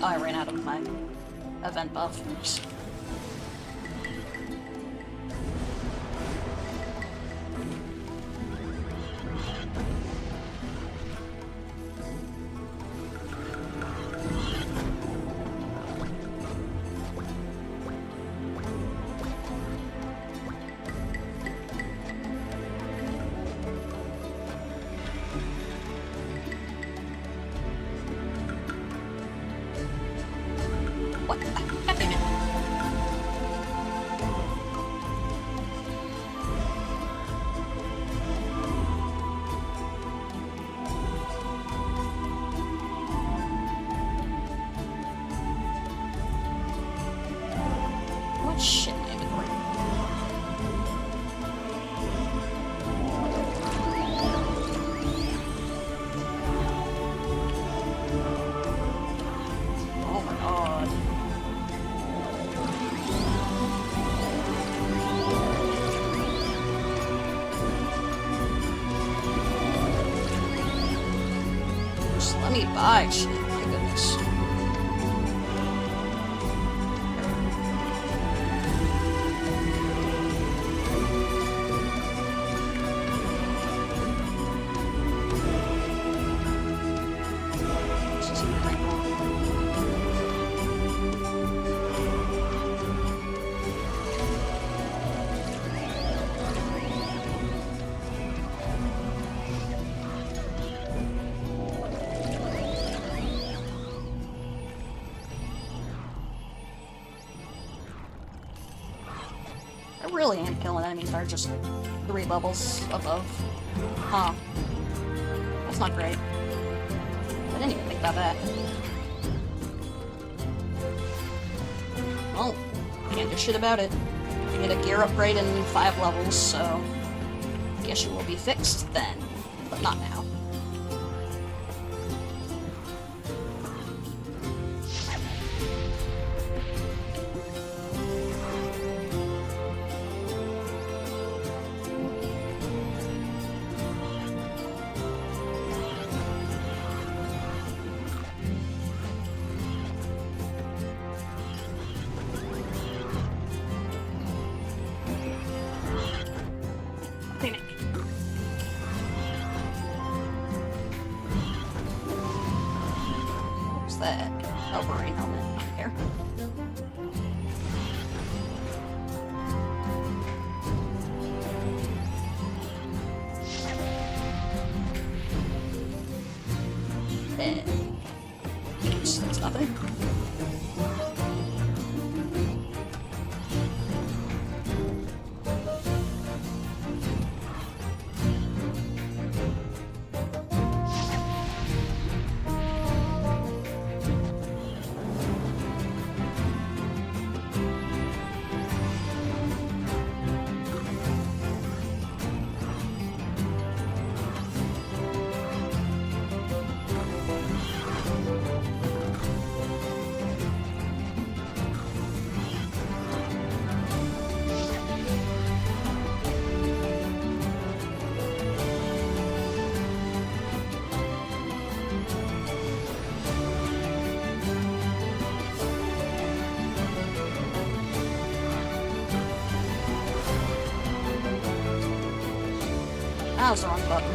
Oh, I ran out of my event buff. Oops. What? God damn it. What shit in my inventory? Oh my god. Just let me buy shit, my goodness. This isn't right. I really am killing enemies that are just 3 levels above. Huh. That's not great. I didn't even think about that. Well, can't do shit about it. You get a gear upgrade in 5 levels, so guess you will be fixed then. But not now. Damn it. What's that? Oh, rain helmet. I don't care. That's nothing. That was the wrong button.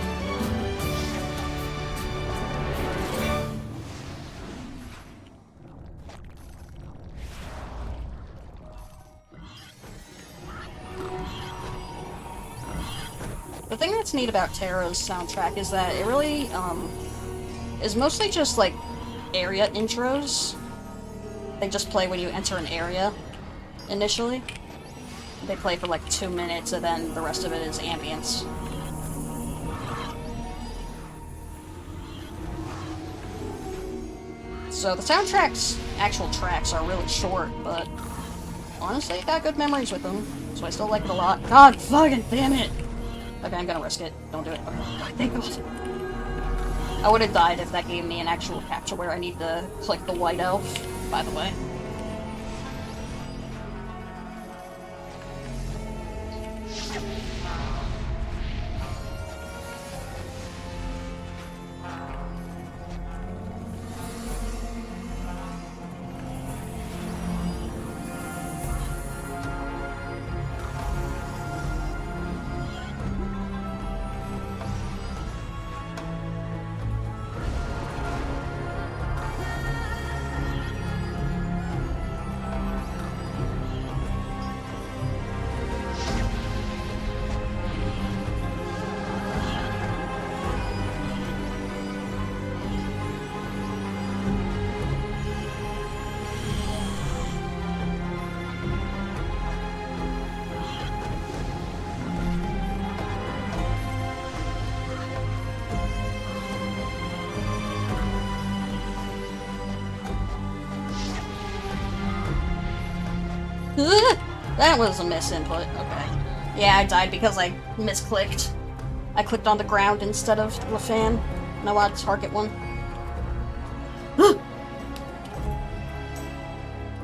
The thing that's neat about Terra's soundtrack is that it really, is mostly just, like, area intros. They just play when you enter an area, initially. They play for, like, 2 minutes, and then the rest of it is ambience. So the soundtrack's actual tracks are really short, but honestly got good memories with them, so I still like it a lot. God fucking damn it! Okay, I'm gonna risk it. Don't do it. Okay. God, thank God. I would have died if that gave me an actual capture where I need to click the white elf, by the way. That was a misinput. Okay. Yeah, I died because I misclicked. I clicked on the ground instead of the fan, and I wanted to target one.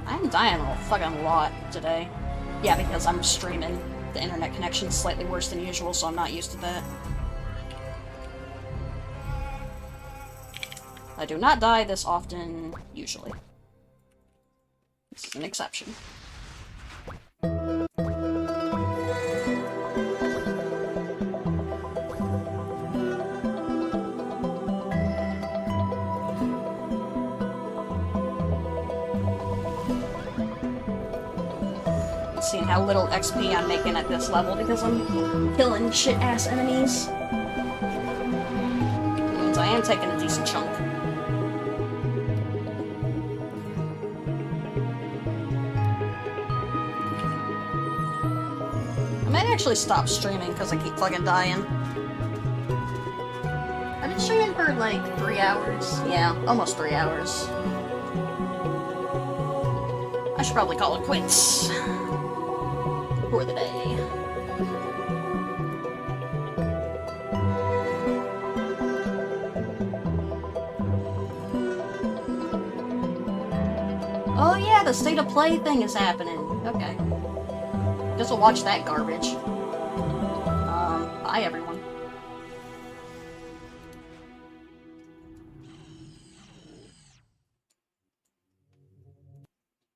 I'm dying a fucking lot today. Yeah, because I'm streaming. The internet connection's slightly worse than usual, so I'm not used to that. I do not die this often, usually. This is an exception. Seeing how little XP I'm making at this level because I'm killing shit-ass enemies. It means I am taking a decent chunk. I might actually stop streaming because I keep fucking dying. I've been streaming for like 3 hours. Yeah, almost 3 hours. I should probably call it quits for the day. Oh yeah, the state of play thing is happening. Okay. Guess we'll watch that garbage. Bye everyone.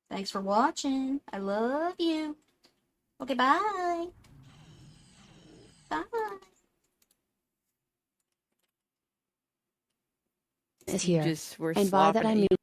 Thanks for watching. I love you. Okay, bye. Bye. Is here. Just were And by that I slopping mean